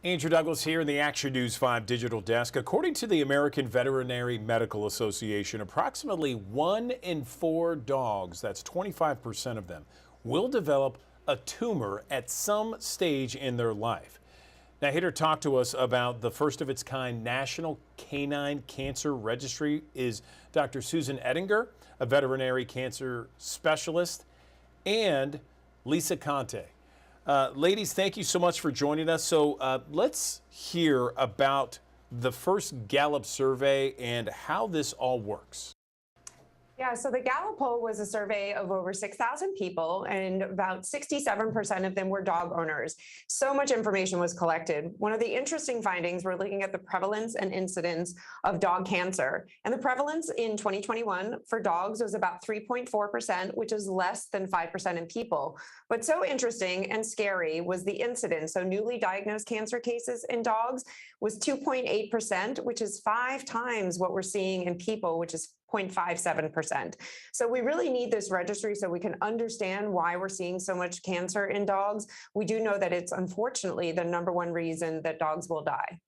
Andrew Douglas here in the Action News 5 digital desk. According to the American Veterinary Medical Association, approximately 1 in 4 dogs, that's 25% of them, will develop a tumor at some stage in their life. Now, here to talk to us about the first of its kind National Canine Cancer Registry is Dr. Susan Ettinger, a veterinary cancer specialist, and Lisa Conte. Ladies, thank you so much for joining us. So let's hear about the first Gallup survey and how this all works. Yeah, so the Gallup poll was a survey of over 6,000 people, and about 67% of them were dog owners. So much information was collected. One of the interesting findings, we're looking at the prevalence and incidence of dog cancer. And the prevalence in 2021 for dogs was about 3.4%, which is less than 5% in people. But so interesting and scary was the incidence. So newly diagnosed cancer cases in dogs was 2.8%, which is 5 times what we're seeing in people, which is 0.57%. So we really need this registry so we can understand why we're seeing so much cancer in dogs. We do know that it's unfortunately the #1 reason that dogs will die.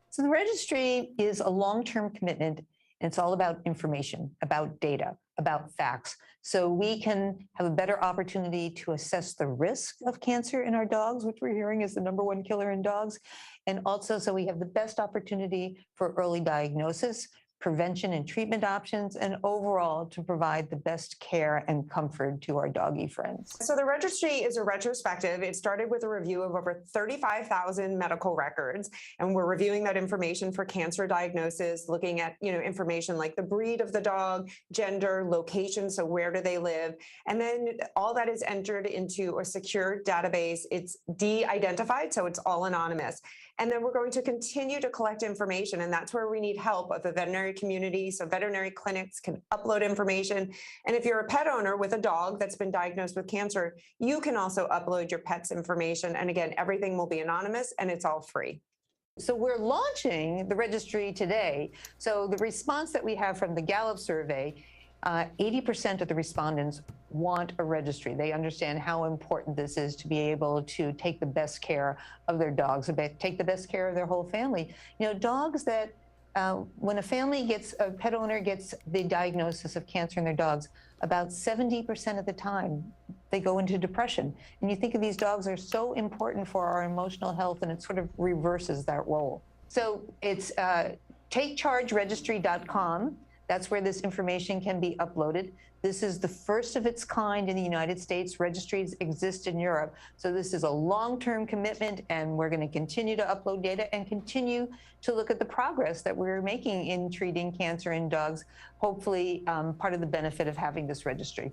So the registry is a long-term commitment, and it's all about information, about data, about facts. So we can have a better opportunity to assess the risk of cancer in our dogs, which we're hearing is the #1 killer in dogs. And also, so we have the best opportunity for early diagnosis, prevention and treatment options, and overall to provide the best care and comfort to our doggy friends. So the registry is a retrospective. It started with a review of over 35,000 medical records, and we're reviewing that information for cancer diagnosis, looking at information like the breed of the dog, gender, location, so where do they live, and then all that is entered into a secure database. It's de-identified, so it's all anonymous. And then we're going to continue to collect information, and that's where we need help of the veterinary community. So veterinary clinics can upload information. And if you're a pet owner with a dog that's been diagnosed with cancer, you can also upload your pet's information. And again, everything will be anonymous and it's all free. So we're launching the registry today. So the response that we have from the Gallup survey, 80% of the respondents want a registry. They understand how important this is to be able to take the best care of their dogs, take the best care of their whole family. Dogs that when a pet owner gets the diagnosis of cancer in their dogs, about 70% of the time they go into depression. And you think of these dogs are so important for our emotional health, and it sort of reverses that role. So it's takechargeregistry.com. That's where this information can be uploaded. This is the first of its kind in the United States. Registries exist in Europe. So this is a long-term commitment, and we're going to continue to upload data and continue to look at the progress that we're making in treating cancer in dogs, hopefully part of the benefit of having this registry.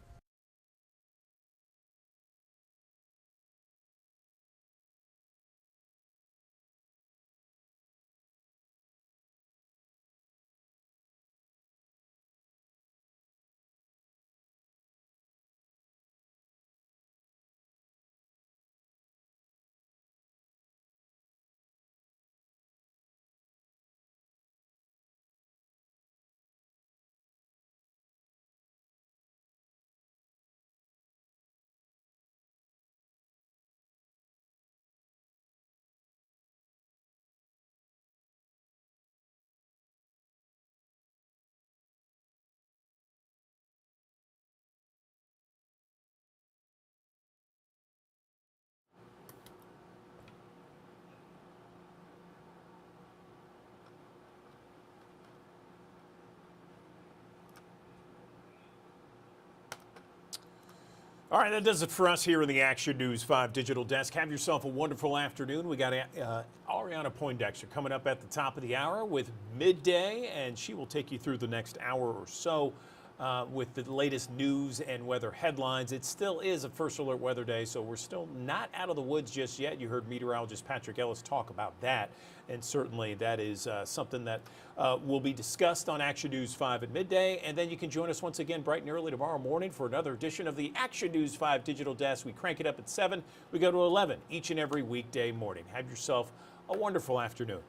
All right, that does it for us here in the Action News 5 digital desk. Have yourself a wonderful afternoon. We got Ariana Poindexter coming up at the top of the hour with Midday, and she will take you through the next hour or so with the latest news and weather headlines. It still is a first alert weather day, so we're still not out of the woods just yet. You heard meteorologist Patrick Ellis talk about that, and certainly that is something that will be discussed on Action News 5 at midday. And then you can join us once again bright and early tomorrow morning for another edition of the Action News 5 digital desk. We crank it up at 7. We go to 11 each and every weekday morning. Have yourself a wonderful afternoon.